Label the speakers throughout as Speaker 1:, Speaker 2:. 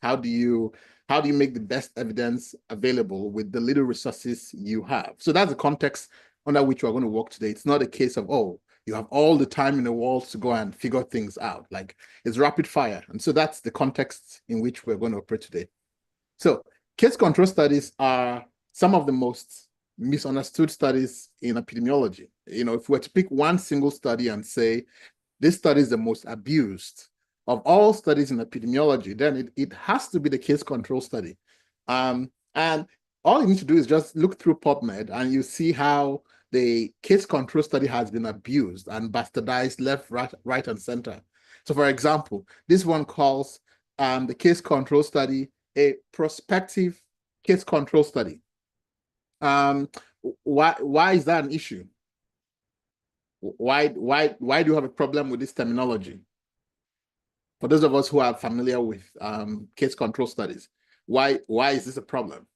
Speaker 1: How do you make the best evidence available with the little resources you have? So that's the context under which we're going to work today. It's not a case of, oh, you have all the time in the world to go and figure things out. Like, it's rapid fire. And so that's the context in which we're going to operate today. So case control studies are some of the most misunderstood studies in epidemiology. If we were to pick one single study and say, this study is the most abused of all studies in epidemiology, then it has to be the case control study. And all you need to do is just look through PubMed and you see how the case control study has been abused and bastardized left, right, and center. So for example, this one calls the case control study a prospective case control study. Why is that an issue? Why do you have a problem with this terminology? For those of us who are familiar with case control studies, why is this a problem?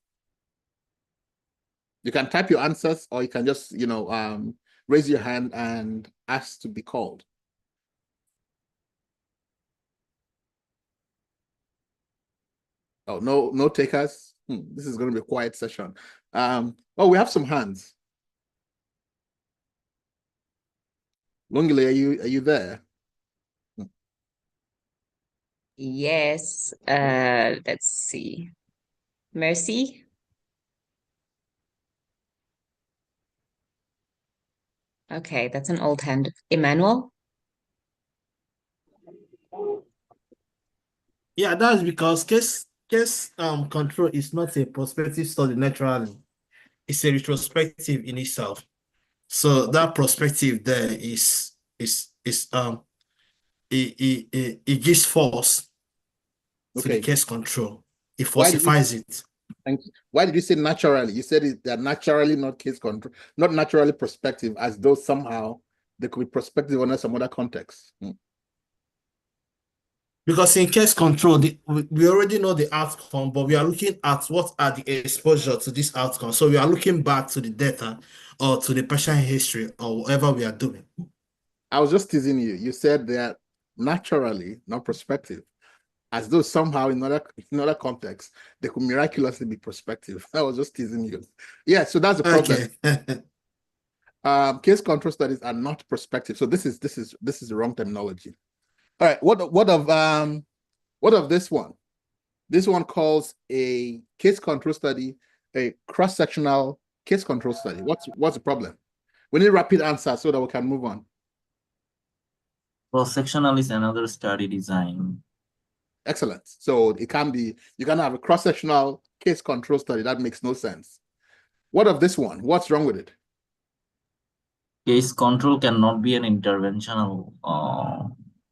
Speaker 1: You can type your answers, or you can just raise your hand and ask to be called. Oh, no takers. This is going to be a quiet session. Oh, we have some hands. Lungile, are you there?
Speaker 2: Yes. Let's see. Mercy. Okay, that's an old hand. Emmanuel.
Speaker 3: Yeah, that's because case control is not a prospective study naturally. It's a retrospective in itself. So that perspective there it gives force to the case control. It falsifies it.
Speaker 1: Thank you. Why did you say naturally? You said they're naturally not case control, not naturally prospective, as though somehow they could be prospective under some other context.
Speaker 3: Because in case control, we already know the outcome, but we are looking at what are the exposure to this outcome. So we are looking back to the data or to the patient history or whatever we are doing.
Speaker 1: I was just teasing you. You said they're naturally not prospective, as though somehow in another context they could miraculously be prospective. I was just teasing you. Yeah, so that's the problem. Okay. Case control studies are not prospective. So this is the wrong terminology. All right, what of this one? This one calls a case control study a cross-sectional case control study. What's the problem? We need rapid answers so that we can move on.
Speaker 4: Cross-sectional is another study design.
Speaker 1: Excellent. So it can be, you can have a cross-sectional case control study. That makes no sense. What of this one? What's wrong with it?
Speaker 4: Case control cannot be an interventional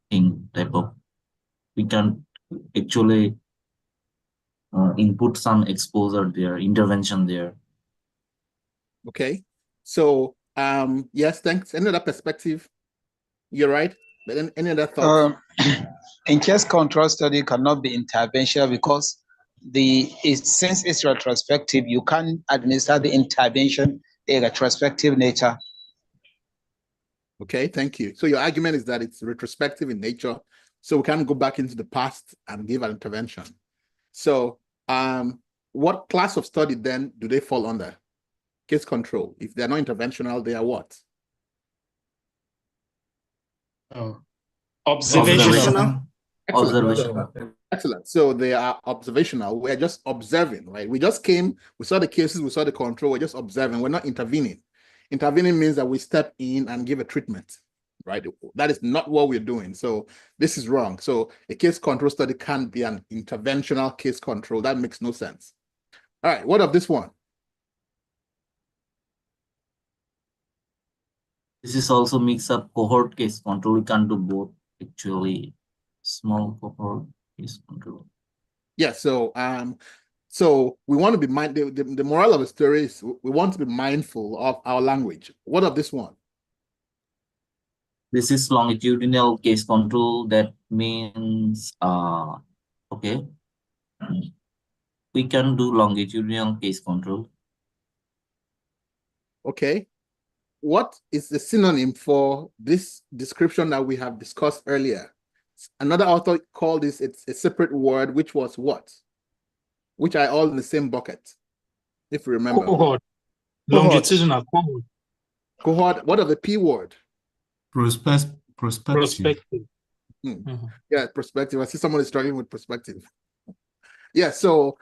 Speaker 4: thing type of. We can actually input some exposure there, intervention there.
Speaker 1: Okay. So yes, thanks. Any other perspective? You're right. But any other thoughts?
Speaker 5: In case control study cannot be interventional because since it's retrospective, you can't administer the intervention in a retrospective nature.
Speaker 1: Okay, thank you. So your argument is that it's retrospective in nature, so we can't go back into the past and give an intervention. So what class of study then do they fall under? Case control. If they're not interventional, they are what?
Speaker 3: Observational.
Speaker 1: Excellent. So they are observational. We're just observing, right? We just came, we saw the cases, we saw the control, we're just observing. We're not intervening. Intervening means that we step in and give a treatment, right? That is not what we're doing. So this is wrong. So a case control study can't be an interventional case control. That makes no sense. All right, what of this one?
Speaker 4: This is also mix up cohort case control. We can't do both actually. Small cohort case control.
Speaker 1: Yeah, so we want to be the moral of the story is we want to be mindful of our language. What of this one?
Speaker 4: This is longitudinal case control. That means okay, we can do longitudinal case control.
Speaker 1: Okay, what is the synonym for this description that we have discussed earlier? Another author called this it's a separate word, which was what? Which are all in the same bucket, if you remember.
Speaker 6: Cohort. Longitudinal cohort.
Speaker 1: Cohort, what of the P word?
Speaker 7: Prospective.
Speaker 6: Prospective.
Speaker 1: Yeah, perspective. I see someone is struggling with perspective. Yeah, so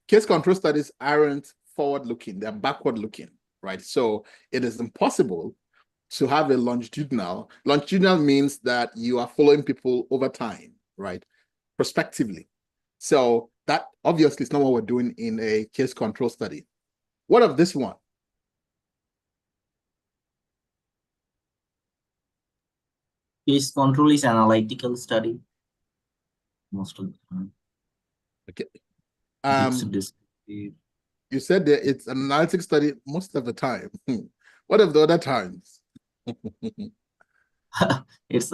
Speaker 1: case control studies aren't forward-looking, they're backward-looking, right? So it is impossible to have a longitudinal. Longitudinal means that you are following people over time, right? Prospectively. So that obviously is not what we're doing in a case control study. What of this one?
Speaker 4: Case control is analytical study most of the time.
Speaker 1: Okay.
Speaker 4: It's descriptive.
Speaker 1: You said that it's an analytic study most of the time. What of the other times?
Speaker 4: It's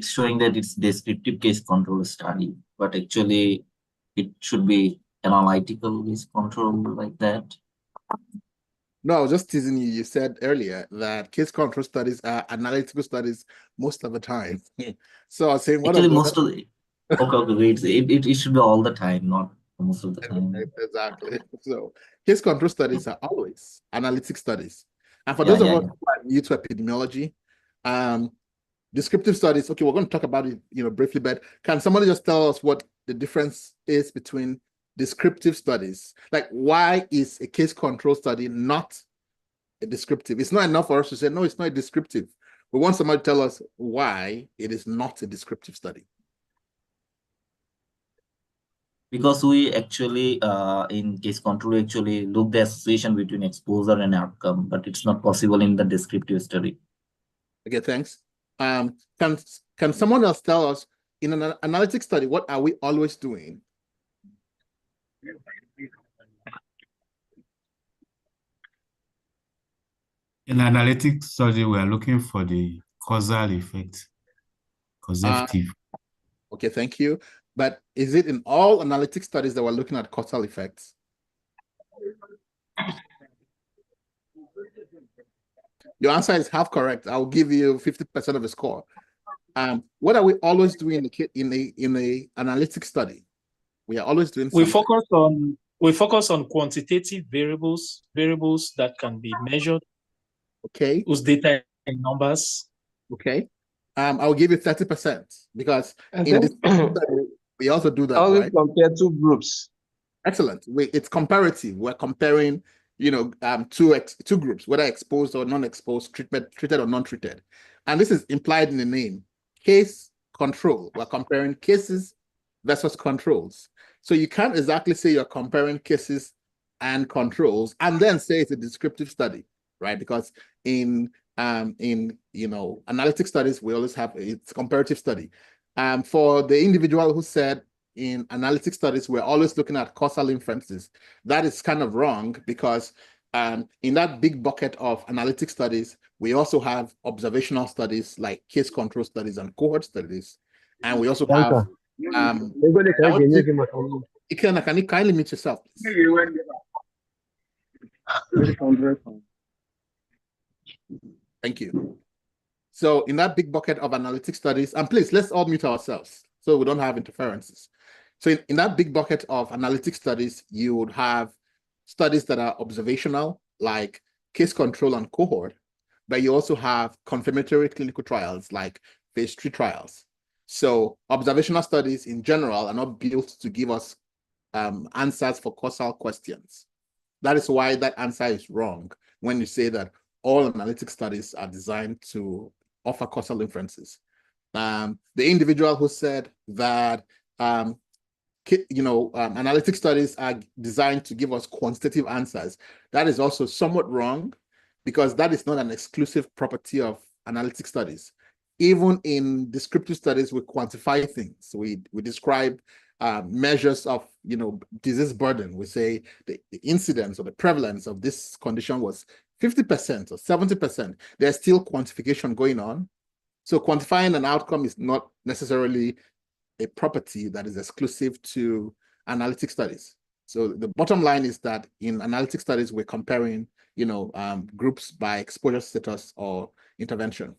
Speaker 4: showing that it's descriptive case control study, but actually it should be analytical case control like that.
Speaker 1: No, I was just teasing you. You said earlier that case control studies are analytical studies most of the time. So I was saying, what
Speaker 4: Actually,
Speaker 1: of the
Speaker 4: most of the okay, wait, it should be all the time, not most of the time.
Speaker 1: Exactly. So case control studies are always analytic studies. And for
Speaker 4: Yeah,
Speaker 1: those of
Speaker 4: yeah,
Speaker 1: us
Speaker 4: yeah.
Speaker 1: who are new to epidemiology, descriptive studies, okay, we're going to talk about it, briefly, but can somebody just tell us what the difference is between descriptive studies? Like, why is a case control study not a descriptive? It's not enough for us to say, no, it's not a descriptive. We want somebody to tell us why it is not a descriptive study.
Speaker 4: Because we actually, in case control, actually look the association between exposure and outcome, but it's not possible in the descriptive study.
Speaker 1: Okay, thanks. Can someone else tell us, in an analytic study, what are we always doing?
Speaker 7: In analytic study, we are looking for the causal effect, causative.
Speaker 1: Okay, thank you. But is it in all analytic studies that we're looking at causal effects? Your answer is half correct. I'll give you 50% of the score. What are we always doing in a analytic study? We are always doing
Speaker 6: We
Speaker 1: something.
Speaker 6: focus on quantitative variables that can be measured.
Speaker 1: Okay.
Speaker 6: Whose data in numbers.
Speaker 1: Okay. I'll give you 30% because
Speaker 5: I
Speaker 1: in this
Speaker 5: think
Speaker 1: study, we also do that,
Speaker 5: always
Speaker 1: right?
Speaker 5: compare two groups.
Speaker 1: Excellent. It's comparative. We're comparing, two groups, whether exposed or non-exposed, treated or non-treated. And this is implied in the name, case control. We're comparing cases versus controls. So you can't exactly say you're comparing cases and controls and then say it's a descriptive study, right? Because in analytic studies, we always have it's comparative study. For the individual who said in analytic studies, we're always looking at causal inferences. That is kind of wrong because in that big bucket of analytic studies, we also have observational studies like case control studies and cohort studies. And we also have can you kindly mute yourself, please? Thank you. So in that big bucket of analytic studies, and please, let's all mute ourselves so we don't have interferences. So in that big bucket of analytic studies, you would have studies that are observational, like case control and cohort, but you also have confirmatory clinical trials, like phase 3 trials. So observational studies in general are not built to give us answers for causal questions. That is why that answer is wrong when you say that all analytic studies are designed to offer causal inferences. The individual who said that analytic studies are designed to give us quantitative answers, that is also somewhat wrong because that is not an exclusive property of analytic studies. Even in descriptive studies, we quantify things. We describe measures of disease burden. We say the incidence or the prevalence of this condition was 50% or 70%. There's still quantification going on. So quantifying an outcome is not necessarily a property that is exclusive to analytic studies. So the bottom line is that in analytic studies, we're comparing, groups by exposure status or intervention.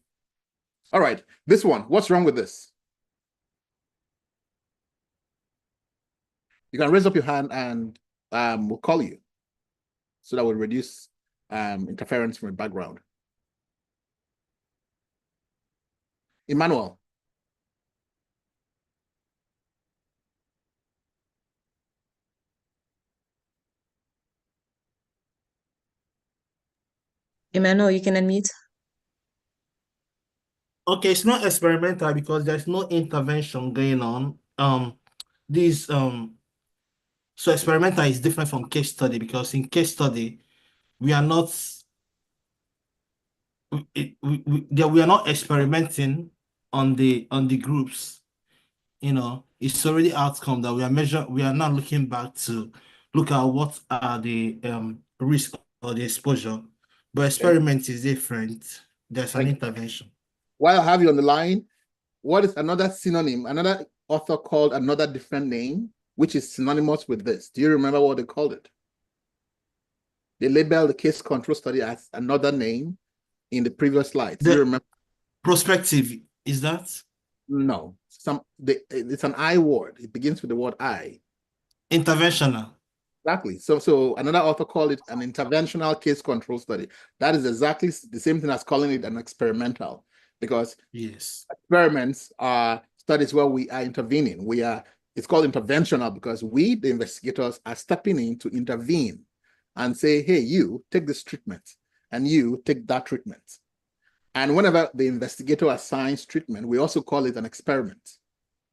Speaker 1: All right, this one, what's wrong with this? You can raise up your hand and we'll call you so that will reduce interference from the background. Emmanuel.
Speaker 2: Emmanuel, you can unmute.
Speaker 3: Okay, it's not experimental because there's no intervention going on. So experimental is different from case study because in case study, we are not we are not experimenting on the groups. It's already outcome that we are measuring. We are not looking back to look at what are the risk or the exposure. But experiment is different. There's an intervention.
Speaker 1: While I have you on the line, what is another synonym? Another author called another different name, which is synonymous with this. Do you remember what they called it? They labeled the case control study as another name in the previous slide. Do you remember?
Speaker 3: Prospective, is that?
Speaker 1: No. It's an I word. It begins with the word I.
Speaker 3: Interventional.
Speaker 1: Exactly. So another author called it an interventional case control study. That is exactly the same thing as calling it an experimental, because
Speaker 3: yes,
Speaker 1: experiments are studies where we are intervening. It's called interventional because we, the investigators, are stepping in to intervene and say, hey, you take this treatment and you take that treatment. And whenever the investigator assigns treatment, we also call it an experiment,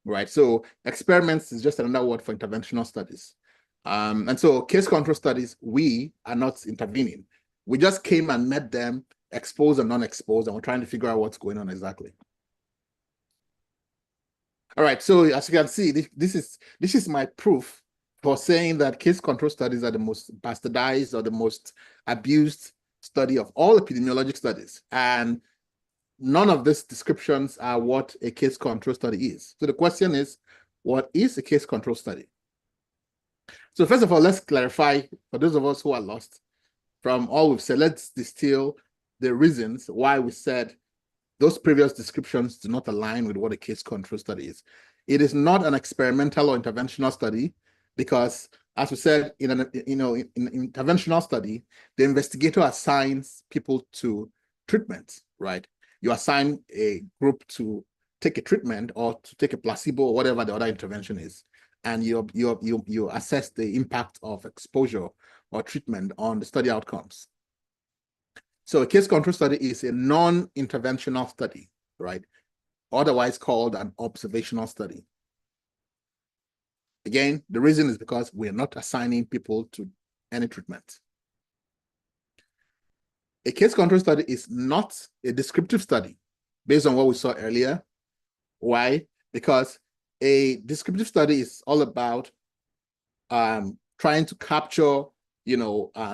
Speaker 1: right? So experiments is just another word for interventional studies. And so case control studies, we are not intervening. We just came and met them, exposed and non-exposed, and we're trying to figure out what's going on exactly. All right, so as you can see, this is my proof for saying that case control studies are the most bastardized or the most abused study of all epidemiologic studies. And none of these descriptions are what a case control study is. So the question is, what is a case control study? So first of all, let's clarify for those of us who are lost from all we've said, let's distill the reasons why we said those previous descriptions do not align with what a case control study is. It is not an experimental or interventional study because, as we said, in an interventional study, the investigator assigns people to treatment, right? You assign a group to take a treatment or to take a placebo or whatever the other intervention is, and you assess the impact of exposure or treatment on the study outcomes. So a case control study is a non-interventional study, right? Otherwise called an observational study. Again, the reason is because we're not assigning people to any treatment. A case control study is not a descriptive study based on what we saw earlier. Why? Because a descriptive study is all about trying to capture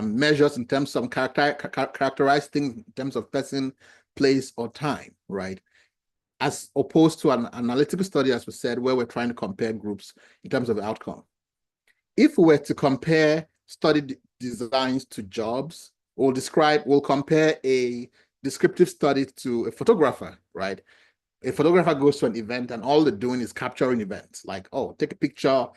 Speaker 1: measures in terms of characterize things in terms of person, place, or time, right? As opposed to an analytical study, as we said, where we're trying to compare groups in terms of the outcome. If we were to compare study designs to jobs, we'll compare a descriptive study to a photographer, right? A photographer goes to an event and all they're doing is capturing events, like, oh, take a picture,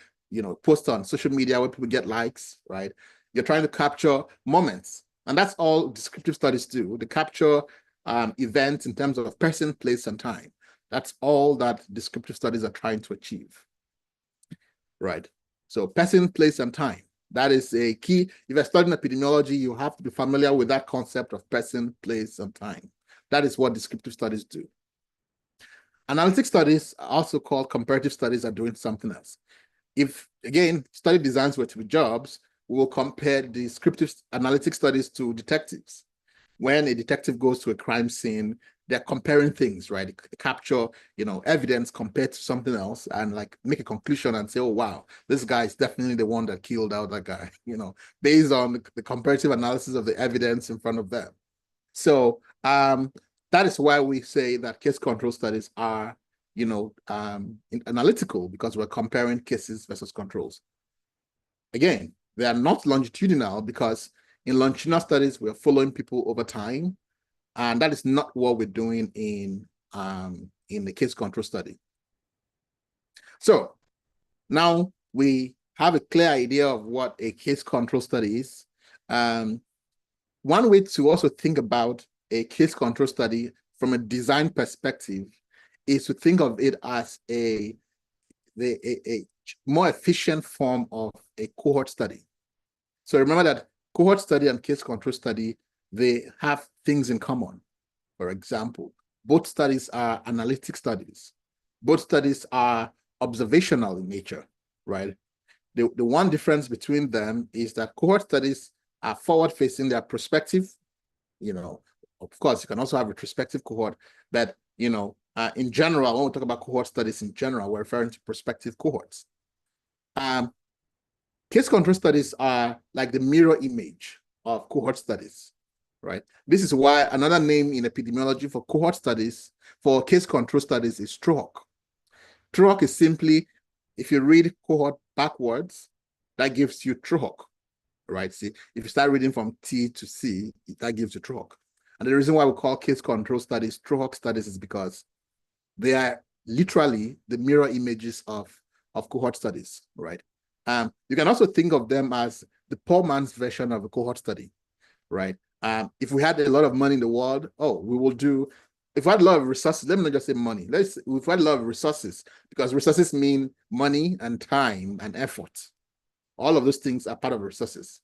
Speaker 1: post on social media where people get likes, right? You're trying to capture moments. And that's all descriptive studies do. They capture events in terms of person, place, and time. That's all that descriptive studies are trying to achieve, right? So person, place, and time. That is a key. If you're studying epidemiology, you have to be familiar with that concept of person, place, and time. That is what descriptive studies do. Analytic studies, also called comparative studies, are doing something else. If, again, study designs were to be jobs, we will compare descriptive analytic studies to detectives. When a detective goes to a crime scene, they're comparing things, right? They capture, evidence compared to something else and like make a conclusion and say, oh, wow, this guy is definitely the one that killed out that guy, based on the comparative analysis of the evidence in front of them. So that is why we say that case control studies are, analytical, because we're comparing cases versus controls. Again, they are not longitudinal because in longitudinal studies, we're following people over time. And that is not what we're doing in in the case control study. So now we have a clear idea of what a case control study is. One way to also think about a case control study from a design perspective is to think of it as a more efficient form of a cohort study. So remember that cohort study and case control study, they have things in common. For example, both studies are analytic studies. Both studies are observational in nature, right? The one difference between them is that cohort studies are forward-facing, they are prospective. Of course, you can also have a retrospective cohort, but in general, when we talk about cohort studies in general, we're referring to prospective cohorts. Case control studies are like the mirror image of cohort studies, right? This is why another name in epidemiology for cohort studies, for case control studies, is TROHOC. TROHOC is simply, if you read cohort backwards, that gives you TROHOC, right? See, if you start reading from T to C, that gives you TROHOC. And the reason why we call case control studies TROHOC studies is because they are literally the mirror images of cohort studies, right? You can also think of them as the poor man's version of a cohort study, right? If we had a lot of money in the world, if we had a lot of resources, let me not just say money. If we had a lot of resources, because resources mean money and time and effort. All of those things are part of resources.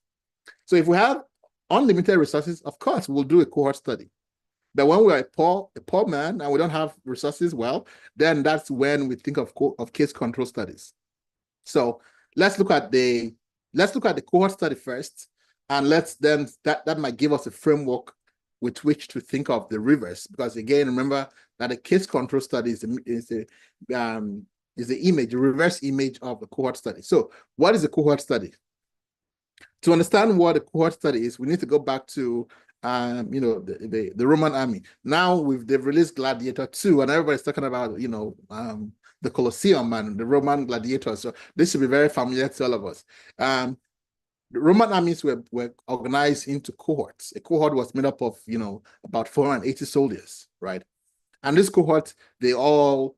Speaker 1: So if we have unlimited resources, of course, we'll do a cohort study. But when we're a poor man and we don't have resources, well, then that's when we think of case control studies. So let's look at the cohort study first, and that might give us a framework with which to think of the reverse. Because again, remember that a case control study is the image, the reverse image of the cohort study. So what is a cohort study? To understand what a cohort study is, we need to go back to the Roman army. Now they've released Gladiator 2, and everybody's talking about the Colosseum and the Roman gladiators. So this should be very familiar to all of us. The Roman armies were organized into cohorts. A cohort was made up of about 480 soldiers, right? And this cohort, they all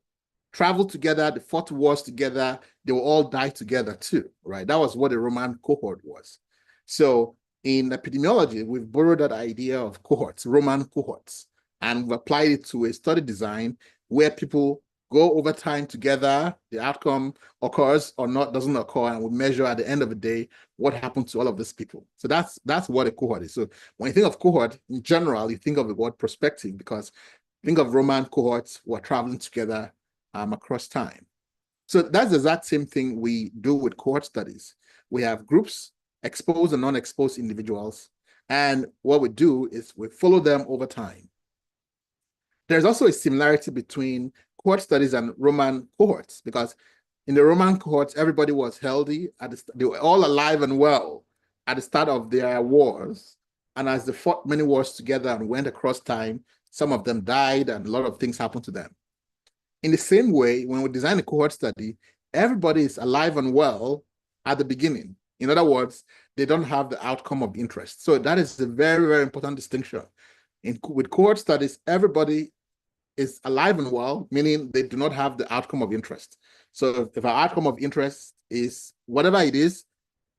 Speaker 1: traveled together, they fought wars together, they will all die together too, right? That was what a Roman cohort was. So in epidemiology, we've borrowed that idea of cohorts, Roman cohorts, and we've applied it to a study design where people go over time together, the outcome occurs or not, doesn't occur, and we measure at the end of the day what happened to all of these people. So that's what a cohort is. So when you think of cohort, in general, you think of the word prospective, because think of Roman cohorts who are traveling together across time. So that's the exact same thing we do with cohort studies. We have groups, exposed and non-exposed individuals, and what we do is we follow them over time. There's also a similarity between cohort studies and Roman cohorts, because in the Roman cohorts, everybody was healthy, they were all alive and well at the start of their wars, and as they fought many wars together and went across time, some of them died and a lot of things happened to them. In the same way, when we design a cohort study, everybody is alive and well at the beginning. In other words, they don't have the outcome of interest. So that is a very, very important distinction. With cohort studies, everybody is alive and well, meaning they do not have the outcome of interest. So if our outcome of interest is whatever it is,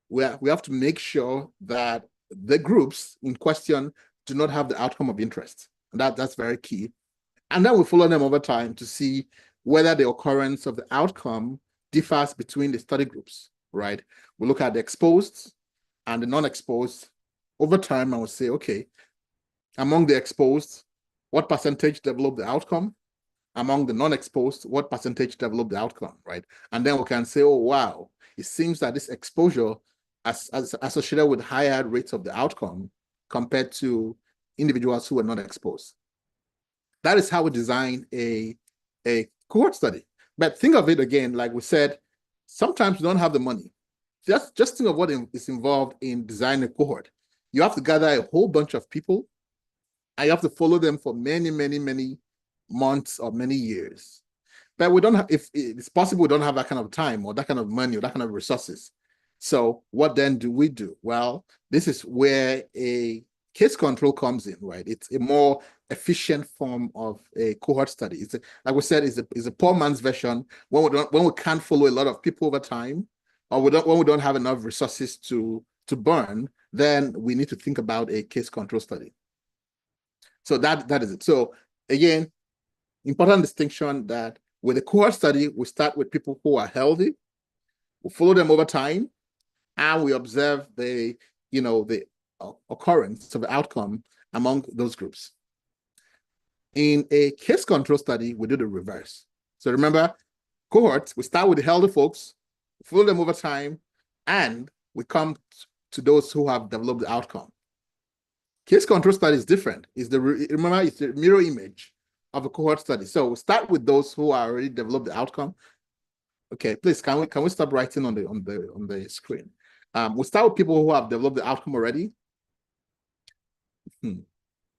Speaker 1: we have to make sure that the groups in question do not have the outcome of interest. And that's very key. And then we follow them over time to see whether the occurrence of the outcome differs between the study groups, right? We look at the exposed and the non-exposed over time, and we'll say, okay, among the exposed, what percentage develop the outcome? Among the non-exposed, what percentage develop the outcome, right? And then we can say, oh, wow, it seems that this exposure is associated with higher rates of the outcome compared to individuals who are not exposed. That is how we design a cohort study. But think of it again, like we said, sometimes you don't have the money. Just think of what is involved in designing a cohort. You have to gather a whole bunch of people, and you have to follow them for many, many, many months or many years. But we don't have, if it's possible, we don't have that kind of time or that kind of money or that kind of resources. So what then do we do? Well, this is where a case control comes in, right? It's a more efficient form of a cohort study. It's like we said, is a poor man's version when we can't follow a lot of people over time, or when we don't have enough resources to burn, then we need to think about a case control study. So that is it. So again, important distinction that with a cohort study, we start with people who are healthy, we follow them over time, and we observe the occurrence of the outcome among those groups. In a case control study, we do the reverse. So remember, cohorts, we start with the healthy folks, follow them over time, and we come to those who have developed the outcome. Case control study is different. Remember, it's the mirror image of a cohort study. So we start with those who are already developed the outcome. Okay, please, can we stop writing on the screen? We start with people who have developed the outcome already.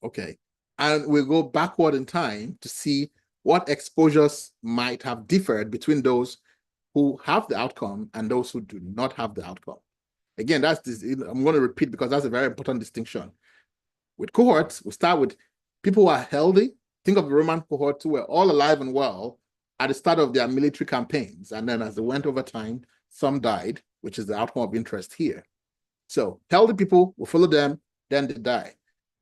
Speaker 1: Okay, and we'll go backward in time to see what exposures might have differed between those who have the outcome and those who do not have the outcome. Again, that's this. I'm going to repeat because that's a very important distinction. With cohorts, we start with people who are healthy. Think of the Roman cohorts who were all alive and well at the start of their military campaigns. And then as they went over time, some died, which is the outcome of interest here. So healthy people, we follow them, then they die.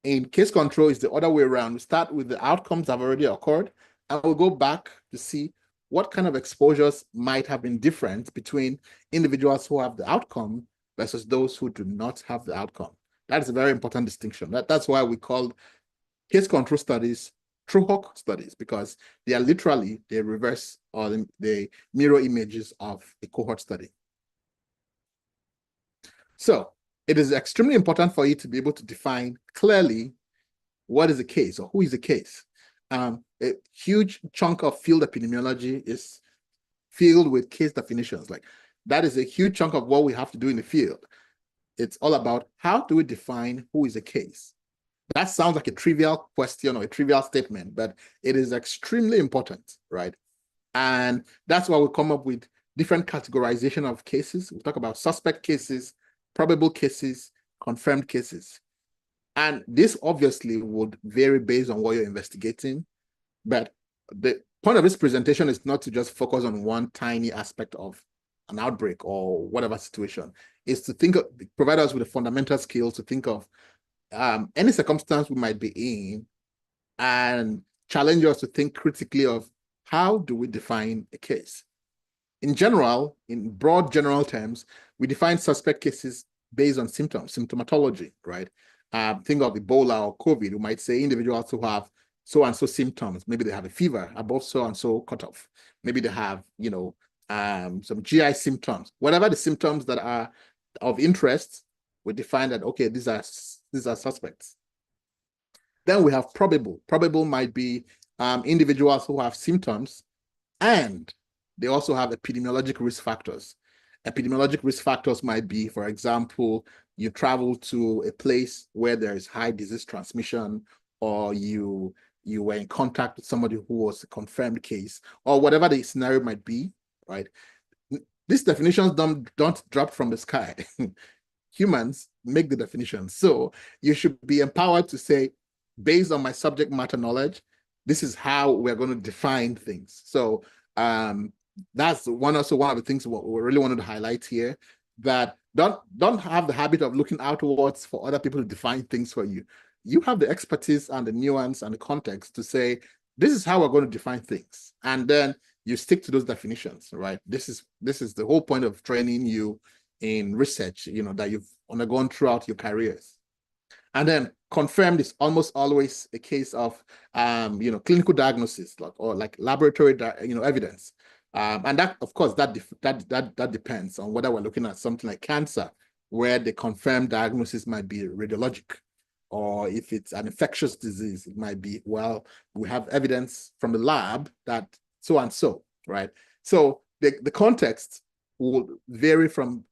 Speaker 1: In case control, it's the other way around. We start with the outcomes that have already occurred, and we'll go back to see what kind of exposures might have been different between individuals who have the outcome versus those who do not have the outcome. That is a very important distinction. That's why we call case control studies true hoc studies, because they are literally the reverse or the mirror images of a cohort study. So it is extremely important for you to be able to define clearly what is a case or who is a case. A huge chunk of field epidemiology is filled with case definitions. Like that is a huge chunk of what we have to do in the field. It's all about how do we define who is a case? That sounds like a trivial question or a trivial statement, but it is extremely important, right? And that's why we come up with different categorization of cases. We talk about suspect cases, probable cases, confirmed cases. And this obviously would vary based on what you're investigating. But the point of this presentation is not to just focus on one tiny aspect of an outbreak or whatever situation. It's to provide us with the fundamental skills to think of any circumstance we might be in and challenge us to think critically of how do we define a case. In general, in broad general terms, we define suspect cases based on symptoms, symptomatology, right? Think of Ebola or COVID, we might say individuals who have so-and-so symptoms. Maybe they have a fever above so-and-so cutoff. Maybe they have, some GI symptoms. Whatever the symptoms that are of interest, we define that, okay, these are suspects. Then we have probable. Probable might be individuals who have symptoms and they also have epidemiologic risk factors. Epidemiologic risk factors might be, for example, you travel to a place where there is high disease transmission, or you were in contact with somebody who was a confirmed case, or whatever the scenario might be, right? These definitions don't drop from the sky. Humans make the definitions. So you should be empowered to say, based on my subject matter knowledge, this is how we're going to define things. So that's one of the things what we really wanted to highlight here, that don't have the habit of looking outwards for other people to define things for you. You have the expertise and the nuance and the context to say, this is how we're going to define things. And then you stick to those definitions, right? This is the whole point of training you in research, that you've undergone throughout your careers. And then confirmed is almost always a case of, clinical diagnosis, or laboratory, evidence. And that, of course, that depends on whether we're looking at something like cancer, where the confirmed diagnosis might be radiologic, or if it's an infectious disease, it might be, well, we have evidence from the lab that so and so, right? So the context will vary from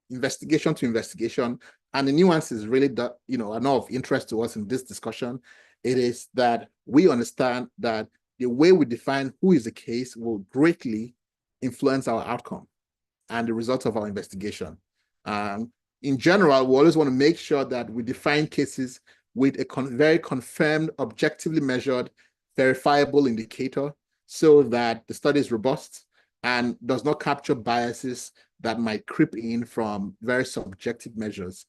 Speaker 1: investigation to investigation, and the nuances really that are not of interest to us in this discussion. It is that we understand that the way we define who is a case will greatly influence our outcome and the results of our investigation. In general, we always want to make sure that we define cases with a very confirmed, objectively measured, verifiable indicator so that the study is robust and does not capture biases that might creep in from very subjective measures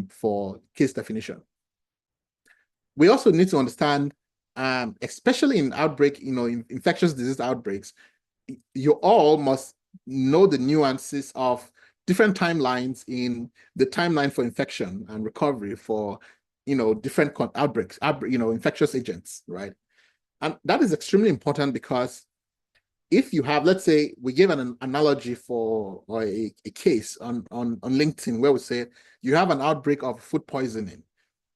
Speaker 1: for case definition. We also need to understand, especially in outbreak, in infectious disease outbreaks, you all must know the nuances of different timelines in the timeline for infection and recovery for, different outbreaks, infectious agents, right? And that is extremely important because if you have, let's say, we give an analogy for or a case on LinkedIn where we say you have an outbreak of food poisoning.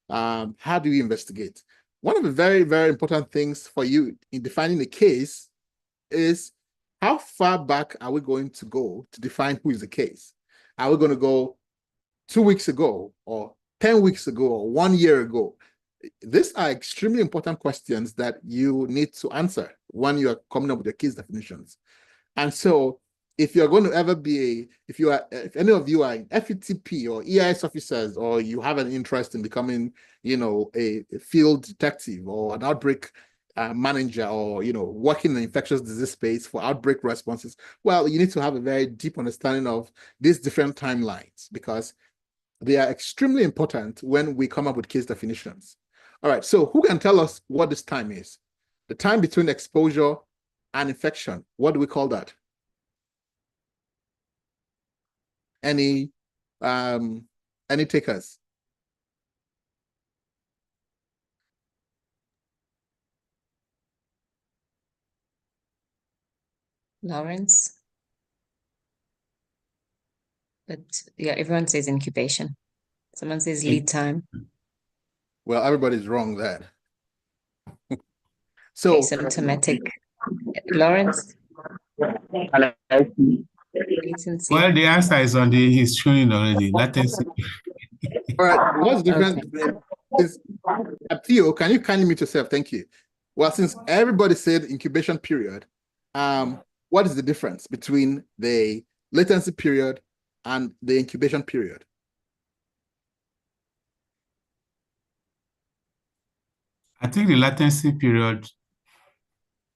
Speaker 1: How do you investigate? One of the very, very important things for you in defining the case is how far back are we going to go to define who is the case? Are we going to go 2 weeks ago or 10 weeks ago or 1 year ago? These are extremely important questions that you need to answer when you are coming up with your case definitions. And so if you're going to ever be if any of you are in FETP or EIS officers, or you have an interest in becoming, a field detective or an outbreak manager, or, working in the infectious disease space for outbreak responses, well, you need to have a very deep understanding of these different timelines because they are extremely important when we come up with case definitions. All right, so who can tell us what this time is? The time between exposure and infection, what do we call that? Any takers?
Speaker 2: Lawrence. But yeah, everyone says incubation. Someone says lead time.
Speaker 1: Well, everybody's wrong there. So
Speaker 2: asymptomatic. Lawrence. Latency.
Speaker 7: Well, the answer is on is showing already. Latency.
Speaker 1: All right, what's different?
Speaker 2: Okay.
Speaker 1: Theo, can you kindly mute yourself? Thank you. Well, since everybody said incubation period, what is the difference between the latency period and the incubation period?
Speaker 7: I think the latency period,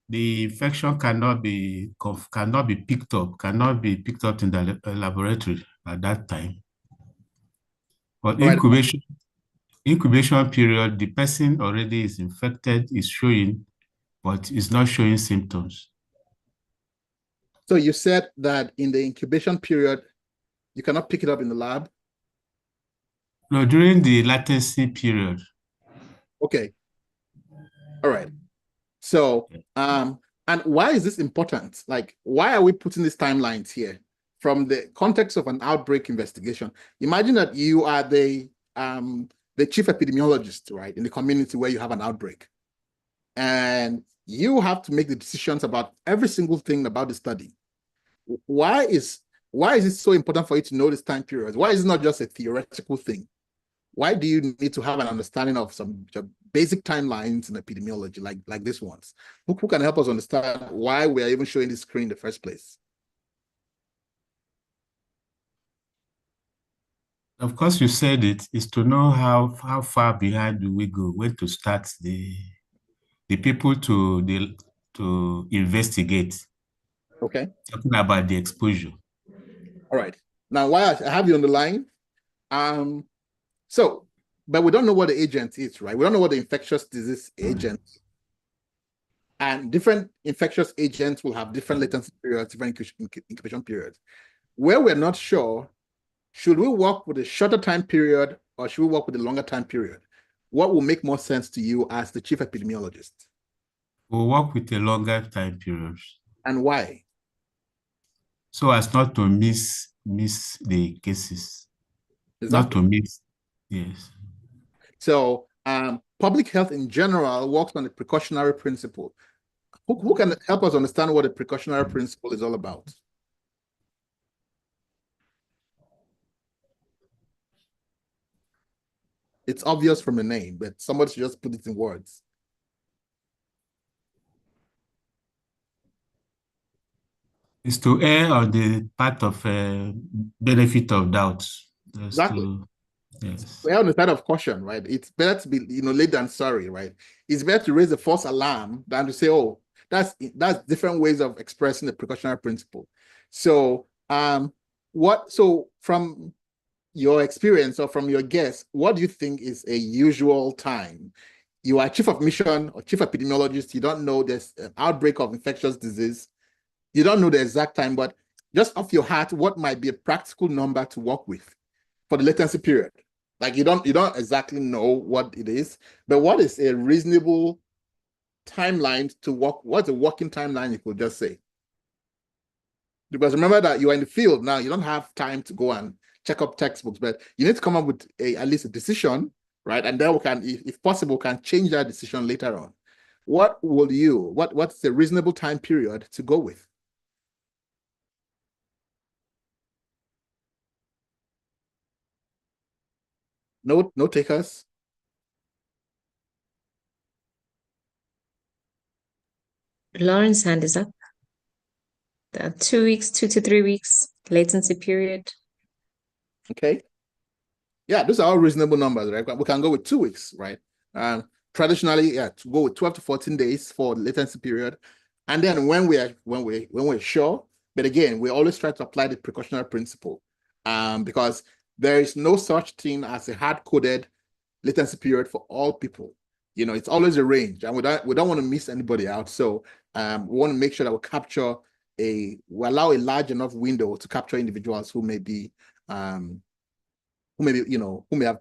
Speaker 7: the infection cannot be picked up in the laboratory at that time. But incubation period, the person already is infected, is showing, but is not showing symptoms.
Speaker 1: So you said that in the incubation period, you cannot pick it up in the lab?
Speaker 7: No, during the latency period.
Speaker 1: Okay. All right. So, and why is this important? Like, why are we putting these timelines here? From the context of an outbreak investigation, imagine that you are the chief epidemiologist, right, in the community where you have an outbreak. And you have to make the decisions about every single thing about the study. Why is it so important for you to know this time period? Why is it not just a theoretical thing? Why do you need to have an understanding of some basic timelines in epidemiology like this ones? Who can help us understand why we are even showing this screen in the first place?
Speaker 7: Of course, you said it is to know how far behind do we go, when to start the people to investigate.
Speaker 1: Okay.
Speaker 7: Talking about the exposure.
Speaker 1: All right. Now, why I have you on the line, but we don't know what the agent is, right? We don't know what the infectious disease agent is. And different infectious agents will have different latency periods, different incubation periods. Where we're not sure, should we work with a shorter time period or should we work with a longer time period? What will make more sense to you as the chief epidemiologist?
Speaker 7: We'll work with a longer time period.
Speaker 1: And why?
Speaker 7: So as not to miss the cases.
Speaker 1: Exactly.
Speaker 7: Not to miss, yes.
Speaker 1: So public health in general works on the precautionary principle. Who can help us understand what the precautionary principle is all about? It's obvious from the name, but somebody should just put it in words.
Speaker 7: Is to err on the part of benefit of doubt.
Speaker 1: Exactly.
Speaker 7: Yes.
Speaker 1: We're on the side of caution, right? It's better to be, late than sorry, right? It's better to raise a false alarm than to say, oh, that's different ways of expressing the precautionary principle. So, so from your experience or from your guess, what do you think is a usual time? You are chief of mission or chief epidemiologist, you don't know there's an outbreak of infectious disease. You don't know the exact time, but just off your heart, what might be a practical number to work with for the latency period? Like you don't exactly know what it is, but what is a reasonable timeline to work? What's a working timeline you could just say? Because remember that you are in the field now, you don't have time to go and check up textbooks, but you need to come up with at least a decision, right? And then we can, if possible, can change that decision later on. What's a reasonable time period to go with? No takers.
Speaker 2: Lauren's hand is up. 2 weeks, 2 to 3 weeks, latency period.
Speaker 1: Okay. Yeah, those are all reasonable numbers, right? We can go with 2 weeks, right? Traditionally, yeah, to go with 12 to 14 days for the latency period. And then when we're sure, but again, we always try to apply the precautionary principle, because there is no such thing as a hard-coded latency period for all people. It's always a range, and we don't want to miss anybody out. So we want to make sure that we allow a large enough window to capture individuals who may have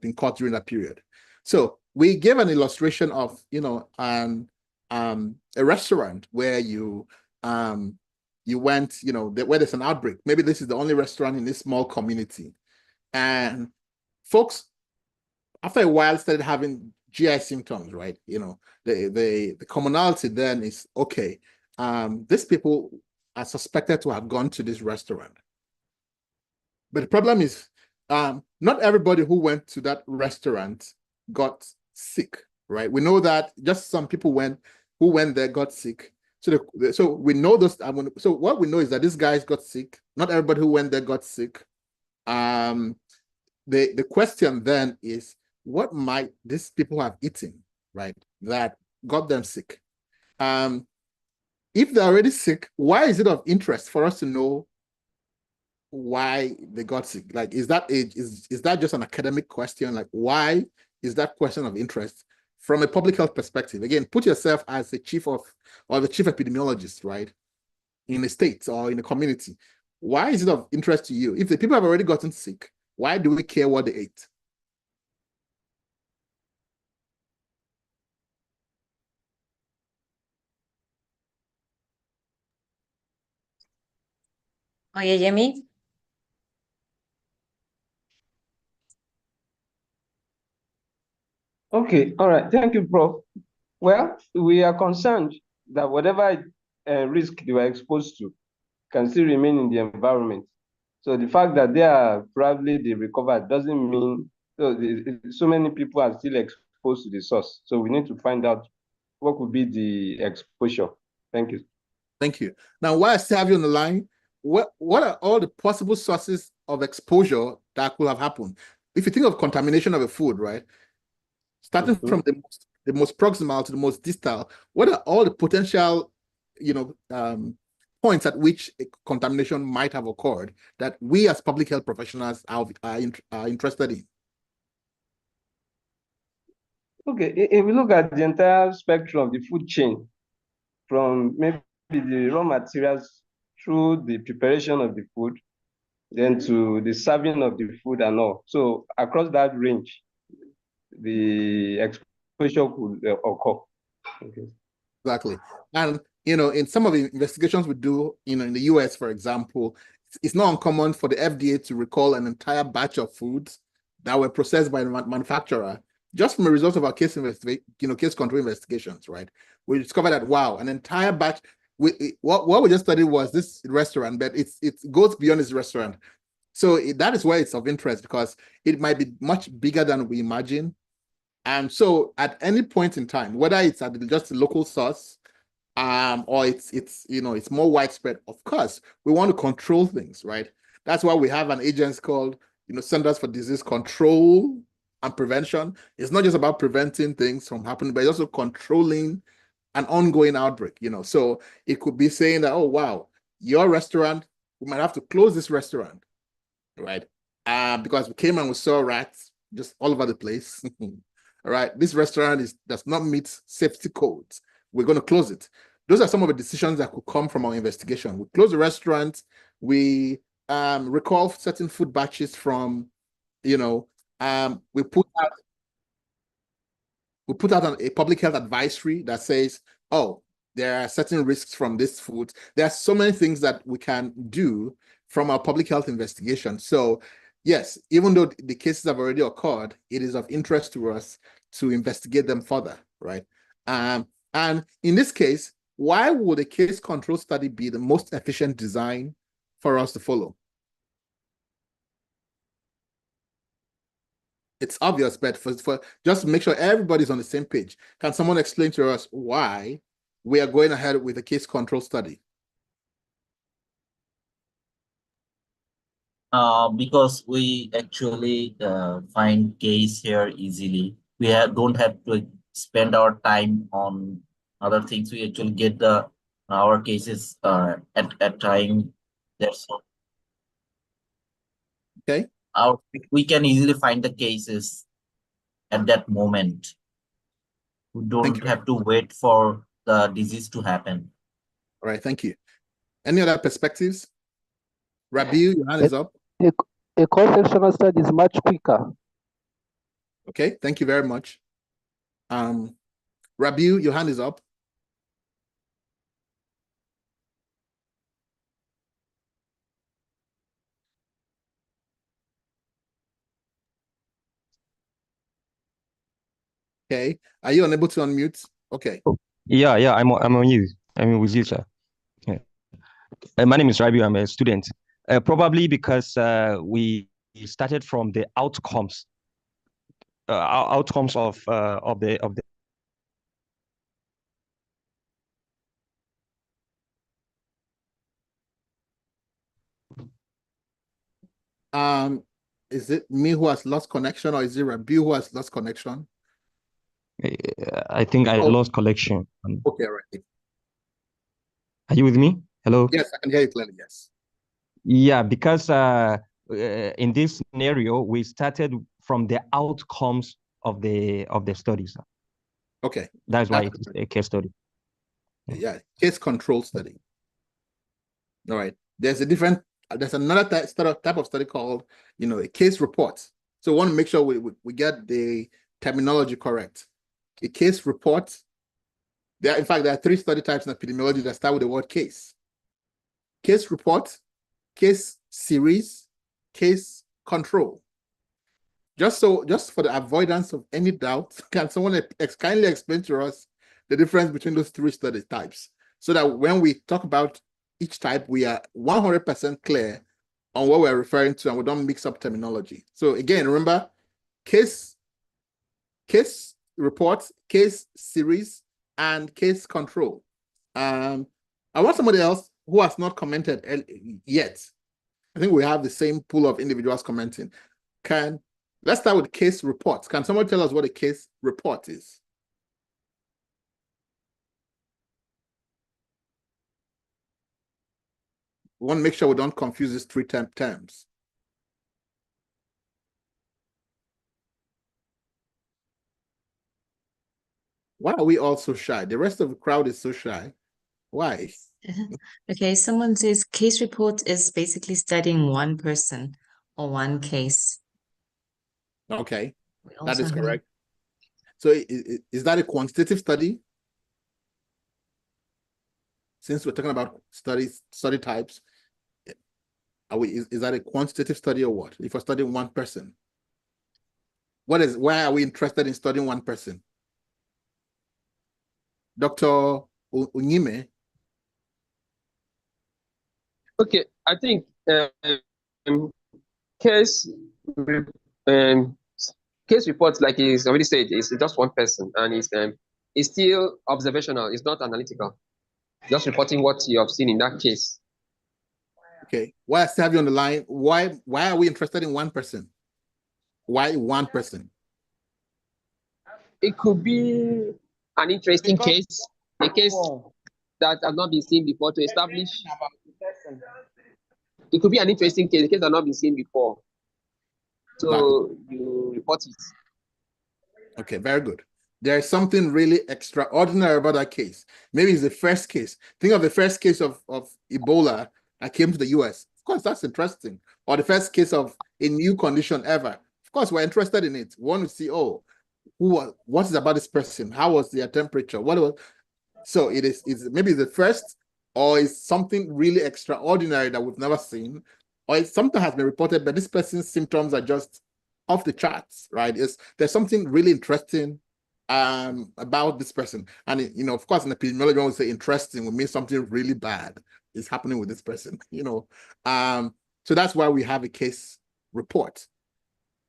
Speaker 1: been caught during that period. So we gave an illustration of, a restaurant where you went, where there's an outbreak. Maybe this is the only restaurant in this small community. And folks, after a while, started having GI symptoms, right? The commonality then is, okay, these people are suspected to have gone to this restaurant. But the problem is, not everybody who went to that restaurant got sick, right? We know that just some people who went there got sick. So we know those. So what we know is that these guys got sick. Not everybody who went there got sick. The question then is, what might these people have eaten, right, that got them sick? If they're already sick, why is it of interest for us to know why they got sick? Like, is that just an academic question? Like, why is that question of interest from a public health perspective? Again, put yourself as the chief epidemiologist, right, in a state or in a community. Why is it of interest to you? If the people have already gotten sick, why do we care what they ate?
Speaker 2: Oh, yeah, Yemi?
Speaker 8: Okay, all right. Thank you, Prof. Well, we are concerned that whatever risk they were exposed to can still remain in the environment. So the fact that they recovered doesn't mean so many people are still exposed to the source. So we need to find out what could be the exposure. Thank you.
Speaker 1: Thank you. Now, while I still have you on the line, what are all the possible sources of exposure that could have happened? If you think of contamination of a food, right? Starting from the most proximal to the most distal, what are all the potential, points at which a contamination might have occurred that we as public health professionals are interested in?
Speaker 8: Okay, if we look at the entire spectrum of the food chain, from maybe the raw materials through the preparation of the food, then to the serving of the food and all. So across that range, the exposure could occur. Okay.
Speaker 1: Exactly. And, in some of the investigations we do, in the US, for example, it's not uncommon for the FDA to recall an entire batch of foods that were processed by the manufacturer just from a result of our case control investigations, right? We discovered that, wow, an entire batch. What we just studied was this restaurant, but it goes beyond this restaurant. So that is why it's of interest, because it might be much bigger than we imagine. And so at any point in time, whether it's at just a local source, or it's more widespread, of course, we want to control things, right? That's why we have an agency called, Centers for Disease Control, and prevention. It's not just about preventing things from happening, but it's also controlling an ongoing outbreak, So it could be saying that, oh, wow, your restaurant, we might have to close this restaurant, right? Because we came and we saw rats just all over the place. All right, this restaurant does not meet safety codes. We're going to close it. Those are some of the decisions that could come from our investigation. We close the restaurant. We recall certain food batches from, we put out a public health advisory that says, oh, there are certain risks from this food. There are so many things that we can do from our public health investigation. So yes, even though the cases have already occurred, it is of interest to us to investigate them further, right? And in this case, why would a case control study be the most efficient design for us to follow? It's obvious, but for just to make sure everybody's on the same page, can someone explain to us why we are going ahead with a case control study?
Speaker 4: Because we actually find case here easily. We don't have to spend our time on other things. We actually get our cases at time. That's
Speaker 1: okay.
Speaker 4: We can easily find the cases at that moment. We don't have to wait for the disease to happen.
Speaker 1: All right, thank you. Any other perspectives? Rabiu, your hand is up.
Speaker 9: A cross-sectional study is much quicker.
Speaker 1: Okay, thank you very much. Rabiu, your hand is up. Okay, are you unable to unmute? Okay.
Speaker 10: Yeah, I'm on you. I'm with you, sir. Yeah. My name is Rabiu. I'm a student. Probably because we started from the outcomes of the.
Speaker 1: Is it me who has lost connection, or is it Rabiu who has lost connection?
Speaker 10: I think I lost connection.
Speaker 1: Okay, all right.
Speaker 10: Are you with me? Hello?
Speaker 1: Yes, I can hear you clearly, yes.
Speaker 10: Yeah, because in this scenario, we started from the outcomes of the studies.
Speaker 1: Okay.
Speaker 10: That's why it's a case study.
Speaker 1: Yeah, case control study. All right. There's another type of study called, a case report. So we want to make sure we get the terminology correct. A case report. In fact, there are 3 study types in epidemiology that start with the word case. Case report, case series, case control. Just for the avoidance of any doubt, can someone kindly explain to us the difference between those 3 study types, so that when we talk about each type, we are 100% clear on what we're referring to and we don't mix up terminology. So again, remember, case report, case series, and case control. I want somebody else who has not commented yet. I think we have the same pool of individuals commenting. Let's start with case reports. Can someone tell us what a case report is? We want to make sure we don't confuse these 3 terms. Why are we all so shy? The rest of the crowd is so shy. Why?
Speaker 2: Okay, someone says case report is basically studying one person or one case.
Speaker 1: Okay, that is correct. So is that a quantitative study? Since we're talking about study types, is that a quantitative study or what? If we're studying one person, why are we interested in studying one person? Dr. Unyime?
Speaker 8: Okay, I think case reports, like he's already said, is just one person, and it's still observational. It's not analytical. Just reporting what you have seen in that case.
Speaker 1: Okay. Why I still have you on the line? Why are we interested in one person? Why one person?
Speaker 11: It could be an interesting case, a case that has not been seen before to establish. It could be an interesting case, a case that has not been seen before. So you report it.
Speaker 1: Okay, very good. There's something really extraordinary about that case. Maybe it's the first case. Think of the first case of Ebola that came to the US. Of course, that's interesting. Or the first case of a new condition ever. Of course, we're interested in it. We want to see, oh, what is about this person? How was their temperature? What was so it's maybe the first, or it's something really extraordinary that we've never seen, or it's something has been reported, but this person's symptoms are just off the charts, right? There's something really interesting about this person. And of course, in epidemiology, when we say interesting, we mean something really bad is happening with this person, so that's why we have a case report.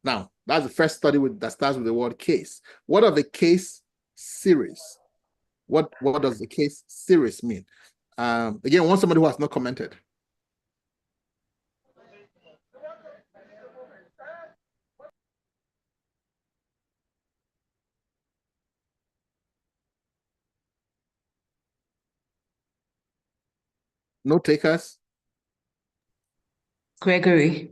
Speaker 1: Now, that's the first study that starts with the word case. What are the case series? What does the case series mean? Again, I want somebody who has not commented. No takers?
Speaker 2: Gregory.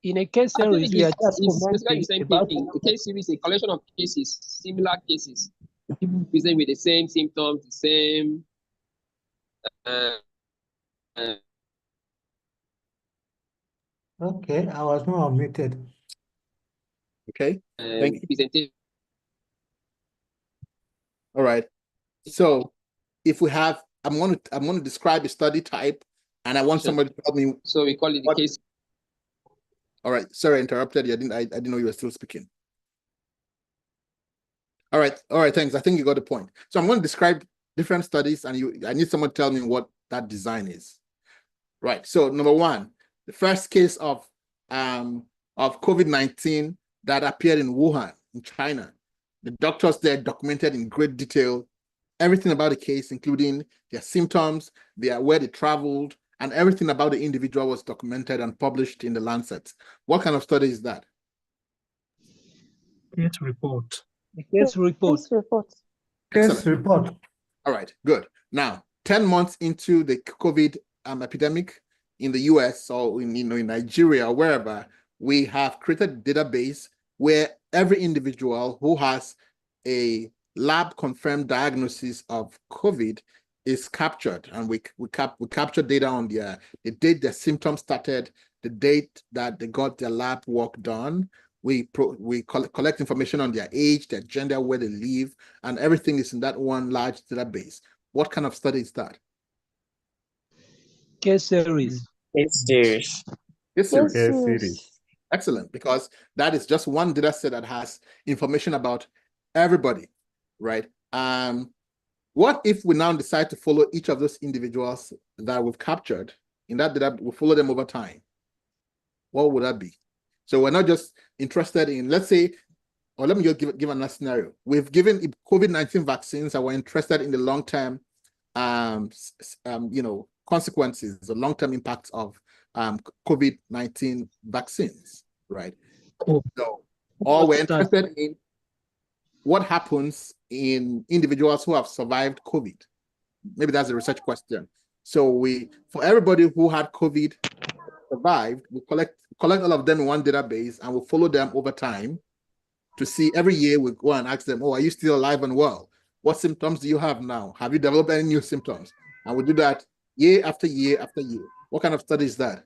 Speaker 9: In a case
Speaker 11: I think
Speaker 9: series, we are just
Speaker 11: it's basically the
Speaker 9: commenting
Speaker 11: same
Speaker 9: about
Speaker 11: thing. A case series is a collection of cases, similar cases. People present with the same symptoms, the same
Speaker 12: Okay, I was not unmuted.
Speaker 1: Okay, thank you.
Speaker 11: presentation.
Speaker 1: All right. So if we have, I'm going to describe a study type, and I want somebody to help me.
Speaker 11: So we call it the case.
Speaker 1: All right. Sorry, I interrupted you. I didn't know you were still speaking. All right, thanks. I think you got the point. So I'm going to describe different studies, and I need someone to tell me what that design is. Right. So number one, the first case of COVID-19 that appeared in Wuhan, in China. The doctors there documented in great detail everything about the case, including their symptoms, where they traveled, and everything about the individual was documented and published in the Lancet. What kind of study is that?
Speaker 6: Case report.
Speaker 9: case report.
Speaker 12: Case report.
Speaker 1: Excellent.
Speaker 12: Case report.
Speaker 1: All right, good. Now, 10 months into the COVID epidemic in the US or in Nigeria or wherever, we have created a database where every individual who has a lab confirmed diagnosis of COVID is captured, and we capture data on the date their symptoms started, the date that they got their lab work done. We collect information on their age, their gender, where they live, and everything is in that one large database. What kind of study is that?
Speaker 9: Case series.
Speaker 2: Case series.
Speaker 1: Case series.
Speaker 12: Case series.
Speaker 1: Excellent, because that is just one data set that has information about everybody, right? What if we now decide to follow each of those individuals that we've captured in that data, we follow them over time? What would that be? So we're not just interested in, let's say, or let me just give another scenario. We've given COVID-19 vaccines and we're interested in the long-term, consequences, the long-term impacts of COVID-19 vaccines, right?
Speaker 6: Cool.
Speaker 1: So, or we're interested in what happens in individuals who have survived COVID. Maybe that's a research question. So for everybody who had COVID survived, we collect all of them in one database and we'll follow them over time to see. Every year we go and ask them, oh, are you still alive and well? What symptoms do you have now? Have you developed any new symptoms? And we do that year after year after year. What kind of study is that?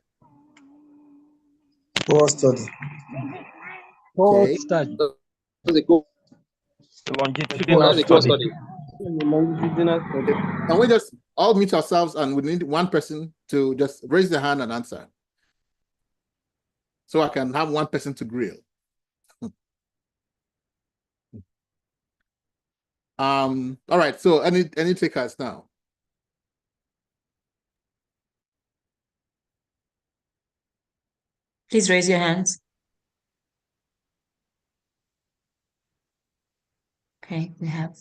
Speaker 13: Cohort study.
Speaker 9: Cohort
Speaker 1: Okay.
Speaker 9: study.
Speaker 10: Longitudinal study.
Speaker 1: Can we just all mute ourselves, and we need one person to just raise their hand and answer, so I can have one person to grill. All right, so any takers now?
Speaker 2: Please raise your hands. Okay, we have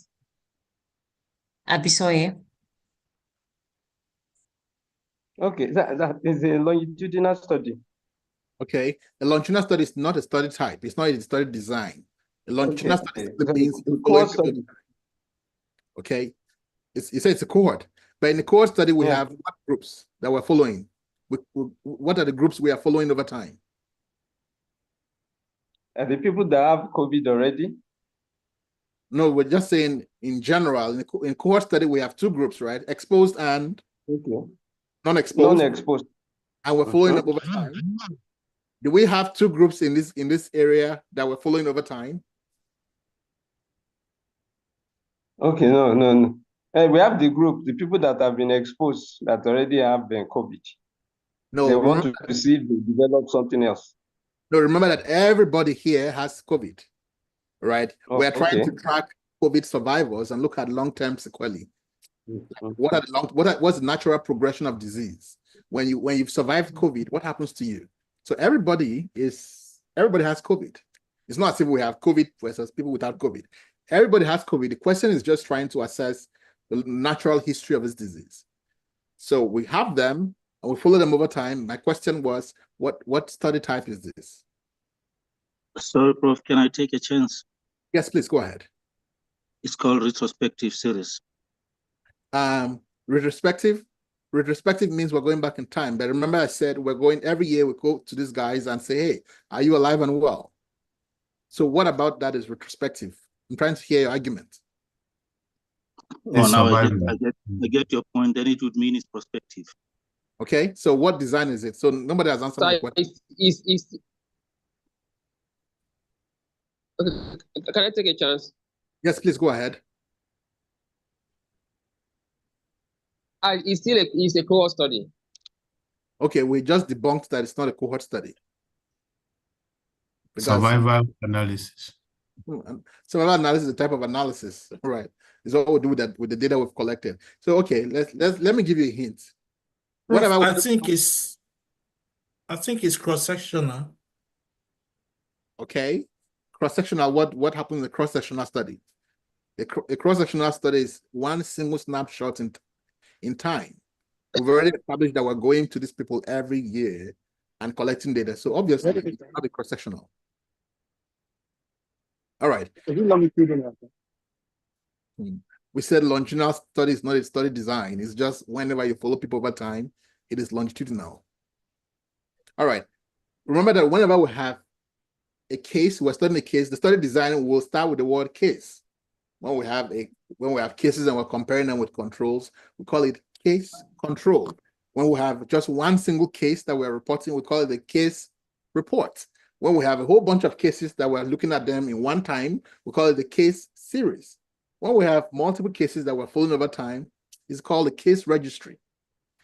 Speaker 2: Abisoye.
Speaker 8: Okay, that is a longitudinal study.
Speaker 1: Okay, a longitudinal study is not a study type. It's not a study design. A longitudinal
Speaker 8: Okay,
Speaker 1: study
Speaker 8: so
Speaker 1: means
Speaker 8: the
Speaker 1: following
Speaker 8: cohort
Speaker 1: people.
Speaker 8: study.
Speaker 1: Okay, you say it's a cohort, but in the cohort study we
Speaker 8: Yeah.
Speaker 1: have what groups that we're following. What are the groups we are following over time?
Speaker 8: Are the people that have COVID already?
Speaker 1: No, we're just saying in general. In cohort study we have two groups, right? Exposed and
Speaker 8: Okay.
Speaker 1: non-exposed,
Speaker 8: Non-exposed.
Speaker 1: and we're following up over time. Do we have two groups in this area that we're following over time?
Speaker 8: Okay, no. We have the group, the people that have been exposed that already have been COVID.
Speaker 1: No,
Speaker 8: They want
Speaker 1: remember,
Speaker 8: to see if they develop something else.
Speaker 1: no, remember that everybody here has COVID, right?
Speaker 8: Oh,
Speaker 1: We're trying
Speaker 8: okay.
Speaker 1: to track COVID survivors and look at long-term sequelae.
Speaker 8: Mhm.
Speaker 1: What's the natural progression of disease? When you've survived COVID, what happens to you? So everybody has COVID. It's not as if we have COVID versus people without COVID. Everybody has COVID. The question is just trying to assess the natural history of this disease. So we have them and we follow them over time. My question was, what study type is this?
Speaker 13: Sorry, Prof, can I take a chance?
Speaker 1: Yes, please go ahead.
Speaker 13: It's called retrospective series.
Speaker 1: Retrospective means we're going back in time. But remember I said we're going every year, we go to these guys and say, hey, are you alive and well? So what about that is retrospective? I'm trying to hear your argument.
Speaker 13: Oh, now I get your point. Then it would mean it's prospective.
Speaker 1: Okay, so what design is it? So nobody has answered my question.
Speaker 11: Okay, can I take a chance?
Speaker 1: Yes, please go ahead.
Speaker 11: It's a cohort study.
Speaker 1: Okay, we just debunked that it's not a cohort study.
Speaker 7: Survival analysis.
Speaker 1: Survival analysis is a type of analysis, right? It's all we do with that with the data we've collected. So okay, let me give you a hint.
Speaker 3: I think it's cross-sectional.
Speaker 1: Okay, cross-sectional. What happens in a cross-sectional study? A cross-sectional study is one single snapshot in time. We've already established that we're going to these people every year and collecting data. So obviously, it's not a cross-sectional. All right. We said longitudinal study is not a study design. It's just whenever you follow people over time, it is longitudinal. All right. Remember that whenever we have a case, we're studying a case, the study design will start with the word case. When we have cases and we're comparing them with controls, we call it case control. When we have just one single case that we're reporting, we call it the case report. When we have a whole bunch of cases that we're looking at them in one time, we call it the case series. When we have multiple cases that we're following over time, it's called a case registry.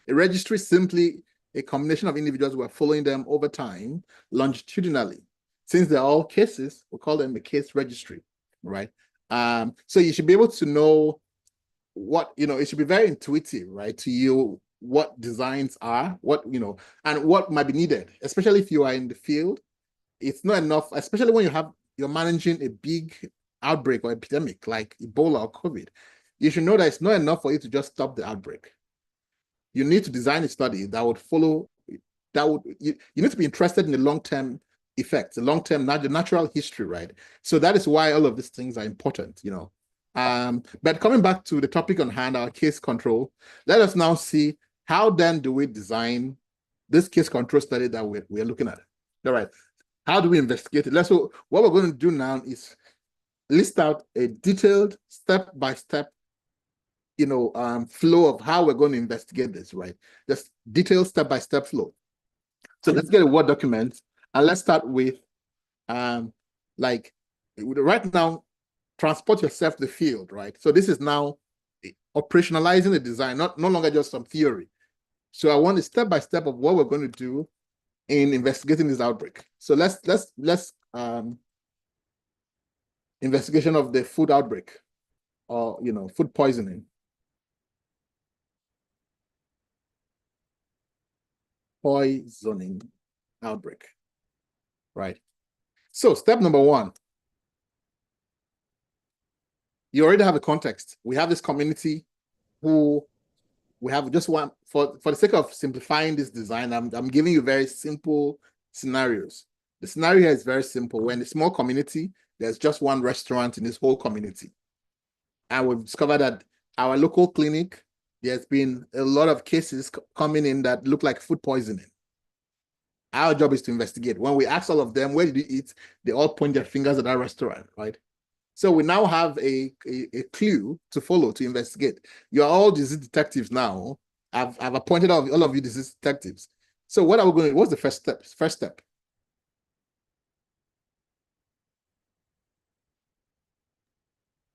Speaker 1: A registry is simply a combination of individuals who are following them over time longitudinally. Since they're all cases, we call them a case registry, right? So you should be able to know what, it should be very intuitive, right, to you what designs are, and what might be needed, especially if you are in the field. It's not enough, especially when you're managing a big outbreak or epidemic like Ebola or COVID. You should know that it's not enough for you to just stop the outbreak. You need to design a study that would follow, you need to be interested in the long-term effects, the long-term, the natural history, right? So that is why all of these things are important, But coming back to the topic on hand, our case control, let us now see how then do we design this case control study that we're looking at. All right. How do we investigate it? So what we're going to do now is list out a detailed step-by-step flow of how we're going to investigate this, right? Just detailed step-by-step flow. So let's get a Word document and let's start with right now, transport yourself to the field, right? So this is now operationalizing the design, no longer just some theory. So I want a step-by-step of what we're going to do in investigating this outbreak. So let's investigation of the food outbreak or food poisoning. Poisoning outbreak, right? So step number one, you already have a context. We have this community who we have just one, for the sake of simplifying this design, I'm giving you very simple scenarios. The scenario here is very simple. We're in a small community, there's just one restaurant in this whole community. And we've discovered that our local clinic, there's been a lot of cases coming in that look like food poisoning. Our job is to investigate. When we ask all of them, where did you eat? They all point their fingers at that restaurant, right? So we now have a clue to follow to investigate. You're all disease detectives now. I've appointed all of you disease detectives. So what are we going to do? What's the first step? First step.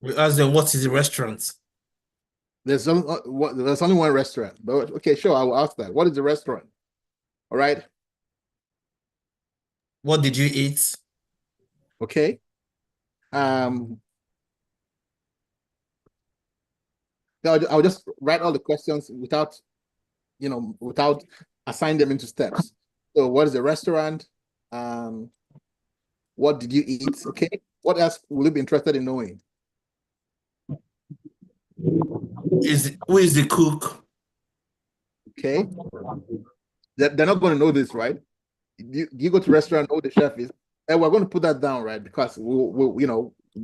Speaker 3: We ask them, what is the restaurant?
Speaker 1: There's only one restaurant. But okay, sure, I will ask that. What is the restaurant? All right.
Speaker 3: What did you eat?
Speaker 1: Okay. I'll just write all the questions without assigning them into steps. So what is the restaurant? What did you eat? Okay. What else will you be interested in knowing?
Speaker 3: Who is the cook?
Speaker 1: Okay. They're not going to know this, right? You go to a restaurant, know who the chef is, and we're going to put that down, right? Because we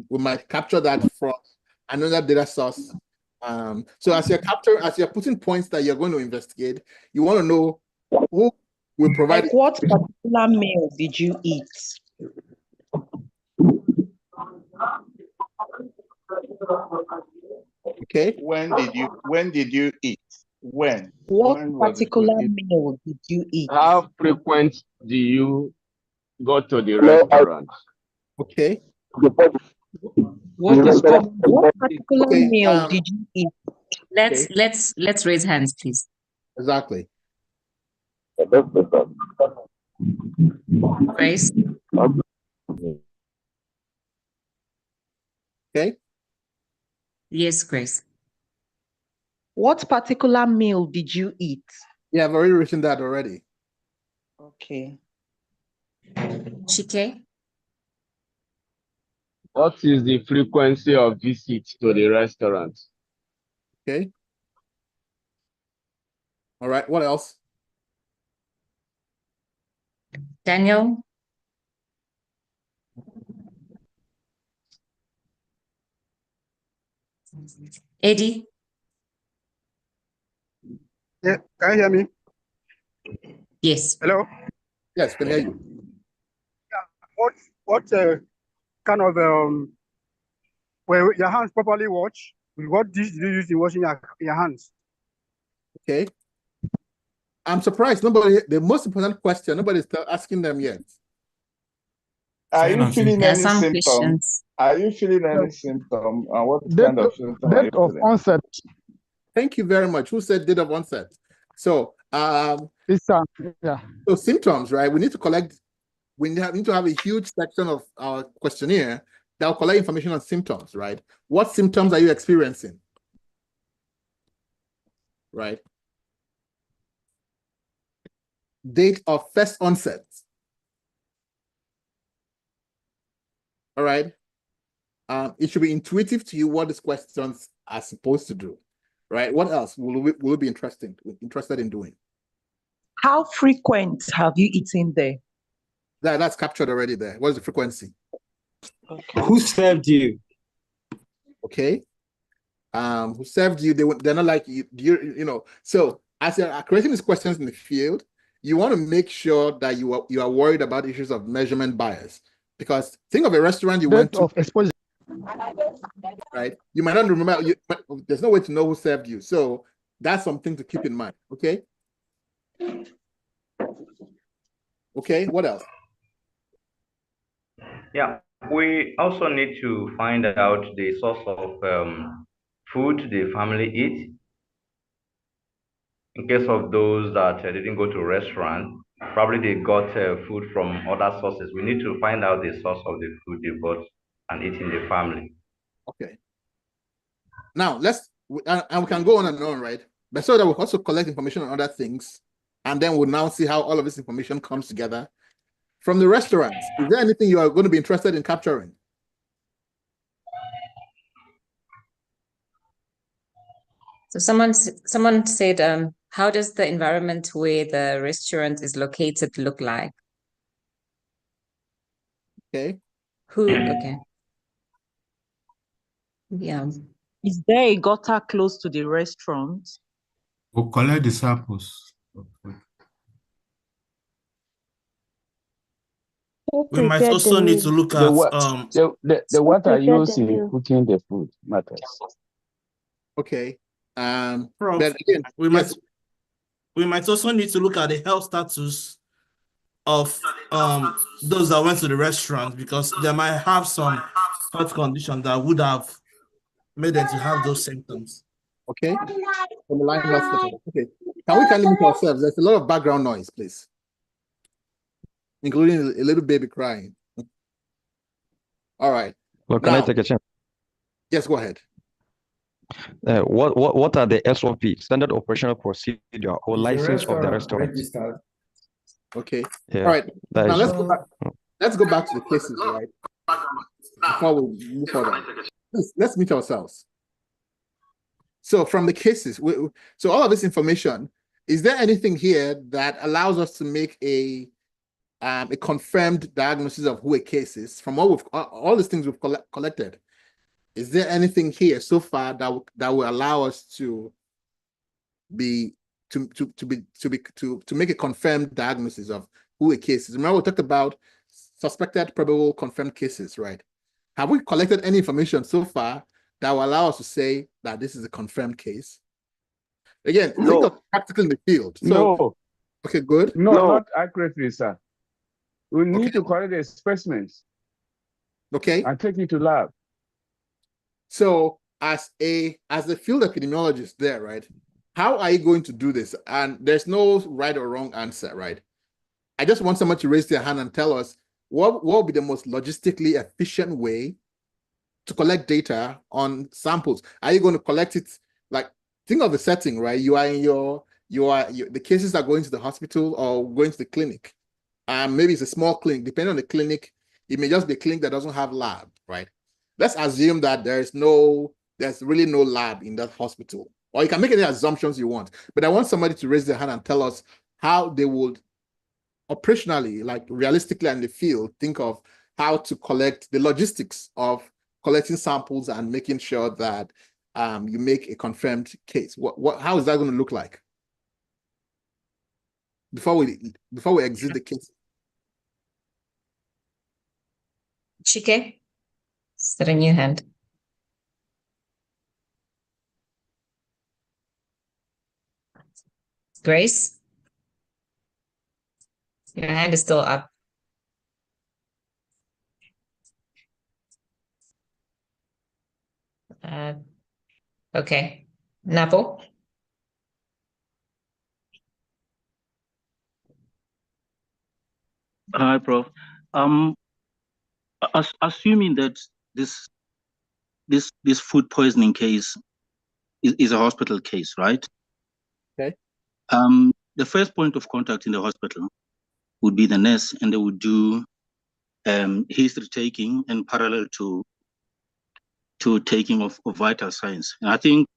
Speaker 1: might capture that from another data source. So as you're putting points that you're going to investigate, you want to know who will provide.
Speaker 14: Like, what particular meal did you eat?
Speaker 1: Okay.
Speaker 15: When did you eat? When?
Speaker 14: What
Speaker 15: When was it
Speaker 14: particular
Speaker 15: you eat?
Speaker 14: meal did you eat?
Speaker 16: How frequent do you go to the restaurant?
Speaker 1: Okay.
Speaker 14: What is common? What particular
Speaker 1: Okay,
Speaker 14: meal did you eat?
Speaker 2: Let's raise hands, please.
Speaker 1: Exactly.
Speaker 2: Grace.
Speaker 1: Okay.
Speaker 2: Yes, Grace.
Speaker 14: What particular meal did you eat?
Speaker 1: Yeah, I've already written that already.
Speaker 14: Okay.
Speaker 2: Chike.
Speaker 16: What is the frequency of visits to the restaurant?
Speaker 1: Okay. All right. What else?
Speaker 2: Daniel. Eddie.
Speaker 17: Yeah, can you hear me?
Speaker 2: Yes.
Speaker 17: Hello?
Speaker 1: Yes, can hear you.
Speaker 17: Yeah. What kind of were your hands properly washed? What dish did you use in washing your hands?
Speaker 1: Okay. I'm surprised the most important question, nobody's asking them yet.
Speaker 15: Are you feeling any symptom?
Speaker 2: Questions.
Speaker 15: Are you feeling any symptom? And what kind of symptom are you feeling?
Speaker 12: Onset.
Speaker 1: Thank you very much. Who said date of onset? So
Speaker 12: yeah.
Speaker 1: So symptoms, right? We need to have a huge section of our questionnaire that will collect information on symptoms, right? What symptoms are you experiencing? Right? Date of first onset. All right. It should be intuitive to you what these questions are supposed to do, right? What else will we be interested in doing?
Speaker 14: How frequent have you eaten there?
Speaker 1: That's captured already there. What is the frequency?
Speaker 14: Okay.
Speaker 6: Who served you?
Speaker 1: Okay. Who served you? They're not like you. So as you're creating these questions in the field, you want to make sure that you are worried about issues of measurement bias. Because think of a restaurant you went to.
Speaker 12: Of exposure.
Speaker 1: Right? You might not remember. There's no way to know who served you. So that's something to keep in mind. Okay. Okay. What else?
Speaker 18: Yeah, we also need to find out the source of food the family eats. In case of those that didn't go to a restaurant, probably they got food from other sources. We need to find out the source of the food they got and eat in the family.
Speaker 1: Okay. Now and we can go on and on, right? But so that we'll also collect information on other things, and then we'll now see how all of this information comes together. From the restaurants, is there anything you are going to be interested in capturing?
Speaker 2: So someone said, how does the environment where the restaurant is located look like?
Speaker 1: Okay.
Speaker 2: Okay. Yeah.
Speaker 14: Is there a gutter close to the restaurant?
Speaker 7: We'll collect the samples.
Speaker 3: We might also need to look at
Speaker 16: the water used in cooking the food matters.
Speaker 1: Okay.
Speaker 3: Prof,
Speaker 1: but again,
Speaker 3: we might also need to look at the health status of those that went to the restaurant, because they might have some health condition that would have made them to have those symptoms.
Speaker 1: Okay. From the line hospital. Okay. Can we kindly mute ourselves? There's a lot of background noise, please, including a little baby crying. All right.
Speaker 10: Well, can I take a chance?
Speaker 1: Yes, go ahead.
Speaker 10: What are the SOP, standard operational procedure, or license of the restaurant?
Speaker 12: Registered.
Speaker 1: Okay.
Speaker 10: Yeah,
Speaker 1: All right.
Speaker 10: that
Speaker 1: Now
Speaker 10: is-
Speaker 1: let's go back to the cases, right? Before we move further. Let's meet ourselves. So from the cases, so all of this information, is there anything here that allows us to make a confirmed diagnosis of who a case is from all these things we've collected? Is there anything here so far that will allow us to make a confirmed diagnosis of who a case is? Remember, we talked about suspected, probable, confirmed cases, right? Have we collected any information so far that will allow us to say that this is a confirmed case? Again, think of practical in the field. So,
Speaker 16: No.
Speaker 1: Okay, good.
Speaker 16: No, not accurately, sir. We need to collect the specimens.
Speaker 1: Okay.
Speaker 16: And take it to lab.
Speaker 1: So as a field epidemiologist there, right? How are you going to do this? And there's no right or wrong answer, right? I just want someone to raise their hand and tell us what will be the most logistically efficient way to collect data on samples. Are you going to collect it like, think of the setting, right? You are in the cases are going to the hospital or going to the clinic. Maybe it's a small clinic. Depending on the clinic, it may just be a clinic that doesn't have lab, right? Let's assume that there's really no lab in that hospital. Or you can make any assumptions you want. But I want somebody to raise their hand and tell us how they would operationally, like realistically in the field, think of how to collect the logistics of collecting samples and making sure that you make a confirmed case. How is that going to look like before we exit the case?
Speaker 2: Chike, is that a new hand? Grace, your hand is still up. Okay, Napo.
Speaker 13: Hi, Prof. Assuming that this food poisoning case is a hospital case, right?
Speaker 1: Okay.
Speaker 13: The first point of contact in the hospital would be the nurse, and they would do history taking and parallel to taking of vital signs. And I think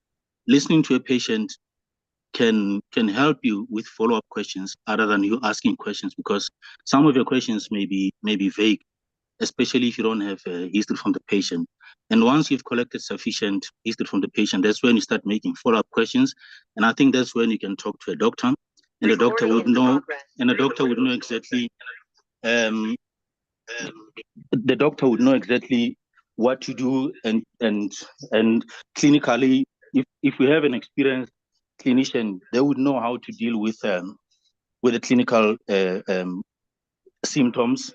Speaker 13: listening to a patient can help you with follow-up questions other than you asking questions, because some of your questions may be vague, especially if you don't have a history from the patient. And once you've collected sufficient history from the patient, that's when you start making follow-up questions. And I think that's when you can talk to a doctor, and the doctor would know, exactly the doctor would know exactly what to do, and clinically, if we have an experienced clinician, they would know how to deal with the clinical symptoms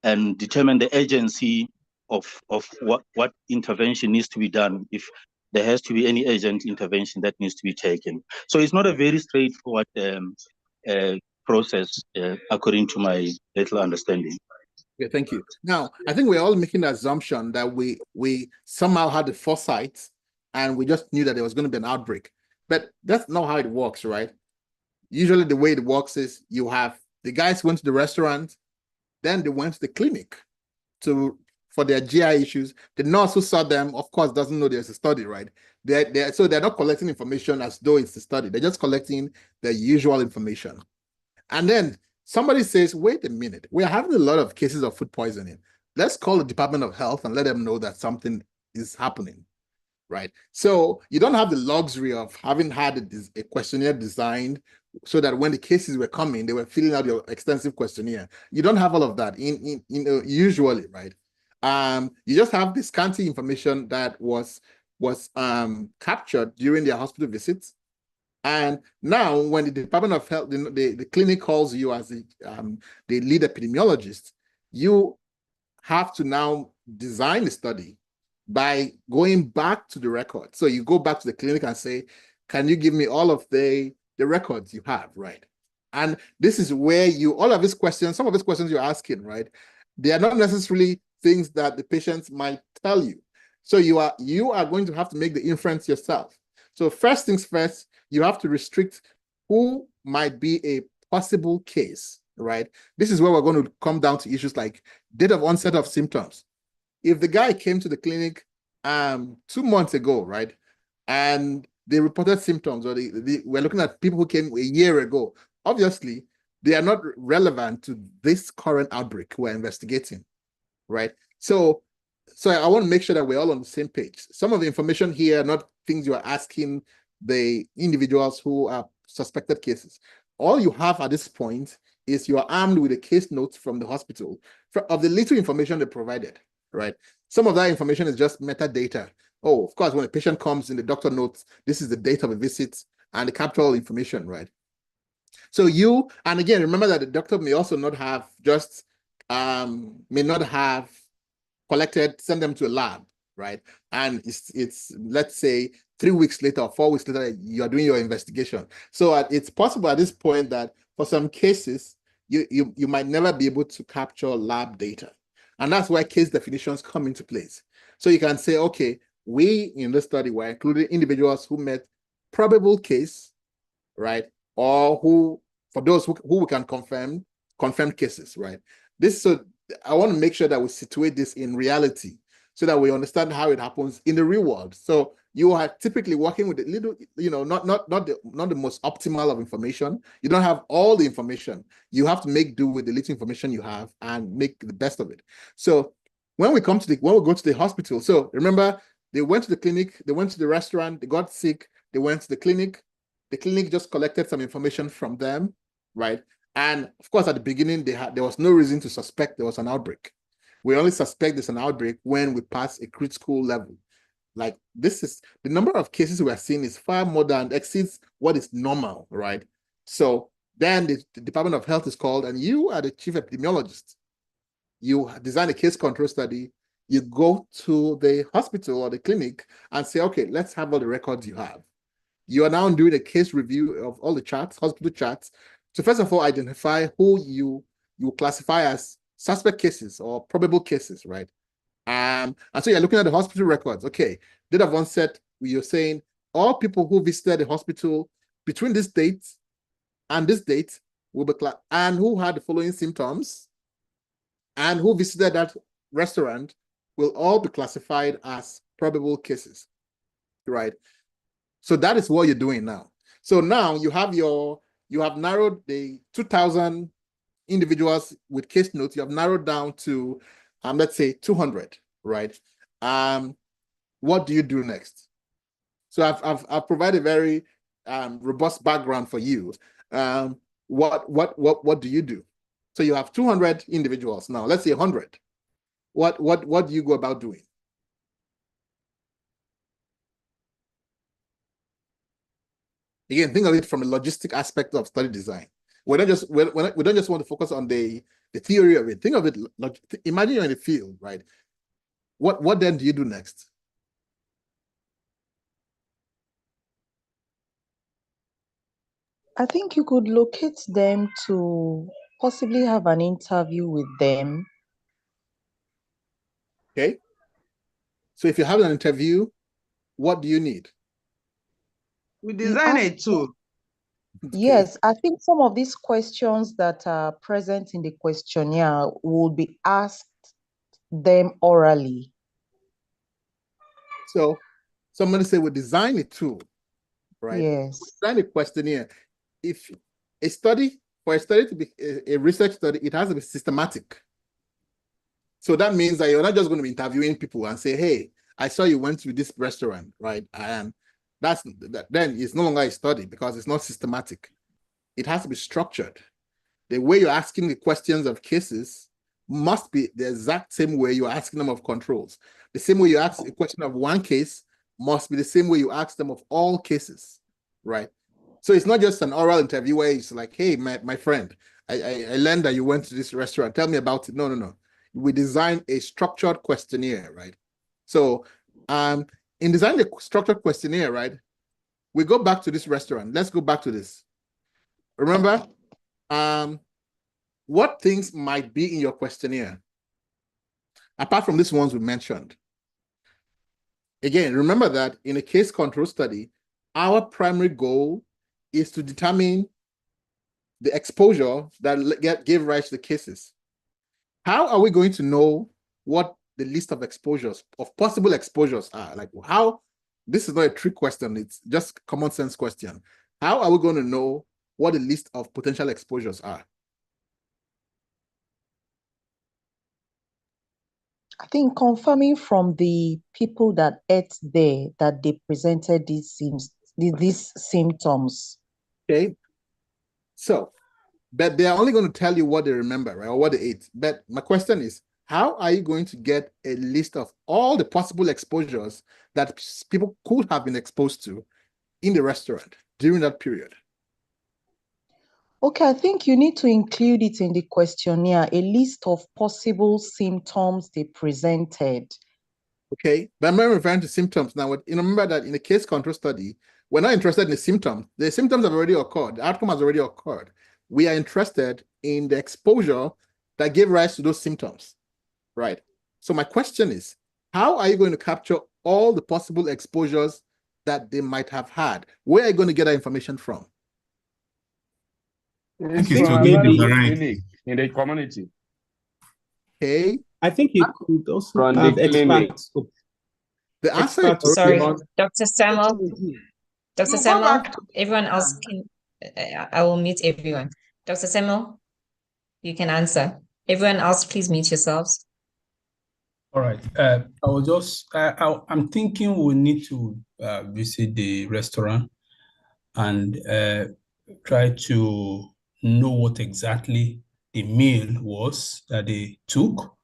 Speaker 13: and determine the urgency of what intervention needs to be done, if there has to be any urgent intervention that needs to be taken. So it's not a very straightforward process, according to my little understanding.
Speaker 1: Okay, thank you. Now, I think we're all making the assumption that we somehow had the foresight and we just knew that there was going to be an outbreak. But that's not how it works, right? Usually the way it works is you have the guys went to the restaurant, then they went to the clinic to for their GI issues. The nurse who saw them, of course, doesn't know there's a study, right? So they're not collecting information as though it's a study. They're just collecting the usual information. And then somebody says, wait a minute, we're having a lot of cases of food poisoning. Let's call the Department of Health and let them know that something is happening, right? So you don't have the luxury of having had a questionnaire designed so that when the cases were coming, they were filling out your extensive questionnaire. You don't have all of that usually, right? You just have the scanty information that was captured during their hospital visits. And now when the Department of Health, the clinic calls you as the lead epidemiologist, you have to now design a study by going back to the record. So you go back to the clinic and say, can you give me all of the records you have, right? And this is where all of these questions, some of these questions you're asking, right? They are not necessarily things that the patients might tell you. So you are going to have to make the inference yourself. So first things first, you have to restrict who might be a possible case, right? This is where we're going to come down to issues like date of onset of symptoms. If the guy came to the clinic 2 months ago, right, and they reported symptoms, or we're looking at people who came a year ago, obviously they are not relevant to this current outbreak we're investigating, right? So I want to make sure that we're all on the same page. Some of the information here are not things you are asking the individuals who are suspected cases. All you have at this point is you are armed with a case note from the hospital of the little information they provided, right? Some of that information is just metadata. Oh, of course, when a patient comes in, the doctor notes, this is the date of a visit, and they capture all information, right? So and again, remember that the doctor may also not have may not have collected, send them to a lab, right? And it's let's say 3 weeks later or 4 weeks later, you're doing your investigation. So it's possible at this point that for some cases, you might never be able to capture lab data. And that's where case definitions come into place. So you can say, okay, we in this study were including individuals who met probable case, right? Or for those who we can confirmed cases, right? So I want to make sure that we situate this in reality so that we understand how it happens in the real world. So you are typically working with a little, not the most optimal of information. You don't have all the information. You have to make do with the little information you have and make the best of it. So when we go to the hospital, so remember, they went to the clinic, they went to the restaurant, they got sick, they went to the clinic. The clinic just collected some information from them, right? And of course, at the beginning, there was no reason to suspect there was an outbreak. We only suspect there's an outbreak when we pass a critical level. Like this is the number of cases we are seeing is far more than exceeds what is normal, right? So then the Department of Health is called, and you are the chief epidemiologist. You design a case control study. You go to the hospital or the clinic and say, okay, let's have all the records you have. You are now doing a case review of all the charts, hospital charts. So first of all, identify who you classify as suspect cases or probable cases, right? And so you're looking at the hospital records. Okay, date of onset, you're saying all people who visited the hospital between this date and this date will be and who had the following symptoms and who visited that restaurant will all be classified as probable cases, right? So that is what you're doing now. So now you have narrowed the 2,000 individuals with case notes. You have narrowed down to, let's say 200, right? What do you do next? So I've provided a very robust background for you. What do you do? So you have 200 individuals now. Let's say 100. What do you go about doing? Again, think of it from a logistic aspect of study design. We don't just want to focus on the theory of it. Think of it. Imagine you're in the field, right? What then do you do next?
Speaker 14: I think you could locate them to possibly have an interview with them.
Speaker 1: Okay. So if you have an interview, what do you need?
Speaker 19: We design a tool.
Speaker 14: Yes, I think some of these questions that are present in the questionnaire will be asked them orally.
Speaker 1: So somebody say we design a tool, right?
Speaker 14: Yes.
Speaker 1: Design a questionnaire. If a study, for a study to be a research study, it has to be systematic. So that means that you're not just going to be interviewing people and say, hey, I saw you went to this restaurant, right? And then it's no longer a study because it's not systematic. It has to be structured. The way you're asking the questions of cases must be the exact same way you're asking them of controls. The same way you ask a question of one case must be the same way you ask them of all cases, right? So it's not just an oral interview where it's like, hey, my friend, I learned that you went to this restaurant. Tell me about it. No. We design a structured questionnaire, right? So in designing a structured questionnaire, right, we go back to this restaurant. Let's go back to this. Remember, what things might be in your questionnaire, apart from these ones we mentioned? Again, remember that in a case control study, our primary goal is to determine the exposure that gave rise to the cases. How are we going to know what the list of exposures, of possible exposures are? Like how, this is not a trick question, it's just a common sense question. How are we going to know what the list of potential exposures are?
Speaker 14: I think confirming from the people that ate there that they presented these symptoms.
Speaker 1: Okay. So, but they are only going to tell you what they remember, right? Or what they ate. But my question is, how are you going to get a list of all the possible exposures that people could have been exposed to in the restaurant during that period?
Speaker 14: Okay, I think you need to include it in the questionnaire, a list of possible symptoms they presented.
Speaker 1: Okay, but I'm not referring to symptoms now. Remember that in a case control study, we're not interested in the symptoms. The symptoms have already occurred. The outcome has already occurred. We are interested in the exposure that gave rise to those symptoms, right? So my question is, how are you going to capture all the possible exposures that they might have had? Where are you going to get that information from?
Speaker 16: It's
Speaker 7: think
Speaker 16: from
Speaker 7: maybe
Speaker 16: analytical clinic in the community.
Speaker 1: Okay.
Speaker 6: I think you could also
Speaker 16: From the
Speaker 6: have
Speaker 16: clinic.
Speaker 6: experts.
Speaker 1: The answer is
Speaker 6: Experts
Speaker 2: Sorry,
Speaker 1: already
Speaker 2: Dr. Samuel. Dr.
Speaker 19: go
Speaker 2: Samuel,
Speaker 19: back to
Speaker 2: everyone else can, I will mute everyone. Dr. Samuel, you can answer. Everyone else, please mute yourselves.
Speaker 20: All right. I'm thinking we need to visit the restaurant and try to know what exactly the meal was that they took.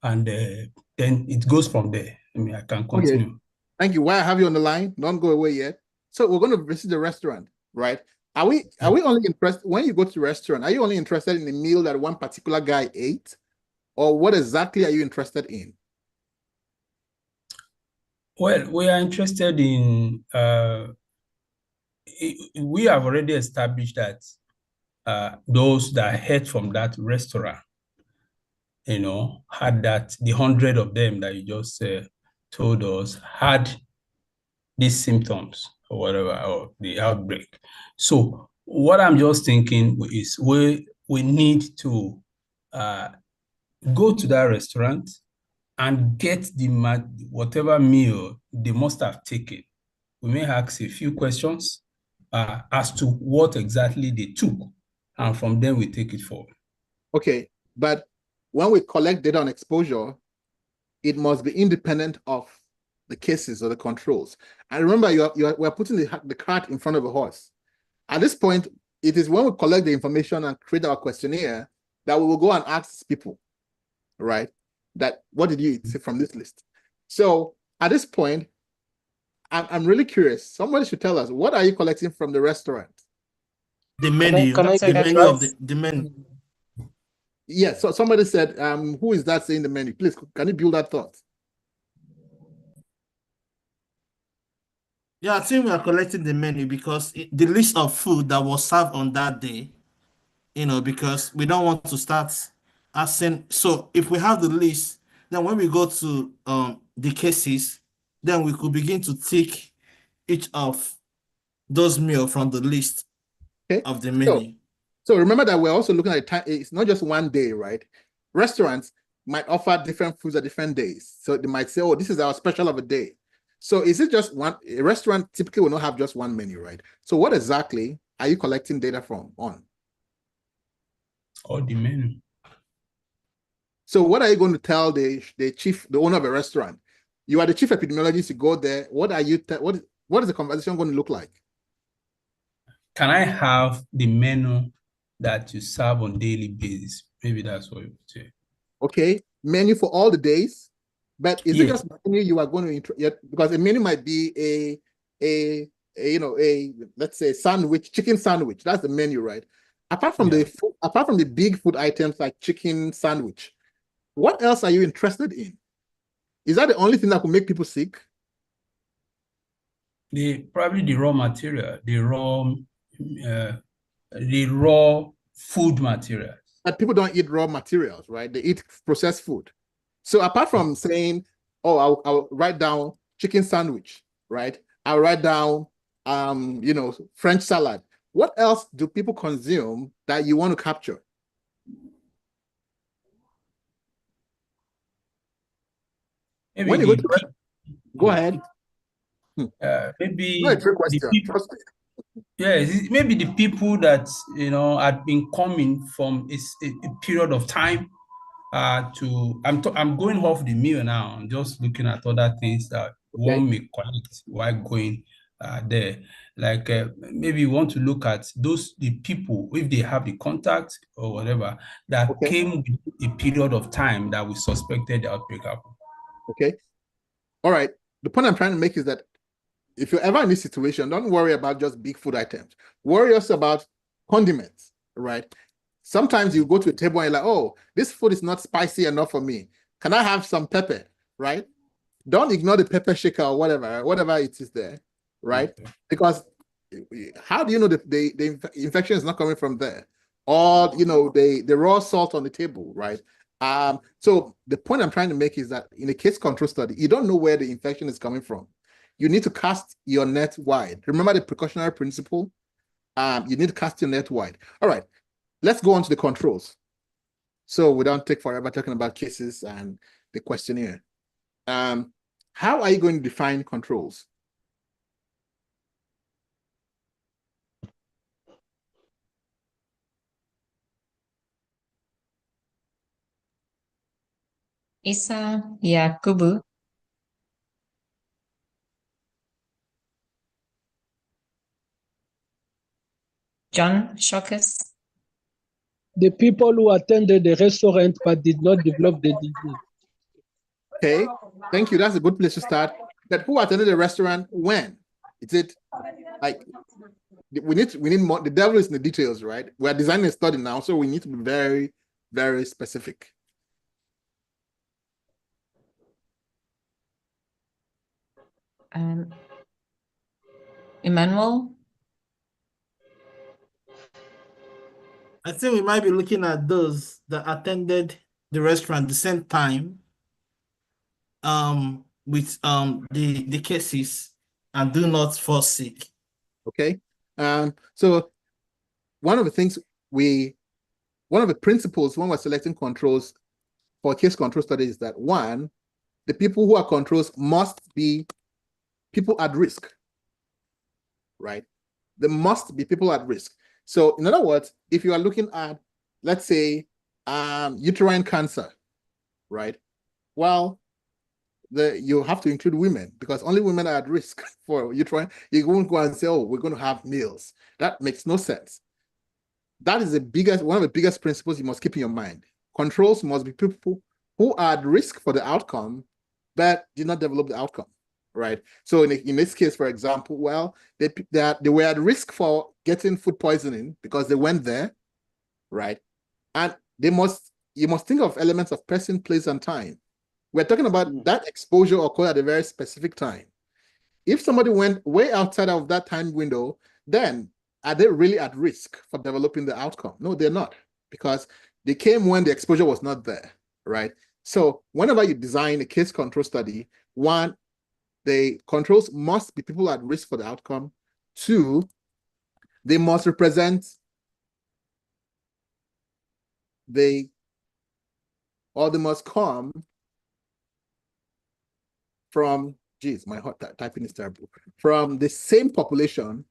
Speaker 20: And then it goes from there. I mean, I can continue.
Speaker 1: Okay. Thank you. Why I have you on the line? Don't go away yet. So we're going to visit the restaurant, right? Are we only interested when you go to the restaurant? Are you only interested in the meal that one particular guy ate, or what exactly are you interested in?
Speaker 20: Well, we are interested in. We have already established that those that ate from that restaurant, had that the 100 of them that you just told us had these symptoms or whatever, or the outbreak. So what I'm just thinking is we need to go to that restaurant and get whatever meal they must have taken. We may ask a few questions as to what exactly they took, and from there we take it forward.
Speaker 1: Okay, but when we collect data on exposure, it must be independent of the cases or the controls. And remember, we're putting the cart in front of a horse. At this point, it is when we collect the information and create our questionnaire that we will go and ask people, right? That what did you eat from this list? So at this point, I'm really curious. Somebody should tell us, what are you collecting from the restaurant?
Speaker 3: The menu, the menu of the menu.
Speaker 1: Yeah, so somebody said, who is that saying the menu? Please, can you build that thought?
Speaker 3: Yeah, I think we are collecting the menu because the list of food that was served on that day, because we don't want to start asking. So if we have the list, then when we go to the cases, then we could begin to take each of those meals from the list of the menu.
Speaker 1: So remember that we're also looking at time. It's not just one day, right? Restaurants, might offer different foods at different days. So they might say, oh, this is our special of a day. So is it just one? A restaurant typically will not have just one menu, right? So what exactly are you collecting data from on?
Speaker 20: Or the menu.
Speaker 1: So what are you going to tell the owner of a restaurant? You are the chief epidemiologist, you go there. What are you, what is the conversation going to look like?
Speaker 20: Can I have the menu that you serve on daily basis? Maybe that's what you would say.
Speaker 1: Okay, menu for all the days, but is it
Speaker 20: Yes.
Speaker 1: just menu you are going to because a menu might be a let's say sandwich, chicken sandwich. That's the menu, right? Apart from the big food items like chicken sandwich, what else are you interested in? Is that the only thing that could make people sick?
Speaker 20: Probably the raw material, the raw food material.
Speaker 1: But people don't eat raw materials, right? They eat processed food. So apart from saying, oh, I'll write down chicken sandwich, right? I'll write down, French salad. What else do people consume that you want to capture?
Speaker 20: Maybe
Speaker 1: When you go to go ahead.
Speaker 20: Maybe
Speaker 1: No, it's a question.
Speaker 20: the people,
Speaker 1: Trust me.
Speaker 20: yes, maybe the people that had been coming from a period of time I'm going off the meal now. I'm just looking at other things that one may collect while going there. Like maybe you want to look at the people, if they have the contact or whatever, that came with a period of time that we suspected the outbreak happened.
Speaker 1: Okay. All right. The point I'm trying to make is that if you're ever in this situation, don't worry about just big food items. Worry also about condiments, right? Sometimes you go to a table and you're like, oh, this food is not spicy enough for me. Can I have some pepper, right? Don't ignore the pepper shaker or whatever it is there, right? Okay. Because how do you know the infection is not coming from there? Or, the raw salt on the table, right? So the point I'm trying to make is that in a case control study, you don't know where the infection is coming from. You need to cast your net wide. Remember the precautionary principle? You need to cast your net wide. All right, let's go on to the controls. So we don't take forever talking about cases and the questionnaire. How are you going to define controls?
Speaker 2: Isa Yakubu. John Shockers.
Speaker 9: The people who attended the restaurant but did not develop the disease.
Speaker 1: Okay, thank you. That's a good place to start. But who attended the restaurant when? Is it like we need more? The devil is in the details, right? We're designing a study now, so we need to be very, very specific.
Speaker 2: Emmanuel.
Speaker 3: I think we might be looking at those that attended the restaurant at the same time with the cases and do not fall sick.
Speaker 1: Okay. So one of the principles when we're selecting controls for case control studies is that one, the people who are controls must be people at risk, right? There must be people at risk. So in other words, if you are looking at, let's say, uterine cancer, right? Well, you have to include women because only women are at risk for uterine. You won't go and say, oh, we're going to have males. That makes no sense. That is one of the biggest principles you must keep in your mind. Controls must be people who are at risk for the outcome, but did not develop the outcome, right? So in this case, for example, well, they were at risk for getting food poisoning because they went there, right? And you must think of elements of person, place, and time. We're talking about that exposure occurred at a very specific time. If somebody went way outside of that time window, then are they really at risk for developing the outcome? No, they're not, because they came when the exposure was not there, right? So whenever you design a case control study, one, the controls must be people at risk for the outcome. Two, they must represent the or they must come from, geez, my typing is terrible, from the same population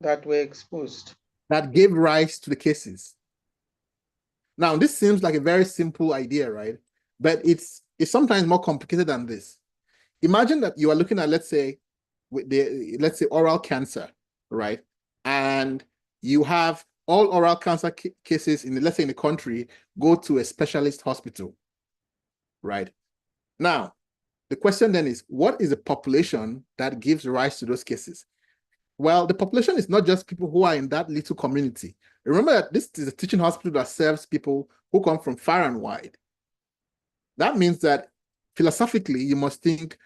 Speaker 5: that were exposed,
Speaker 1: that gave rise to the cases. Now, this seems like a very simple idea, right? But it's sometimes more complicated than this. Imagine that you are looking at, let's say oral cancer, right? And you have all oral cancer cases in, let's say in the country, go to a specialist hospital, right? Now, the question then is, what is the population that gives rise to those cases? Well, the population is not just people who are in that little community. Remember that this is a teaching hospital that serves people who come from far and wide. That means that philosophically, you must think,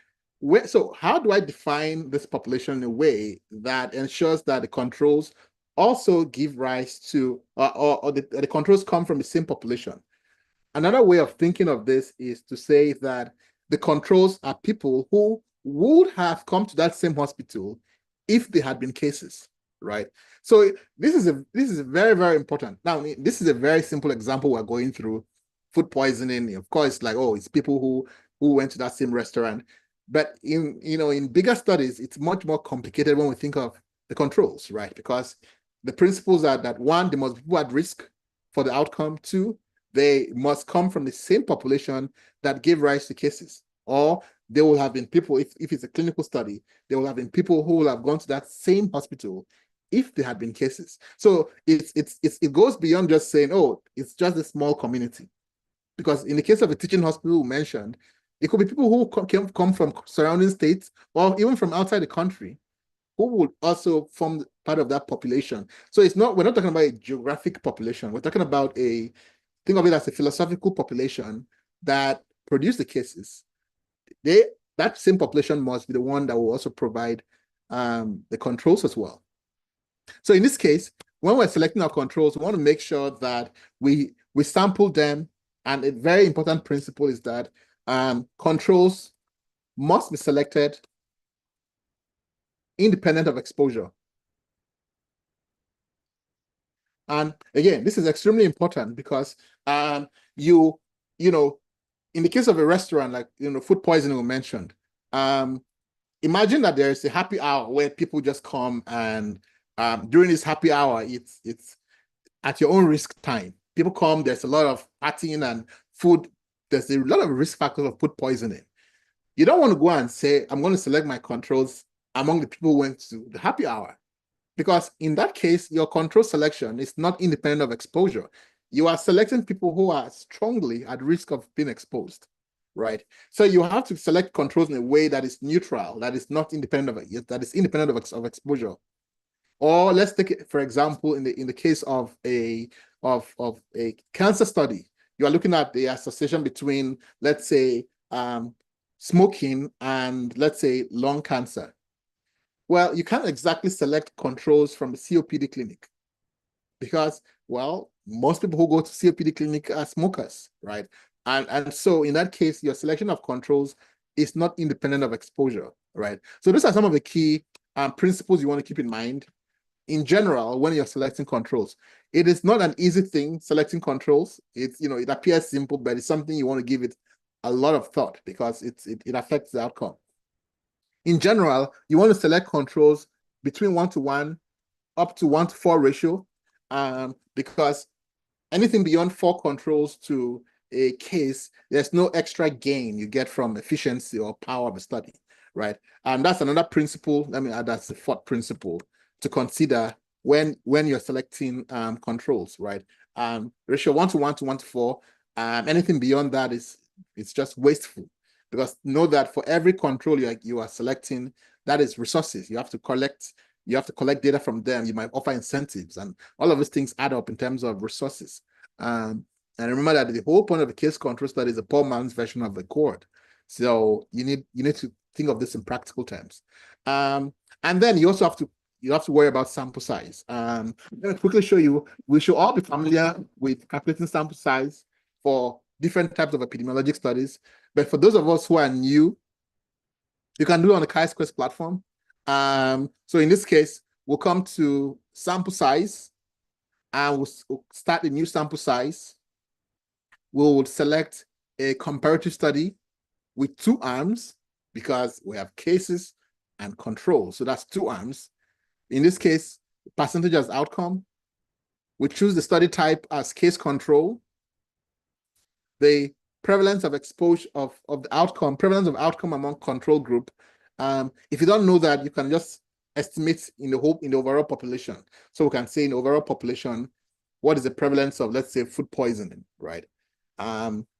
Speaker 1: so how do I define this population in a way that ensures that the controls also give rise to, or the controls come from the same population? Another way of thinking of this is to say that the controls are people who would have come to that same hospital if they had been cases, right? So this is very, very important. Now, this is a very simple example we're going through. Food poisoning, of course, like, oh, it's people who went to that same restaurant. But in bigger studies, it's much more complicated when we think of the controls, right? Because the principles are that, one, there must be people at risk for the outcome. Two, they must come from the same population that gave rise to cases. Or there will have been people, if it's a clinical study, there will have been people who will have gone to that same hospital if there had been cases. So it goes beyond just saying, oh, it's just a small community. Because in the case of a teaching hospital mentioned, it could be people who come from surrounding states or even from outside the country who would also form part of that population. So we're not talking about a geographic population. We're talking about think of it as a philosophical population that produce the cases. That same population must be the one that will also provide the controls as well. So in this case, when we're selecting our controls, we want to make sure that we sample them. And a very important principle is that controls must be selected independent of exposure. And again, this is extremely important because in the case of a restaurant, like food poisoning we mentioned, imagine that there's a happy hour where people just come and during this happy hour, it's at your own risk time. People come, there's a lot of partying and food. There's a lot of risk factors of food poisoning. You don't want to go and say, I'm going to select my controls among the people who went to the happy hour. Because in that case, your control selection is not independent of exposure. You are selecting people who are strongly at risk of being exposed, right? So you have to select controls in a way that is neutral, that is not independent of it, that is independent of exposure. Or let's take it, for example, in the case of a cancer study, you are looking at the association between, let's say, smoking and, let's say, lung cancer. Well, you can't exactly select controls from the COPD clinic because, well, most people who go to COPD clinic are smokers, right? And so in that case, your selection of controls is not independent of exposure, right? So those are some of the key principles you want to keep in mind. In general, when you're selecting controls, it is not an easy thing selecting controls. It's, it appears simple, but it's something you want to give it a lot of thought because it affects the outcome. In general, you want to select controls between 1:1 up to 1:4 ratio, because anything beyond 4 controls to a case, there's no extra gain you get from efficiency or power of a study, right? And that's another principle. That's the fourth principle to consider when you're selecting controls, right? Ratio 1:1 to 1:4. Anything beyond that it's just wasteful. Because know that for every control you are selecting, that is resources. You have to collect data from them. You might offer incentives, and all of these things add up in terms of resources. And remember that the whole point of a case control study is a poor man's version of the cohort. So you need to think of this in practical terms. And then you also have to worry about sample size. I'm going to quickly show you. We should all be familiar with calculating sample size for different types of epidemiologic studies. But for those of us who are new, you can do it on the Chisquares platform. So in this case, we'll come to sample size. and we'll start a new sample size. We will select a comparative study with 2 arms because we have cases and control. So that's 2 arms. In this case, percentage as outcome. We choose the study type as case control. The prevalence of exposure of the outcome, prevalence of outcome among control group. If you don't know that, you can just estimate in the overall population. So we can say in the overall population, what is the prevalence of, let's say, food poisoning, right?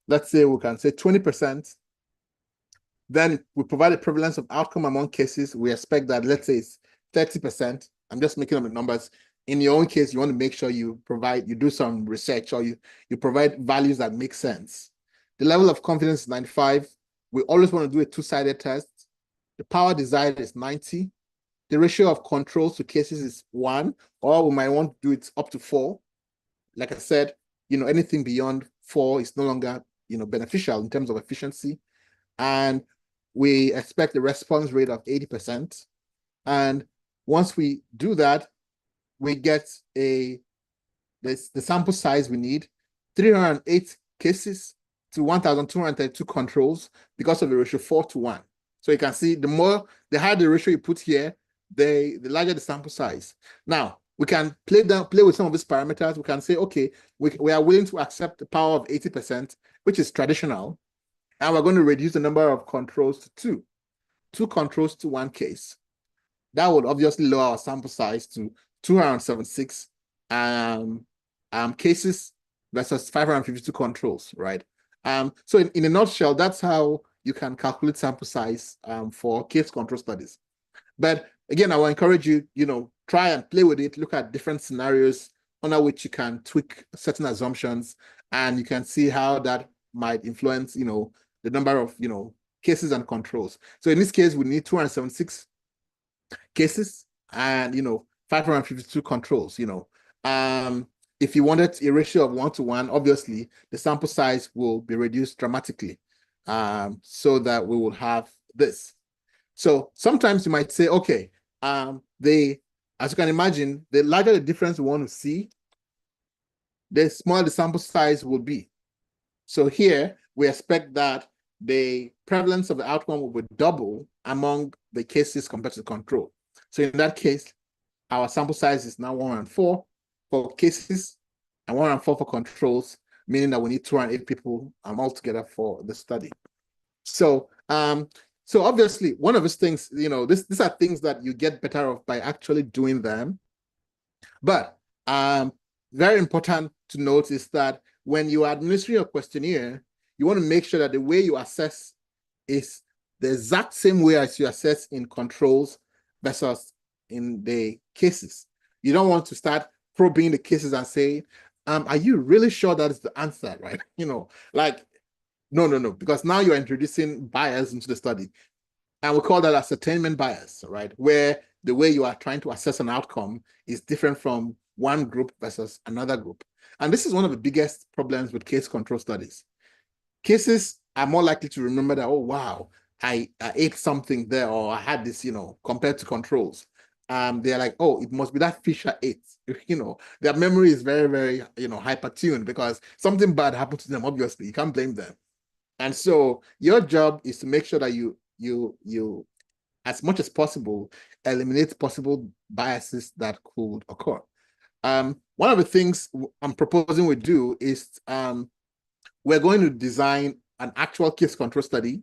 Speaker 1: Let's say we can say 20%. Then we provide a prevalence of outcome among cases. We expect that, let's say, it's 30%. I'm just making up the numbers. In your own case, you want to make sure you do some research, or you provide values that make sense. The level of confidence is 95. We always want to do a 2-sided test. The power desired is 90. The ratio of controls to cases is 1, or we might want to do it up to 4. Like I said, anything beyond 4 is no longer, beneficial in terms of efficiency. And we expect a response rate of 80%. And once we do that, we get the sample size we need, 308 cases to 1,232 controls because of the ratio 4:1. So you can see the higher the ratio you put here, the larger the sample size. Now, we can play with some of these parameters. We can say, okay, we are willing to accept the power of 80%, which is traditional, and we're going to reduce the number of controls to 2. 2 controls to 1 case. That would obviously lower our sample size to 276 cases versus 552 controls, right? So in a nutshell, that's how you can calculate sample size for case control studies. But again, I will encourage you, try and play with it, look at different scenarios under which you can tweak certain assumptions, and you can see how that might influence, the number of, cases and controls. So in this case, we need 276 cases and, 552 controls, if you wanted a ratio of 1:1, obviously the sample size will be reduced dramatically, so that we will have this. So sometimes you might say, okay, as you can imagine, the larger the difference we want to see, the smaller the sample size will be. So here we expect that the prevalence of the outcome will be double among the cases compared to the control. So in that case, our sample size is now 104 for cases and 104 for controls, meaning that we need 208 people altogether for the study. So obviously, one of these things, these are things that you get better off by actually doing them. But very important to note is that when you are administering a questionnaire, you want to make sure that the way you assess is the exact same way as you assess in controls versus in the cases. You don't want to start probing the cases and say, are you really sure that is the answer, right? No, because now you're introducing bias into the study. And we call that ascertainment bias, right? Where the way you are trying to assess an outcome is different from one group versus another group. And this is one of the biggest problems with case control studies. Cases are more likely to remember that, oh, wow, I ate something there, or I had this, compared to controls. They're like, oh, it must be that fish I ate. Their memory is very, very, hyper-tuned because something bad happened to them, obviously. You can't blame them. And so your job is to make sure that you, as much as possible, eliminate possible biases that could occur. One of the things I'm proposing we do is we're going to design an actual case control study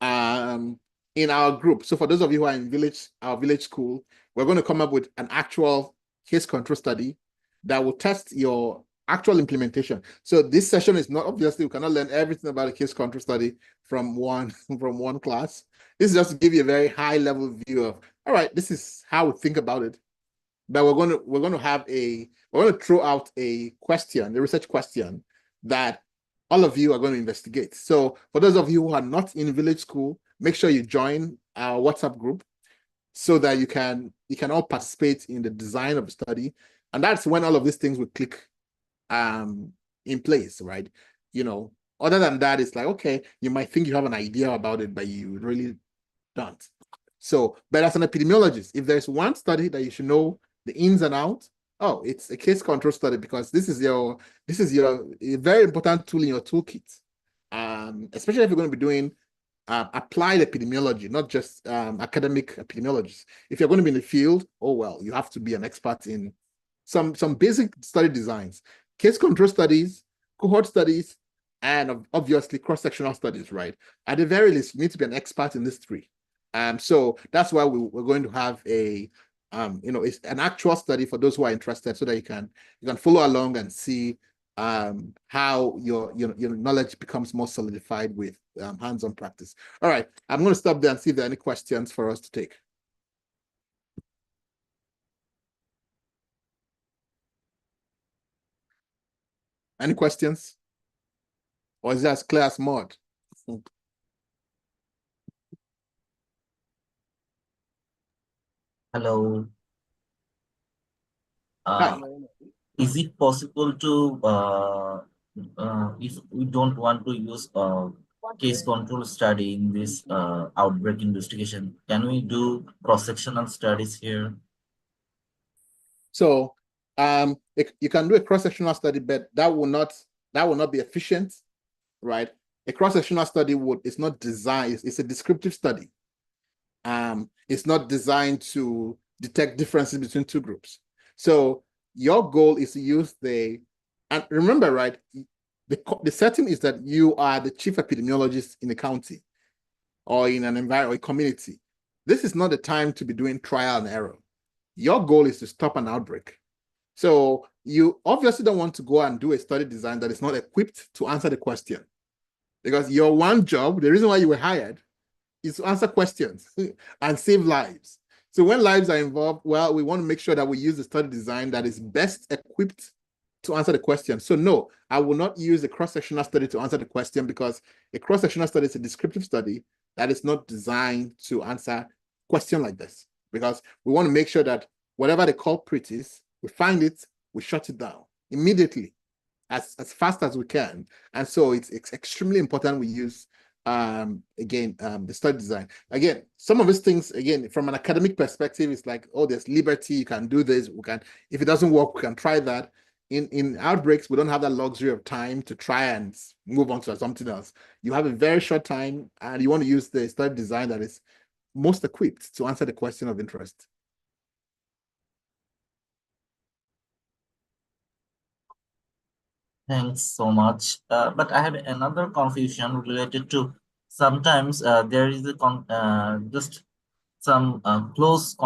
Speaker 1: in our group. So for those of you who are in our village school, we're going to come up with an actual case control study that will test your actual implementation. So this session is not, obviously, we cannot learn everything about a case control study from one class. This is just to give you a very high level view of, all right, this is how we think about it. But we're going to throw out a research question that all of you are going to investigate. So for those of you who are not in village school, make sure you join our WhatsApp group so that you can all participate in the design of the study. And that's when all of these things will click in place, right? Other than that, it's like, okay, you might think you have an idea about it, but you really don't. So, but as an epidemiologist, if there's one study that you should know the ins and outs, oh, it's a case control study because this is your a very important tool in your toolkit. Especially if you're going to be doing applied epidemiology, not just academic epidemiologists. If you're going to be in the field, oh well, you have to be an expert in some basic study designs, case control studies, cohort studies, and obviously cross-sectional studies, right? At the very least, you need to be an expert in these three. So that's why we're going to have a it's an actual study for those who are interested, so that you can follow along and see how your knowledge becomes more solidified with hands-on practice. All right, I'm going to stop there and see if there are any questions for us to take. Any questions? Or is that as clear as mud?
Speaker 4: Hello. Is it possible to, if we don't want to use case control study in this outbreak investigation, can we do cross-sectional studies here?
Speaker 1: So you can do a cross-sectional study, but that will not be efficient, right? A cross-sectional study is not designed, it's a descriptive study. It's not designed to detect differences between two groups. So your goal is to use and remember, right, the setting is that you are the chief epidemiologist in a county or in an environment or community. This is not the time to be doing trial and error. Your goal is to stop an outbreak. So you obviously don't want to go and do a study design that is not equipped to answer the question. Because your one job, the reason why you were hired, is to answer questions and save lives. So when lives are involved, well, we want to make sure that we use the study design that is best equipped to answer the question. So no, I will not use a cross-sectional study to answer the question, because a cross-sectional study is a descriptive study that is not designed to answer a question like this. Because we want to make sure that whatever the culprit is, we find it, we shut it down immediately, as fast as we can. And so it's extremely important we use the study design. Again, some of these things, again, from an academic perspective, it's like, oh, there's liberty, you can do this, if it doesn't work, we can try that. In outbreaks, we don't have that luxury of time to try and move on to something else. You have a very short time, and you want to use the study design that is most equipped to answer the question of interest.
Speaker 4: Thanks so much. But I have another confusion related to sometimes there is just some close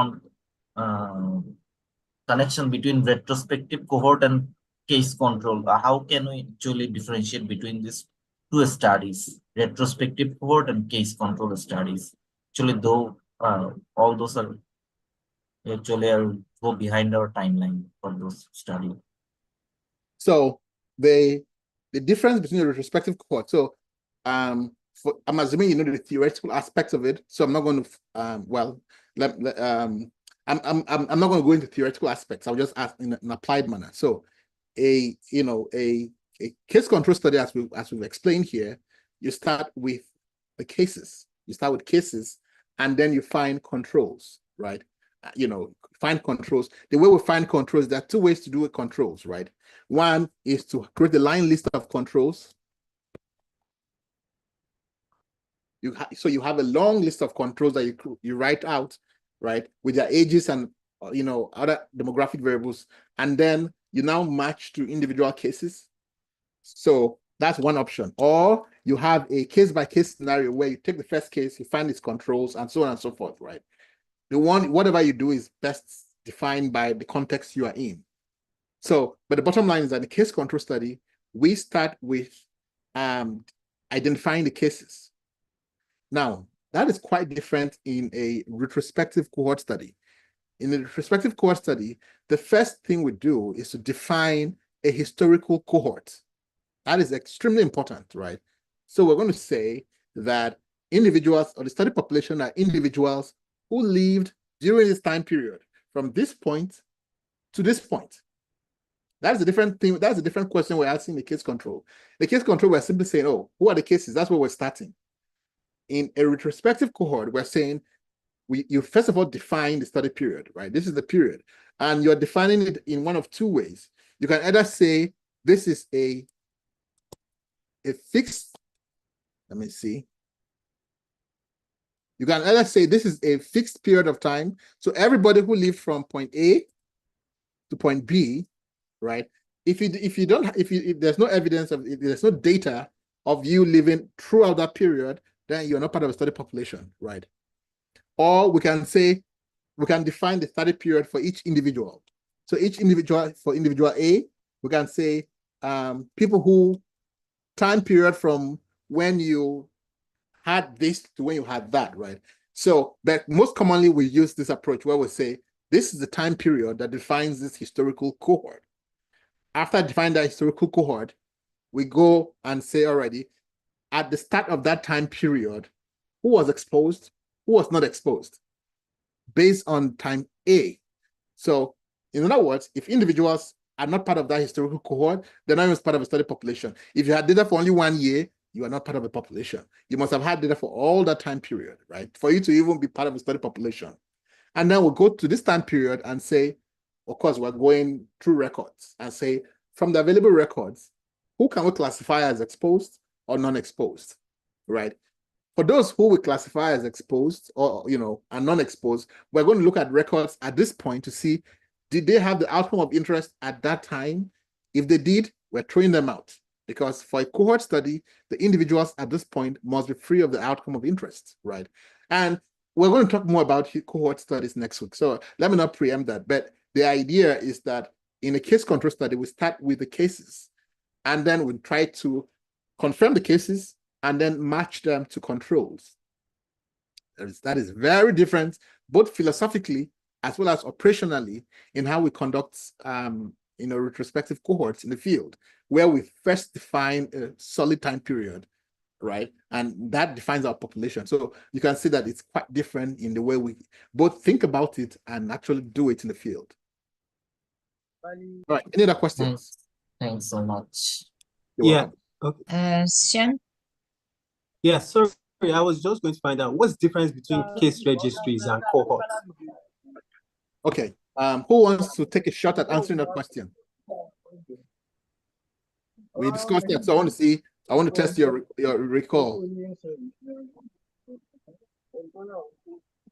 Speaker 4: connection between retrospective cohort and case control. How can we actually differentiate between these two studies, retrospective cohort and case control studies? Actually, though, all those are actually go behind our timeline for those studies.
Speaker 1: So the difference between the retrospective cohort. So I'm assuming you know the theoretical aspects of it. So I'm not going to I'm not going to go into theoretical aspects. I'll just ask in an applied manner. So a case control study, as we've explained here, you start with the cases. You start with cases, and then you find controls, right? Find controls. The way we find controls, there are two ways to do it controls, right? One is to create a line list of controls. So you have a long list of controls that you write out, right, with their ages and other demographic variables, and then you now match to individual cases. So that's one option. Or you have a case-by-case scenario where you take the first case, you find its controls, and so on and so forth, right? Whatever you do is best defined by the context you are in. So, but the bottom line is that in the case control study, we start with identifying the cases. Now, that is quite different in a retrospective cohort study. In the retrospective cohort study, the first thing we do is to define a historical cohort. That is extremely important, right? So we're going to say that individuals, or the study population, are individuals who lived during this time period, from this point to this point. That's a different thing. That's a different question we're asking the case control. The case control, we're simply saying, oh, who are the cases? That's where we're starting. In a retrospective cohort, we're saying, you first of all define the study period, right? This is the period. And you're defining it in one of two ways. You can either say this is a fixed, let me see. You can either say this is a fixed period of time. So everybody who lived from point A to point B, right? If there's no evidence of, if there's no data of you living throughout that period, then you're not part of a study population, right? Or we can say, we can define the study period for each individual. So each individual, for individual A, we can say people who time period from when you had this to when you had that, right? So, but most commonly we use this approach where we say, this is the time period that defines this historical cohort. After defining that historical cohort, we go and say already, at the start of that time period, who was exposed, who was not exposed, based on time A. So, in other words, if individuals are not part of that historical cohort, they're not even part of a study population. If you had data for only 1 year, you are not part of a population. You must have had data for all that time period, right? For you to even be part of a study population. And then we'll go to this time period and say, of course, we're going through records and say, from the available records, who can we classify as exposed or non-exposed, right? For those who we classify as exposed or, and non-exposed, we're going to look at records at this point to see, did they have the outcome of interest at that time? If they did, we're throwing them out. Because for a cohort study, the individuals at this point must be free of the outcome of interest, right? And we're going to talk more about cohort studies next week. So let me not preempt that. But the idea is that in a case control study, we start with the cases, and then we try to confirm the cases and then match them to controls. That is very different, both philosophically as well as operationally, in how we conduct retrospective cohorts in the field, where we first define a solid time period, right? And that defines our population. So you can see that it's quite different in the way we both think about it and actually do it in the field. All right, any other questions?
Speaker 4: Thanks so much.
Speaker 21: Yeah. Okay.
Speaker 2: Sean?
Speaker 21: Yeah, sorry, I was just going to find out what's the difference between case registries and cohorts.
Speaker 1: Okay, who wants to take a shot at answering that question? We discussed that, so I want to test your recall.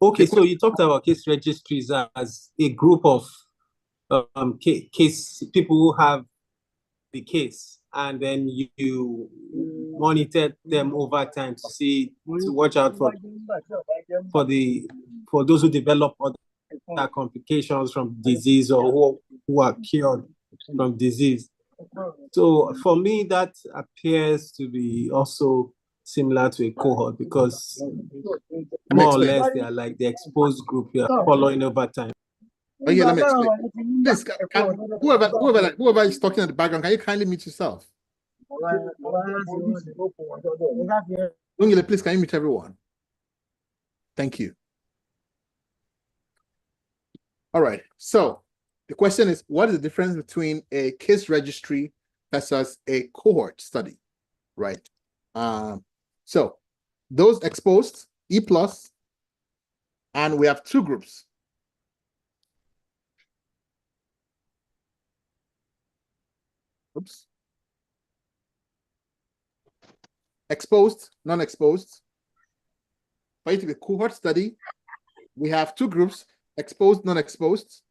Speaker 21: Okay, so you talked about case registries as a group of case people who have the case, and then you monitor them over time to see, to watch out for those who develop other complications from disease or who are cured from disease. So for me, that appears to be also similar to a cohort, because more or less they are like the exposed group you are following over time.
Speaker 1: Okay, let me explain. Please, whoever is talking in the background, can you kindly mute yourself? Please, can you mute everyone? Thank you. All right, so the question is, what is the difference between a case registry versus a cohort study, right? So those exposed, E+, and we have two groups. Oops. Exposed, non-exposed. For it to be a cohort study, we have two groups, exposed, non-exposed.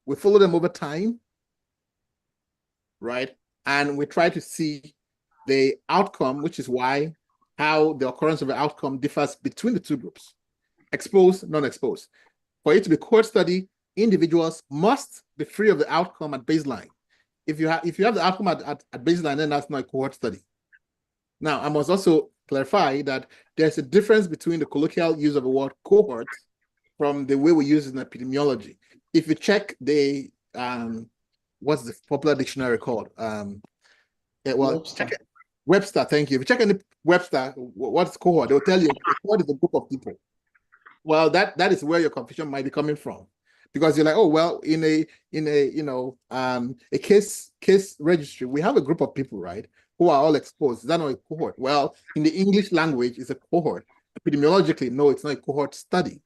Speaker 1: We follow them over time, right? And we try to see the outcome, which is how the occurrence of the outcome differs between the two groups, exposed, non-exposed. For it to be a cohort study, individuals must be free of the outcome at baseline. If you have the outcome at baseline, then that's not a cohort study. Now, I must also clarify that there's a difference between the colloquial use of the word cohort from the way we use it in epidemiology. If you check the, what's the popular dictionary called? Check it. Webster, thank you. If you check any Webster, what's cohort? They'll tell you a cohort is a group of people. Well, that is where your confusion might be coming from, because you're like, oh well, in a case registry, we have a group of people, right, who are all exposed. Is that not a cohort? Well, in the English language, it's a cohort. Epidemiologically, no, it's not a cohort study,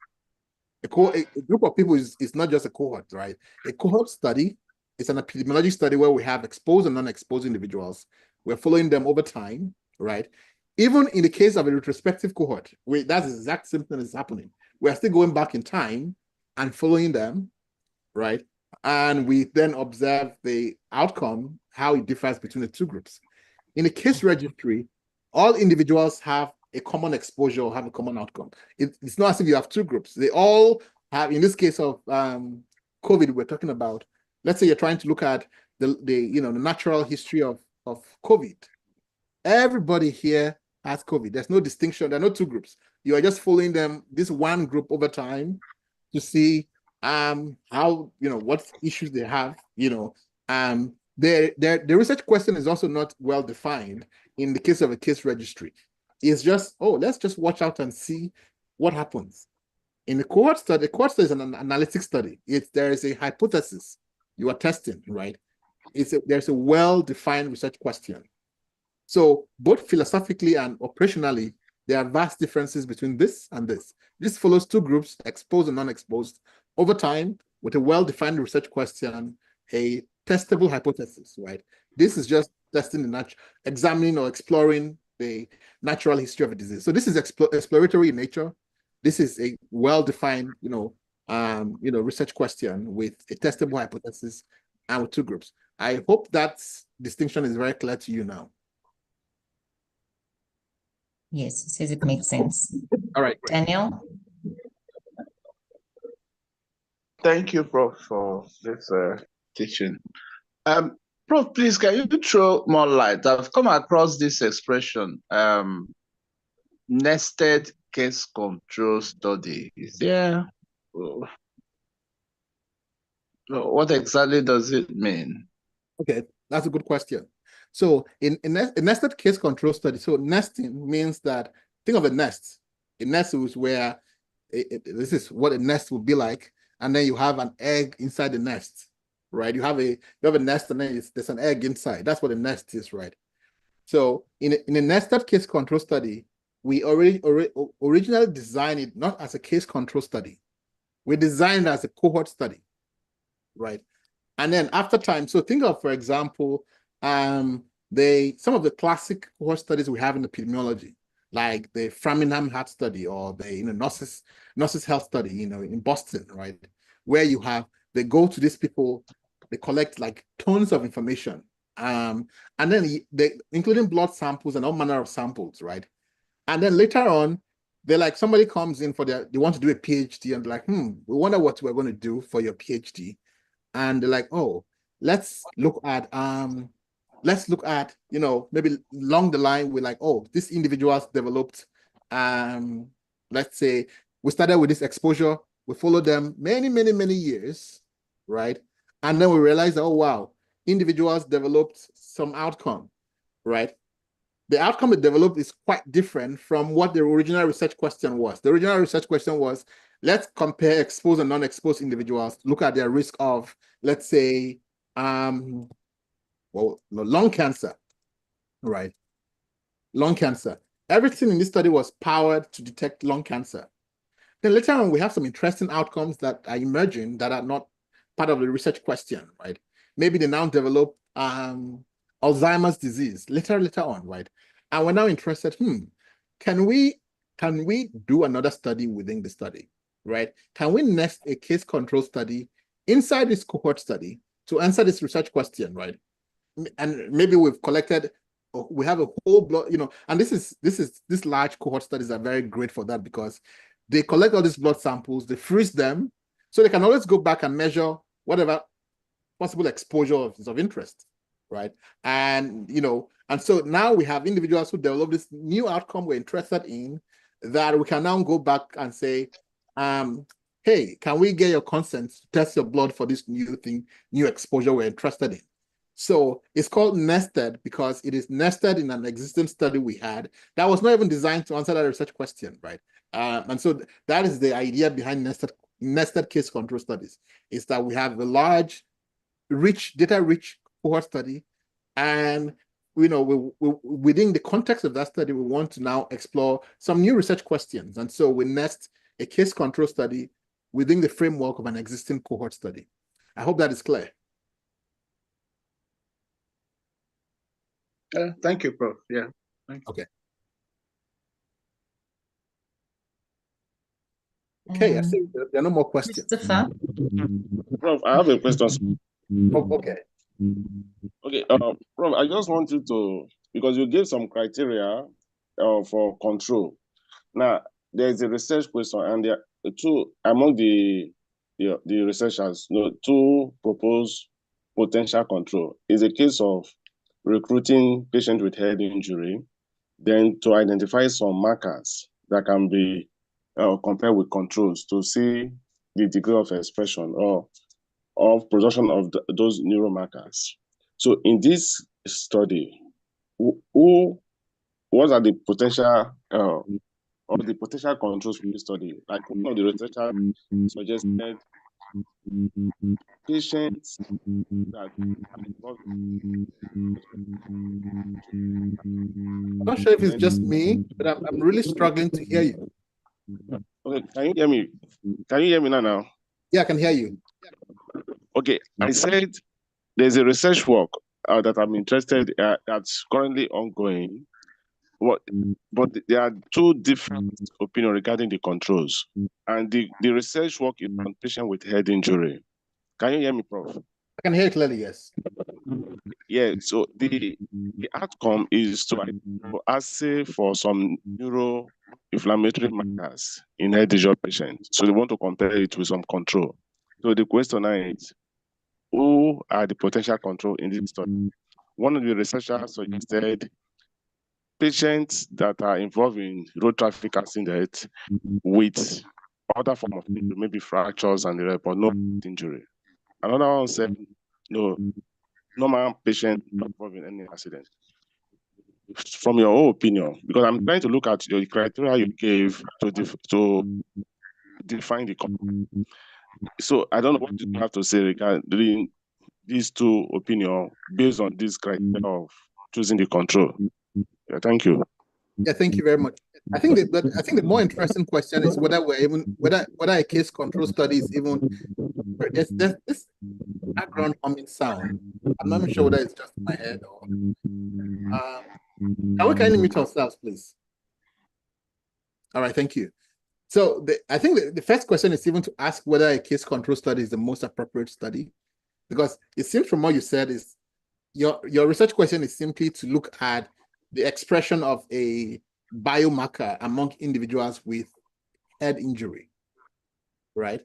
Speaker 1: A group of people is not just a cohort, right? A cohort study is an epidemiology study where we have exposed and non-exposed individuals. We're following them over time, right? Even in the case of a retrospective cohort, that's the exact same thing is happening. We're still going back in time and following them, right? And we then observe the outcome, how it differs between the two groups. In the case registry, all individuals have a common exposure or have a common outcome. It's not as if you have two groups. They all have, in this case of COVID we're talking about, let's say you're trying to look at the natural history of COVID. Everybody here has COVID. There's no distinction. There are no two groups. You are just following them, this one group over time to see how, what issues they have, the research question is also not well defined in the case of a case registry. It's just, let's just watch out and see what happens. In the cohort study is an analytic study. There is a hypothesis you are testing, right? There's a well-defined research question. So both philosophically and operationally, there are vast differences between this and this. This follows two groups, exposed and non-exposed, over time with a well-defined research question, a testable hypothesis, right? This is just testing examining or exploring the natural history of a disease. So this is exploratory in nature. This is a well-defined, research question with a testable hypothesis and with two groups. I hope that distinction is very clear to you now.
Speaker 2: Yes, it says it makes sense.
Speaker 1: All right, great.
Speaker 2: Daniel?
Speaker 15: Thank you, Prof, for this teaching. Prof, please, can you throw more light? I've come across this expression, nested case control study. Is there, what exactly does it mean?
Speaker 1: Okay, that's a good question. So in a nested case control study, so nesting means that, think of a nest. A nest is where, this is what a nest would be like, and then you have an egg inside the nest, right? You have a nest and then there's an egg inside. That's what a nest is, right? So in a nested case control study, we originally designed it not as a case control study. We designed it as a cohort study, right? And then after time, so think of, for example, some of the classic cohort studies we have in epidemiology, like the Framingham Heart Study or the nurses health study, in Boston, right? Where they go to these people, they collect like tons of information, and then including blood samples and all manner of samples, right? And then later on, somebody comes in they want to do a PhD and they're like, we wonder what we're going to do for your PhD. And they're like, let's look at, maybe along the line, we're like, this individual's developed, let's say we started with this exposure, we followed them many, many, many years, right? And then we realized, wow, individuals developed some outcome, right? The outcome it developed is quite different from what the original research question was. The original research question was, let's compare exposed and non-exposed individuals, look at their risk of, let's say, lung cancer, right? Lung cancer. Everything in this study was powered to detect lung cancer. Then later on, we have some interesting outcomes that are emerging that are not part of the research question, right? Maybe they now develop Alzheimer's disease later on, right? And we're now interested, can we do another study within the study, right? Can we nest a case control study inside this cohort study to answer this research question, right? And maybe we've collected, we have a whole blood, and this large cohort studies are very great for that because they collect all these blood samples, they freeze them, so they can always go back and measure whatever possible exposure is of interest, right? And and so now we have individuals who develop this new outcome we're interested in that we can now go back and say, hey, can we get your consent to test your blood for this new exposure we're interested in? So it's called nested because it is nested in an existing study we had that was not even designed to answer that research question, right? And so that is the idea behind nested case control studies, is that we have a large, data-rich cohort study, and within the context of that study, we want to now explore some new research questions. And so we nest a case control study within the framework of an existing cohort study. I hope that is clear.
Speaker 15: Thank you, Prof. Yeah.
Speaker 1: Okay. Okay, I think there are no more questions.
Speaker 2: Christopher?
Speaker 16: Prof, I have a question.
Speaker 1: Oh, okay.
Speaker 16: Okay, Prof, I just want you to, because you gave some criteria for control. Now, there's a research question, and there are two among the researchers, two proposed potential control. Is a case of recruiting patients with head injury, then to identify some markers that can be compared with controls to see the degree of expression or of production of those neuromarkers. So in this study, what are the potential or the potential controls for this study? Like one of the researchers suggested patients that
Speaker 1: I'm not sure if it's just me, but I'm really struggling to hear you.
Speaker 16: Okay, can you hear me? Can you hear me now?
Speaker 1: Yeah, I can hear you.
Speaker 16: Okay, I said there's a research work that I'm interested that's currently ongoing. But there are two different opinions regarding the controls. And the research work is on patients with head injury. Can you hear me, Prof?
Speaker 1: I can hear you clearly, yes.
Speaker 16: Yeah, so the outcome is to assay for some neuroinflammatory markers in head injury patients. So they want to compare it with some control. So the question now is, who are the potential control in this study? One of the researchers suggested patients that are involved in road traffic accident with other form of injury, maybe fractures and the rest, but no injury. Another one said, no, normal patient not involved in any accident. From your own opinion, because I'm trying to look at your criteria you gave to define the. So I don't know what you have to say regarding these two opinions based on this criteria of choosing the control. Yeah, thank you.
Speaker 1: Yeah, thank you very much. I think the more interesting question is whether a case control study is even there's this background humming sound. I'm not even sure whether it's just in my head or can we kindly mute ourselves, please? All right, thank you. So I think the first question is even to ask whether a case control study is the most appropriate study, because it seems from what you said is your research question is simply to look at the expression of a biomarker among individuals with head injury, right?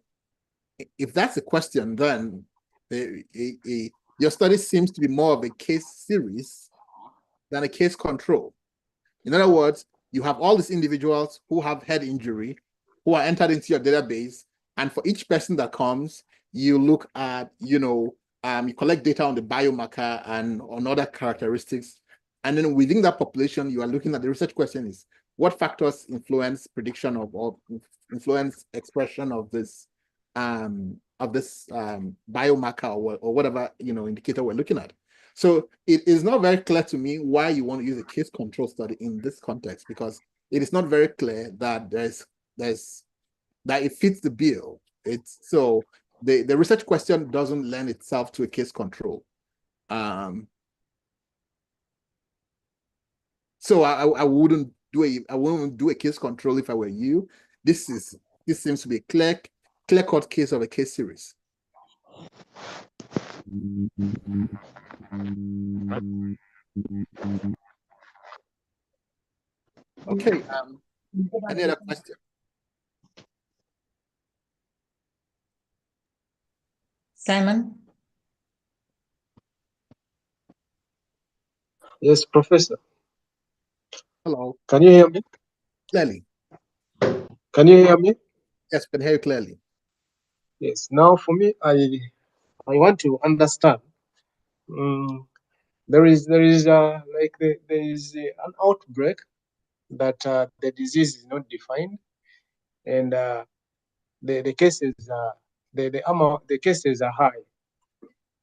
Speaker 1: If that's the question, then your study seems to be more of a case series than a case control. In other words, you have all these individuals who have head injury, who are entered into your database, and for each person that comes, you look at, you collect data on the biomarker and on other characteristics. And then within that population, you are looking at the research question is, what factors influence prediction of or influence expression of this biomarker or whatever indicator we're looking at. So it is not very clear to me why you want to use a case control study in this context, because it is not very clear that that it fits the bill. It's so the research question doesn't lend itself to a case control. So I wouldn't do a case control if I were you. This seems to be a clear-cut case of a case series. Okay. Any other question?
Speaker 2: Simon?
Speaker 8: Yes, Professor.
Speaker 1: Hello.
Speaker 8: Can you hear me?
Speaker 1: Clearly.
Speaker 8: Can you hear me?
Speaker 1: Yes, can hear you clearly.
Speaker 8: Yes. Now, for me, I want to understand. There is an outbreak that the disease is not defined, and the cases the cases are high,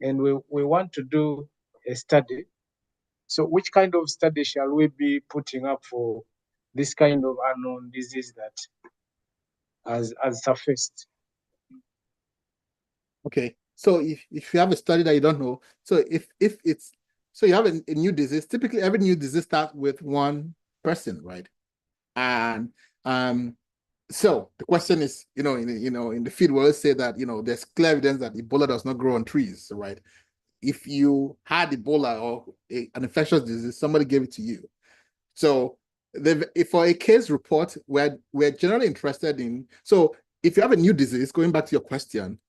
Speaker 8: and we want to do a study. So, which kind of study shall we be putting up for this kind of unknown disease that has surfaced?
Speaker 1: Okay, so if you have a study that you don't know, so if it's so you have a new disease, typically every new disease starts with one person, right? And so the question is, in the field we always say that there's clear evidence that Ebola does not grow on trees, right? If you had Ebola or an infectious disease, somebody gave it to you. So for a case report, we're generally interested in, so if you have a new disease, going back to your question,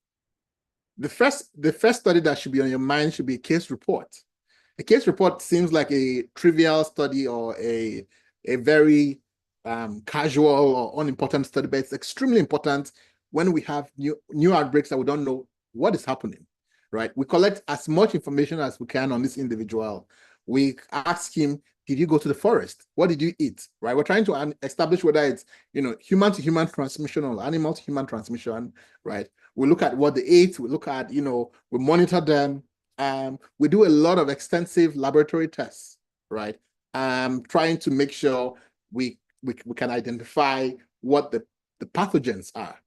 Speaker 1: the first study that should be on your mind should be a case report. A case report seems like a trivial study or a very casual or unimportant study, but it's extremely important when we have new outbreaks that we don't know what is happening, right? We collect as much information as we can on this individual. We ask him, did you go to the forest? What did you eat, right? We're trying to establish whether it's, human to human transmission or animal to human transmission, right? We look at what they ate. We look at, we monitor them. We do a lot of extensive laboratory tests, right? Trying to make sure we can identify what the pathogens are.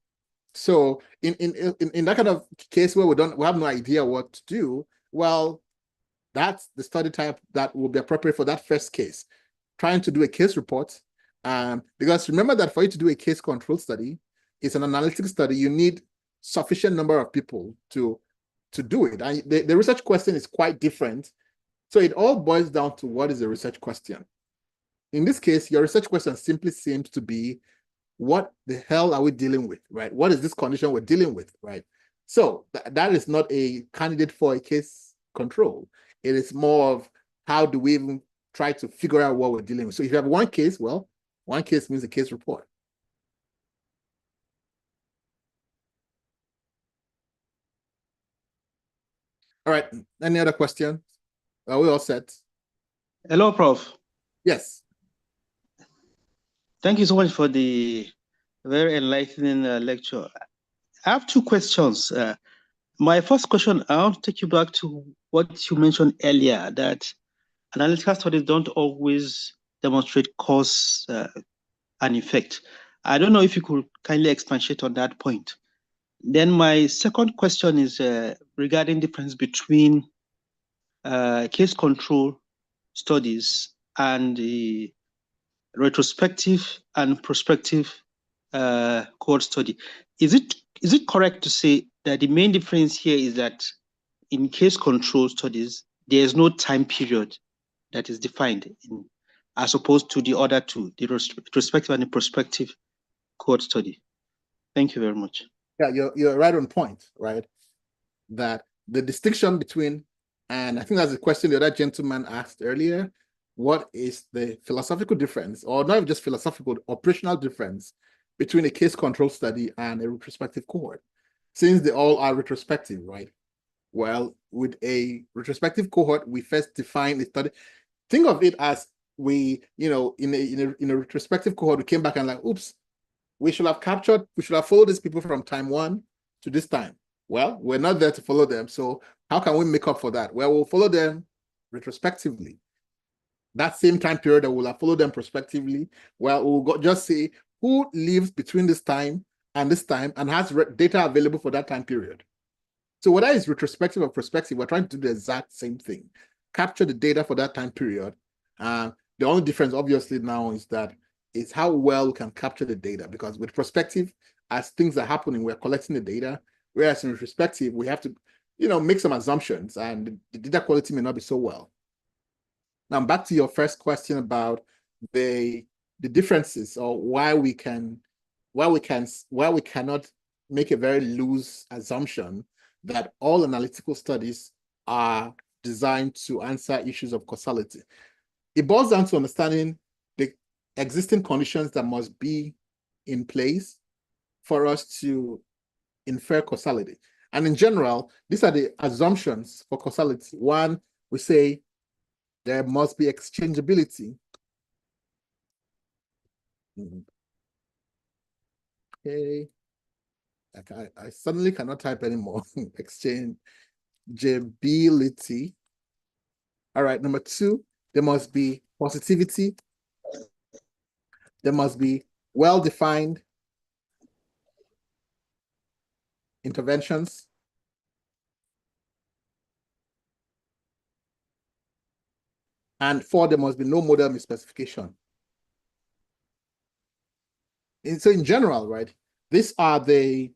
Speaker 1: So in that kind of case where we have no idea what to do, well, that's the study type that will be appropriate for that first case. Trying to do a case report, because remember that for you to do a case control study, it's an analytical study. You need sufficient number of people to do it. And the research question is quite different. So it all boils down to what is a research question. In this case, your research question simply seems to be, what the hell are we dealing with, right? What is this condition we're dealing with, right? So that is not a candidate for a case control. It is more of how do we even try to figure out what we're dealing with. So if you have one case, well, one case means a case report. All right, any other questions? Are we all set?
Speaker 11: Hello, Prof.
Speaker 1: Yes.
Speaker 11: Thank you so much for the very enlightening lecture. I have two questions. My first question, I want to take you back to what you mentioned earlier, that analytical studies don't always demonstrate cause and effect. I don't know if you could kindly expatiate on that point. Then my second question is regarding the difference between case control studies and the retrospective and prospective cohort study. Is it correct to say that the main difference here is that in case control studies, there is no time period that is defined as opposed to the other two, the retrospective and the prospective cohort study? Thank you very much.
Speaker 1: Yeah, you're right on point, right? That the distinction between, and I think that's the question the other gentleman asked earlier, what is the philosophical difference, or not just philosophical, operational difference between a case control study and a retrospective cohort, since they all are retrospective, right? Well, with a retrospective cohort, we first define the study. Think of it as we, in a retrospective cohort, we came back and like, oops, we should have followed these people from time 1 to this time. Well, we're not there to follow them. So how can we make up for that? Well, we'll follow them retrospectively. That same time period that we'll have followed them prospectively, well, we'll just say who lives between this time and has data available for that time period. So whether it's retrospective or prospective, we're trying to do the exact same thing. Capture the data for that time period. The only difference, obviously, now is that it's how well we can capture the data, because with prospective, as things are happening, we're collecting the data, whereas in retrospective, we have to, make some assumptions, and the data quality may not be so well. Now, back to your first question about the differences, or why we cannot make a very loose assumption that all analytical studies are designed to answer issues of causality. It boils down to understanding the existing conditions that must be in place for us to infer causality. And in general, these are the assumptions for causality. One, we say there must be exchangeability. Okay. I suddenly cannot type anymore. Exchangeability. All right, number 2, there must be positivity. There must be well-defined interventions. And 4, there must be no model misspecification. And so in general, right, these are the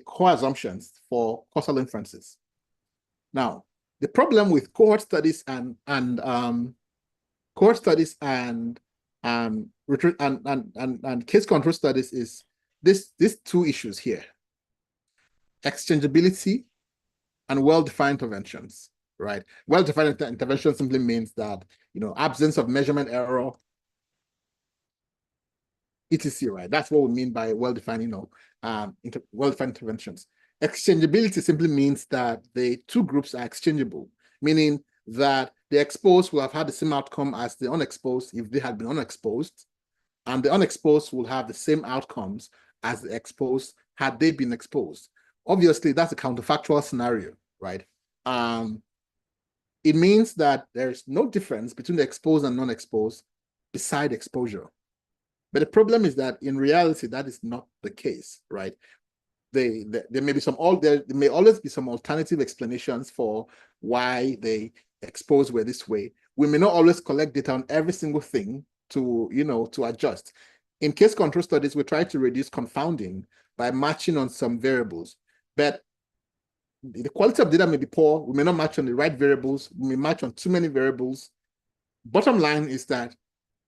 Speaker 1: core assumptions for causal inferences. Now, the problem with cohort studies and case control studies is these two issues here: exchangeability and well-defined interventions, right? Well-defined intervention simply means that, absence of measurement error, etc., right? That's what we mean by well-defined, well-defined interventions. Exchangeability simply means that the two groups are exchangeable, meaning that the exposed will have had the same outcome as the unexposed if they had been unexposed, and the unexposed will have the same outcomes as the exposed had they been exposed. Obviously, that's a counterfactual scenario, right? It means that there's no difference between the exposed and non-exposed beside exposure. But the problem is that in reality, that is not the case, right? There may be there may always be some alternative explanations for why the exposed were this way. We may not always collect data on every single thing to adjust. In case control studies, we try to reduce confounding by matching on some variables, but the quality of data may be poor. We may not match on the right variables. We may match on too many variables. Bottom line is that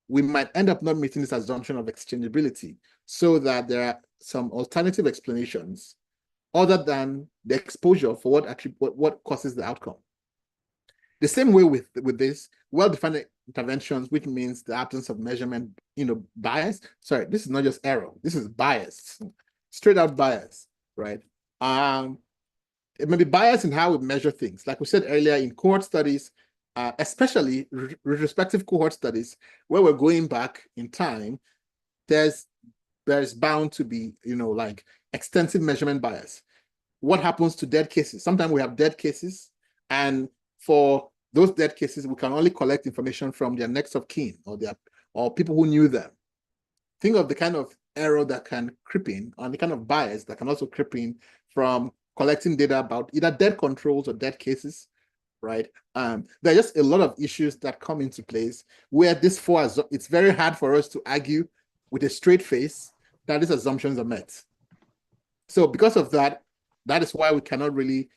Speaker 1: we might end up not meeting this assumption of exchangeability, so that there are some alternative explanations other than the exposure for what causes the outcome. The same way with this, well-defined interventions, which means the absence of measurement, bias. Sorry, this is not just error. This is bias, straight out bias, right? It may be bias in how we measure things. Like we said earlier, in cohort studies, especially retrospective cohort studies, where we're going back in time, there's bound to be, like extensive measurement bias. What happens to dead cases? Sometimes we have dead cases, and for those dead cases, we can only collect information from their next of kin or people who knew them. Think of the kind of error that can creep in, and the kind of bias that can also creep in from collecting data about either dead controls or dead cases, right? There are just a lot of issues that come into place where it's very hard for us to argue with a straight face that these assumptions are met. So because of that, that is why we cannot really,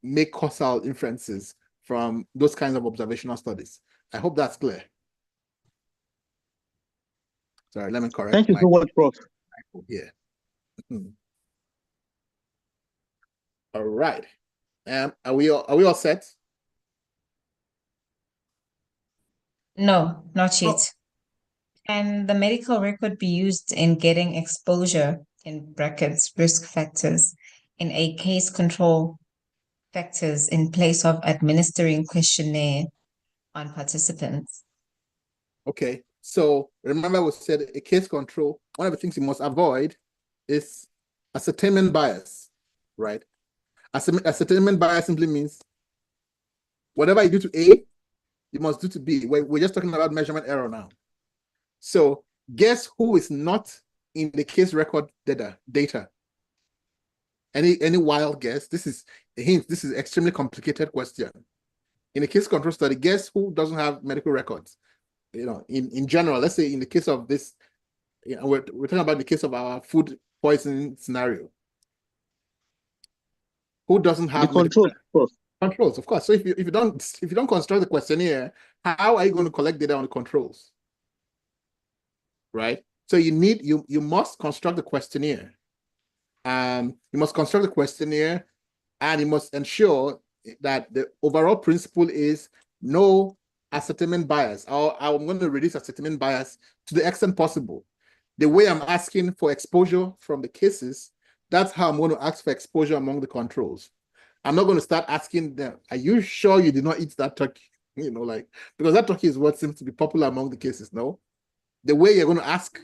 Speaker 1: make causal inferences from those kinds of observational studies. I hope that's clear. Sorry, let me correct.
Speaker 11: Thank you so much, Prof.
Speaker 1: Yeah. All right. Are we all set?
Speaker 2: No, not yet. Can the medical record be used in getting exposure, in brackets, risk factors, in a case control factors in place of administering questionnaire on participants?
Speaker 1: Okay, so remember we said a case control, one of the things you must avoid is ascertainment bias, right? Ascertainment bias simply means whatever you do to A, you must do to B. We're just talking about measurement error now. So guess who is not in the case record data? Any wild guess? This is a hint. This is an extremely complicated question. In a case control study, guess who doesn't have medical records? In general, let's say in the case of this, we're talking about the case of our food poisoning scenario. Who doesn't have
Speaker 11: controls?
Speaker 1: Controls, of course. So if you don't construct the questionnaire, how are you going to collect data on the controls? Right? So you must construct the questionnaire. You must construct the questionnaire, and you must ensure that the overall principle is no ascertainment bias. I'm going to reduce ascertainment bias to the extent possible. The way I'm asking for exposure from the cases, that's how I'm going to ask for exposure among the controls. I'm not going to start asking them, are you sure you did not eat that turkey? Because that turkey is what seems to be popular among the cases, no? The way you're going to ask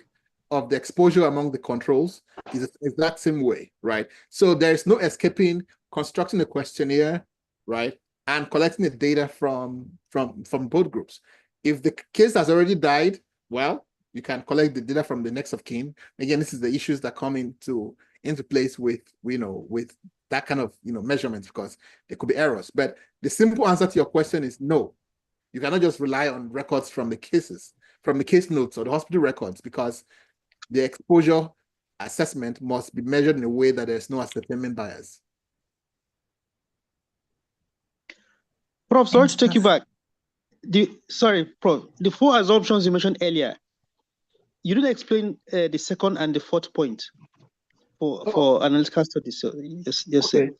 Speaker 1: of the exposure among the controls is that same way, right? So there's no escaping constructing a questionnaire, right? And collecting the data from both groups. If the case has already died, well, you can collect the data from the next of kin. Again, this is the issues that come into place with that kind of measurements, because there could be errors. But the simple answer to your question is no. You cannot just rely on records from the cases, from the case notes or the hospital records, because the exposure assessment must be measured in a way that there's no ascertainment bias.
Speaker 11: Prof, sorry to take you back. Sorry, Prof, the four assumptions you mentioned earlier, you didn't explain the second and the fourth point for analytical studies. So yes,
Speaker 1: okay.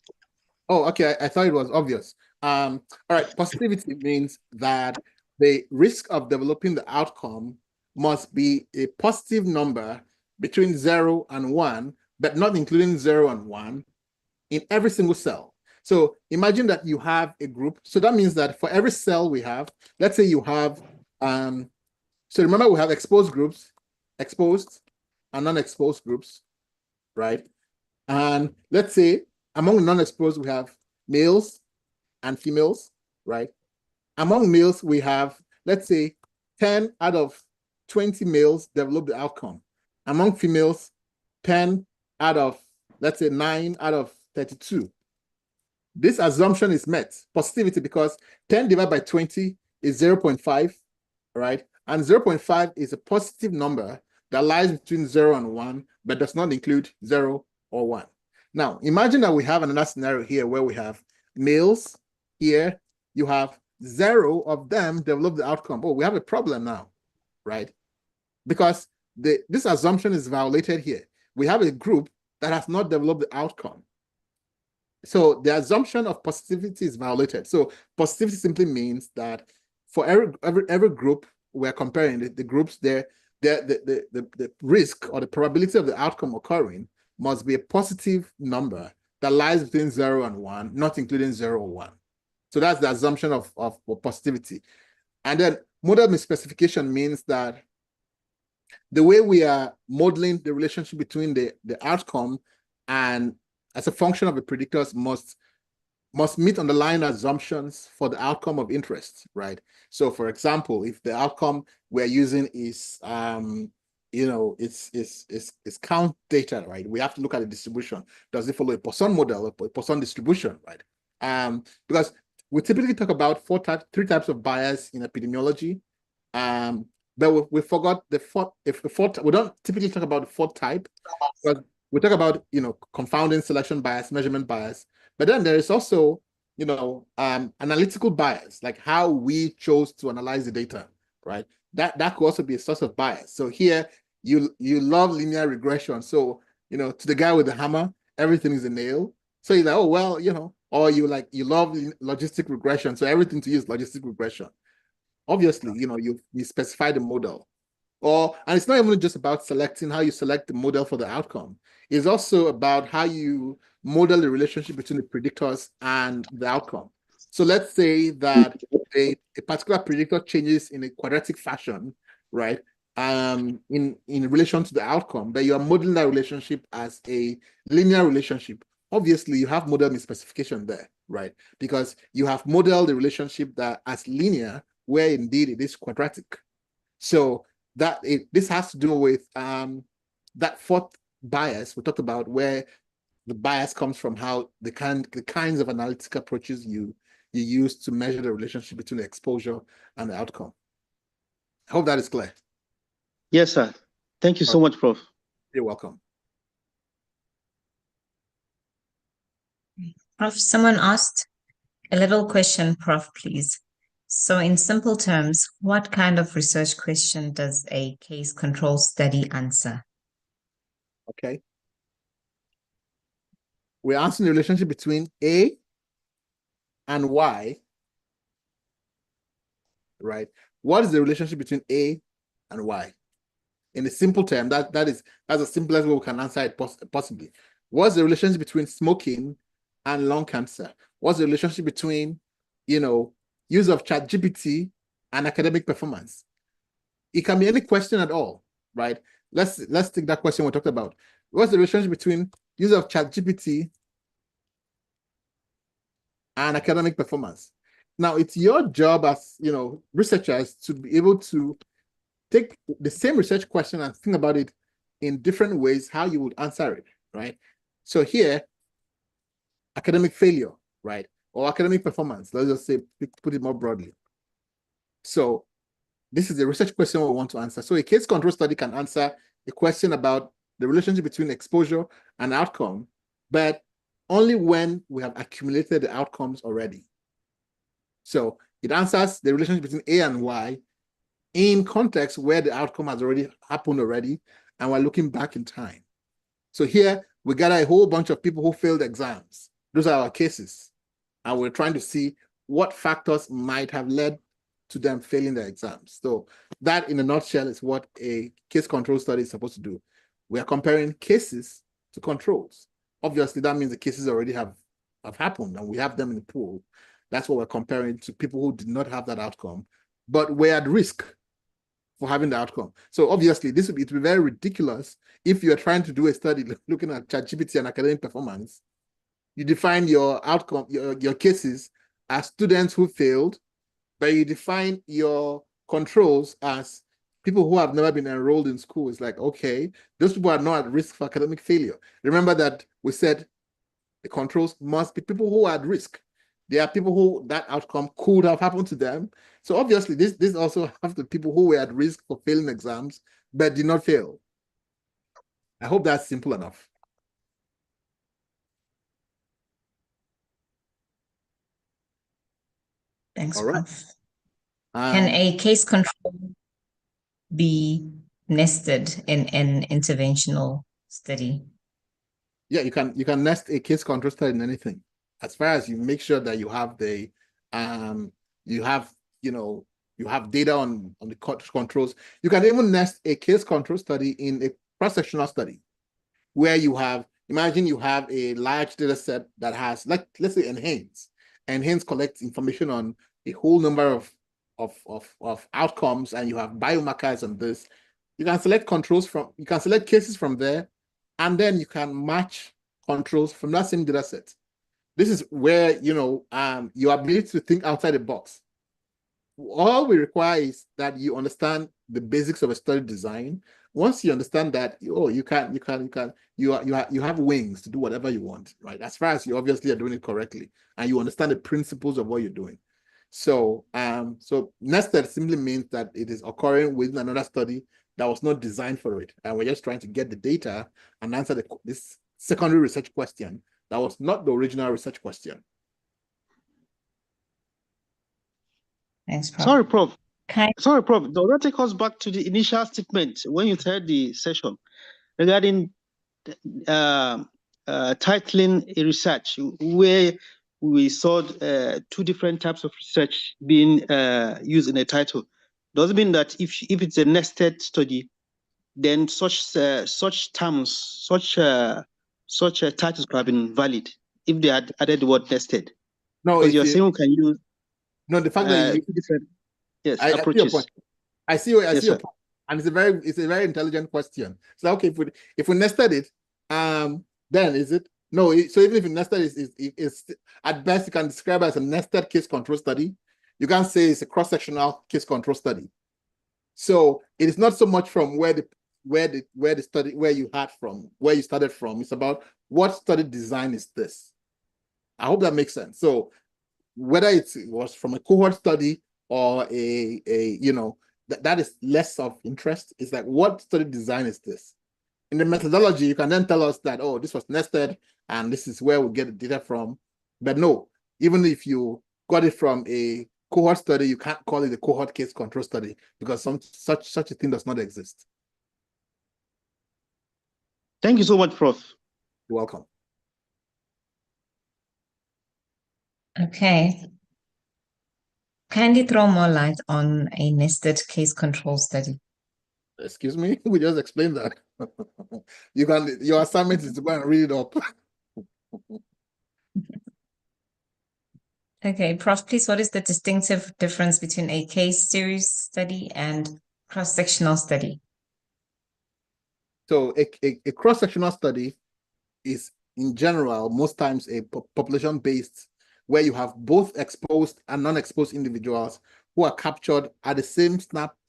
Speaker 1: Oh, okay. I thought it was obvious. All right. Positivity means that the risk of developing the outcome must be a positive number between 0 and 1, but not including 0 and 1 in every single cell. So imagine that you have a group. So that means that for every cell we have, let's say you have, so remember we have exposed groups, exposed and non-exposed groups, right? And let's say among the non-exposed, we have males and females, right? Among males, we have, let's say, 10 out of 20 males develop the outcome. Among females, 10 out of, let's say, 9 out of 32. This assumption is met, positivity, because 10 divided by 20 is 0.5, right? And 0.5 is a positive number that lies between 0 and 1, but does not include 0 or 1. Now, imagine that we have another scenario here where we have males here, you have 0 of them develop the outcome. Oh, we have a problem now, right? Because this assumption is violated here. We have a group that has not developed the outcome. So the assumption of positivity is violated. So positivity simply means that for every group we're comparing, the groups there, the risk or the probability of the outcome occurring must be a positive number that lies between 0 and 1, not including 0 or 1. So that's the assumption of positivity. And then model misspecification means that the way we are modeling the relationship between the outcome and as a function of the predictors must meet underlying assumptions for the outcome of interest, right? So for example, if the outcome we're using is it's count data, right? We have to look at the distribution. Does it follow a Poisson model or a Poisson distribution, right? Because we typically talk about three types of bias in epidemiology. But we forgot the fourth. We don't typically talk about the fourth type, but we talk about confounding selection bias, measurement bias. But then there is also analytical bias, like how we chose to analyze the data, right? That could also be a source of bias. So here you love linear regression. So to the guy with the hammer, everything is a nail. So you're like, oh well, or you love logistic regression. So everything to you is logistic regression. Obviously, you specify the model. And it's not even just about selecting how you select the model for the outcome. It's also about how you model the relationship between the predictors and the outcome. So let's say that a particular predictor changes in a quadratic fashion, right? In relation to the outcome, but you are modeling that relationship as a linear relationship. Obviously, you have model misspecification there, right? Because you have modeled the relationship that as linear, where indeed it is quadratic. So this has to do with that fourth bias we talked about, where the bias comes from how the kinds of analytical approaches you use to measure the relationship between the exposure and the outcome. I hope that is clear.
Speaker 11: Yes, sir. Thank you so much, Prof.
Speaker 1: You're welcome.
Speaker 2: Prof, someone asked a little question, Prof, please. So in simple terms, what kind of research question does a case control study answer?
Speaker 1: Okay. We're answering the relationship between A and Y, right? What is the relationship between A and Y? In a simple term, that's the simplest way we can answer it possibly. What's the relationship between smoking and lung cancer? What's the relationship between, use of ChatGPT and academic performance? It can be any question at all, right? Let's take that question we talked about. What's the relationship between use of ChatGPT and academic performance? Now, it's your job as researchers to be able to take the same research question and think about it in different ways, how you would answer it, right? So here, academic failure, right? Or academic performance, let's just say, put it more broadly. So this is a research question we want to answer. So a case control study can answer a question about the relationship between exposure and outcome, but only when we have accumulated the outcomes already. So it answers the relationship between A and Y in context where the outcome has already happened already, and we're looking back in time. So here we gather a whole bunch of people who failed exams. Those are our cases. And we're trying to see what factors might have led to them failing their exams. So that in a nutshell is what a case control study is supposed to do. We are comparing cases to controls. Obviously, that means the cases already have happened and we have them in the pool. That's what we're comparing to people who did not have that outcome, but were at risk for having the outcome. So obviously, it would be very ridiculous if you're trying to do a study looking at ChatGPT and academic performance. You define your outcome, your cases as students who failed, but you define your controls as people who have never been enrolled in school. It's like, okay, those people are not at risk for academic failure. Remember that we said the controls must be people who are at risk. There are people who that outcome could have happened to them. So obviously, this also have the people who were at risk for failing exams but did not fail. I hope that's simple enough.
Speaker 2: Thanks,
Speaker 1: All right.
Speaker 2: Prof. Can a case control be nested in an interventional study?
Speaker 1: Yeah, you can nest a case control study in anything, as far as you make sure that you have the you have data on the controls. You can even nest a case control study in a cross-sectional study, where you have, imagine you have a large data set that has, like, let's say Enhance. Enhance collects information on a whole number of outcomes, and you have biomarkers on this. You can select controls from, you can select cases from there, and then you can match controls from that same data set. This is where, your ability to think outside the box. All we require is that you understand the basics of a study design. Once you understand that, you have wings to do whatever you want, right? As far as you obviously are doing it correctly, and you understand the principles of what you're doing. So, nested simply means that it is occurring within another study that was not designed for it, and we're just trying to get the data and answer this secondary research question that was not the original research question.
Speaker 2: Thanks, Prof.
Speaker 11: Sorry, Prof.
Speaker 2: Okay.
Speaker 11: Sorry, Prof. Does that take us back to the initial statement when you started the session regarding titling a research, where we saw two different types of research being used in a title? Does it mean that if it's a nested study, then such terms, such titles could have been valid if they had added the word nested?
Speaker 1: No,
Speaker 11: because you're saying we can use
Speaker 1: the fact that you
Speaker 11: different
Speaker 1: approaches. I see your
Speaker 11: Yes, sir.
Speaker 1: point. And it's a very intelligent question. So okay, if we nested it, then is it no? So even if you nested is at best you can describe it as a nested case control study. You can't say it's a cross-sectional case control study. So it is not so much from where you started from. It's about what study design is this. I hope that makes sense. So whether it was from a cohort study or that is less of interest. It's like, what study design is this? In the methodology, you can then tell us that, oh, this was nested and this is where we get the data from. But no, even if you got it from a cohort study, you can't call it a cohort case control study because such a thing does not exist.
Speaker 11: Thank you so much, Prof.
Speaker 1: You're welcome.
Speaker 2: Okay. Kindly throw more light on a nested case control study.
Speaker 1: Excuse me? We just explained that. Your assignment is to go and read it up.
Speaker 2: Okay, Prof, please, what is the distinctive difference between a case series study and cross-sectional study?
Speaker 1: So a cross-sectional study is, in general, most times a population-based, where you have both exposed and non-exposed individuals who are captured at the same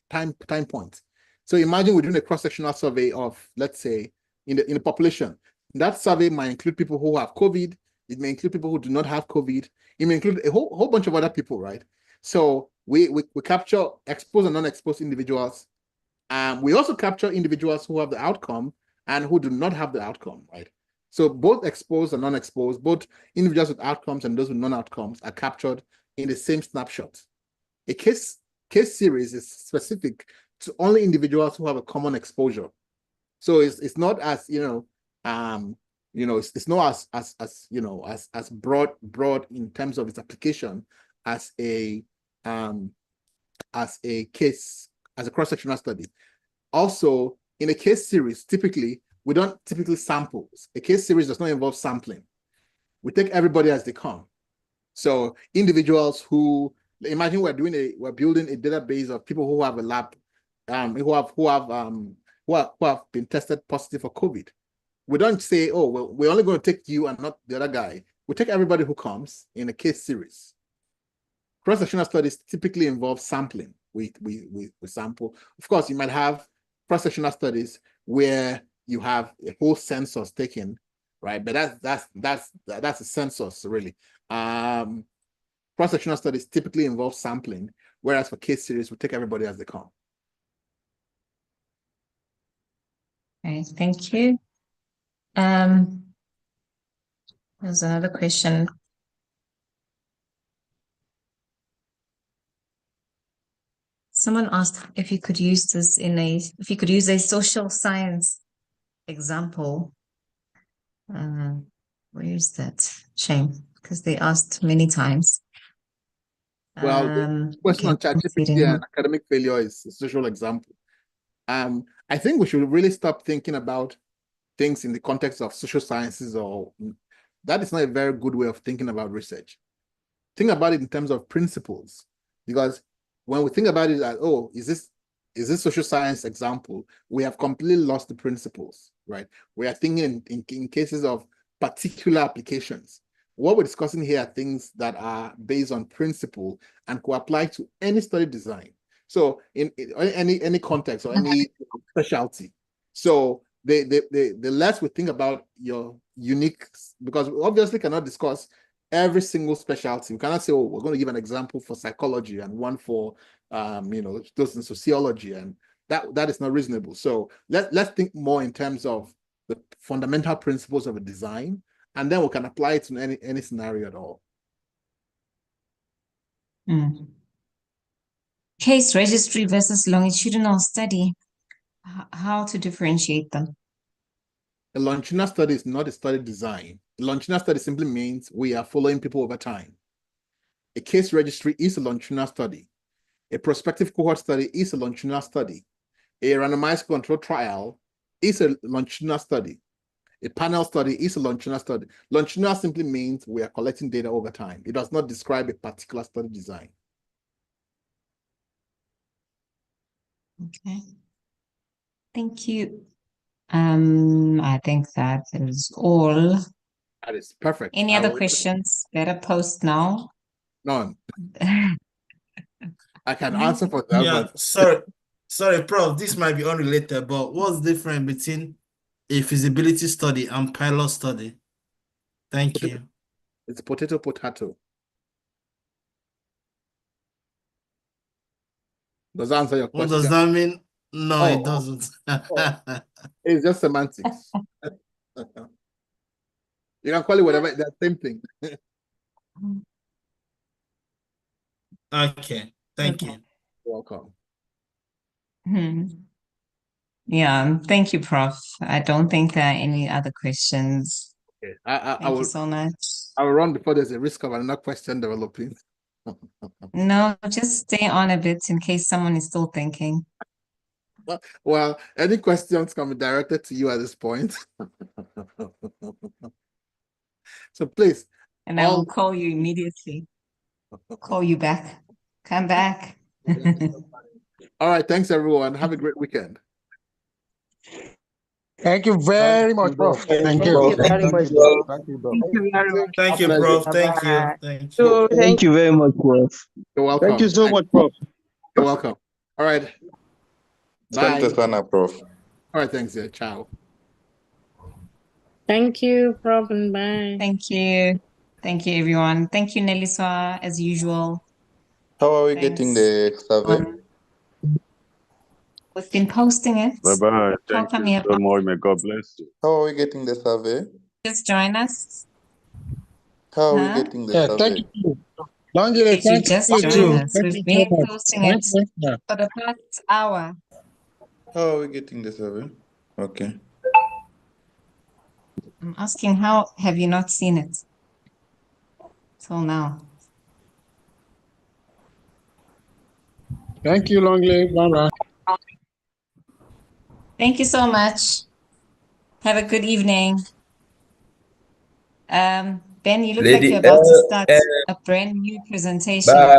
Speaker 1: time point. So imagine we're doing a cross-sectional survey of, let's say, in the population. That survey might include people who have COVID. It may include people who do not have COVID. It may include a whole bunch of other people, right? So We capture exposed and non-exposed individuals. We also capture individuals who have the outcome and who do not have the outcome, right? So both exposed and non-exposed, both individuals with outcomes and those with non-outcomes are captured in the same snapshot. A case series is specific to only individuals who have a common exposure. So it's not as, it's not as broad in terms of its application as a cross-sectional study. Also, in a case series, typically, we don't typically sample. A case series does not involve sampling. We take everybody as they come. So individuals who, imagine we're building a database of people who have a lab, who have been tested positive for COVID. We don't say, oh, well, we're only going to take you and not the other guy. We take everybody who comes in a case series. Cross-sectional studies typically involve sampling. We sample. Of course, you might have cross-sectional studies where you have a whole census taken, right? But that's a census, really. Cross-sectional studies typically involve sampling, whereas for case series, we take everybody as they come.
Speaker 2: Okay, thank you. There's another question. Someone asked if you could use this if you could use a social science example. Where is that? Shame, because they asked many times.
Speaker 1: Well, the question on ChatGPT and academic failure is a social example. I think we should really stop thinking about things in the context of social sciences, or that is not a very good way of thinking about research. Think about it in terms of principles, because when we think about it as, oh, is this social science example, we have completely lost the principles, right? We are thinking in cases of particular applications. What we're discussing here are things that are based on principle and could apply to any study design. So in any context or any specialty. So the less we think about your unique, because we obviously cannot discuss every single specialty. We cannot say, oh, we're going to give an example for psychology and one for those in sociology, and that is not reasonable. So let's think more in terms of the fundamental principles of a design, and then we can apply it to any scenario at all.
Speaker 2: Case registry versus longitudinal study. How to differentiate them?
Speaker 1: A longitudinal study is not a study design. A longitudinal study simply means we are following people over time. A case registry is a longitudinal study. A prospective cohort study is a longitudinal study. A randomized control trial is a longitudinal study. A panel study is a longitudinal study. Longitudinal simply means we are collecting data over time. It does not describe a particular study design.
Speaker 2: Okay. Thank you. I think that is all.
Speaker 1: That is perfect.
Speaker 2: Any other questions? Better post now.
Speaker 1: None. I can answer for that.
Speaker 3: Yeah,
Speaker 1: but...
Speaker 3: sorry, Prof. This might be unrelated, but what's the difference between a feasibility study and pilot study? Thank you.
Speaker 1: It's potato. Does that answer your question?
Speaker 3: What does that mean? No, it doesn't.
Speaker 1: It's just semantics. You can call it whatever, the same thing.
Speaker 3: Okay, thank you.
Speaker 1: You're welcome.
Speaker 2: Yeah, thank you, Prof. I don't think there are any other questions.
Speaker 1: Okay.
Speaker 2: Thank you so much.
Speaker 1: I will run before there's a risk of another question developing.
Speaker 2: No, just stay on a bit in case someone is still thinking.
Speaker 1: Well, any questions can be directed to you at this point. So please.
Speaker 2: And I will call you immediately. Call you back. Come back.
Speaker 1: All right. Thanks, everyone. Have a great weekend.
Speaker 5: Thank you very much, Prof.
Speaker 11: Thank you very much,
Speaker 5: Prof.
Speaker 11: Thank you,
Speaker 3: Thank you, Prof. Thank you. Thank you.
Speaker 11: Thank you very much, Prof.
Speaker 1: You're welcome.
Speaker 11: Thank you so much, Prof.
Speaker 1: You're welcome. All right. Bye.
Speaker 17: Prof.
Speaker 1: All right. Thanks. Yeah. Ciao.
Speaker 22: Thank you, Prof, and bye.
Speaker 2: Thank you. Thank you, everyone. Thank you, Neliswa, as usual.
Speaker 17: How are we getting the survey?
Speaker 2: We've been posting it.
Speaker 22: Bye-bye.
Speaker 2: How
Speaker 22: Thank
Speaker 2: come
Speaker 22: you
Speaker 2: you have
Speaker 22: so
Speaker 2: not
Speaker 22: much. May God bless you.
Speaker 17: How are we getting the survey?
Speaker 2: just join us?
Speaker 17: How are we
Speaker 2: Huh?
Speaker 17: getting the
Speaker 5: Yeah,
Speaker 17: survey?
Speaker 5: thank you. Longly,
Speaker 2: Did you
Speaker 5: thank
Speaker 2: just
Speaker 5: you
Speaker 2: join
Speaker 5: too.
Speaker 2: us?
Speaker 5: Thank
Speaker 2: We've
Speaker 5: you so
Speaker 2: been
Speaker 5: much.
Speaker 2: posting
Speaker 5: Thank
Speaker 2: it
Speaker 5: you, sir.
Speaker 2: for the past hour.
Speaker 17: How are we getting the survey? Okay.
Speaker 2: I'm asking, how have you not seen it till now?
Speaker 5: Thank you, Longly. Bye-bye.
Speaker 2: Thank you so much. Have a good evening. Ben, you look like
Speaker 23: Lady
Speaker 2: you're about to start
Speaker 23: L,
Speaker 2: a brand new presentation.
Speaker 23: bye.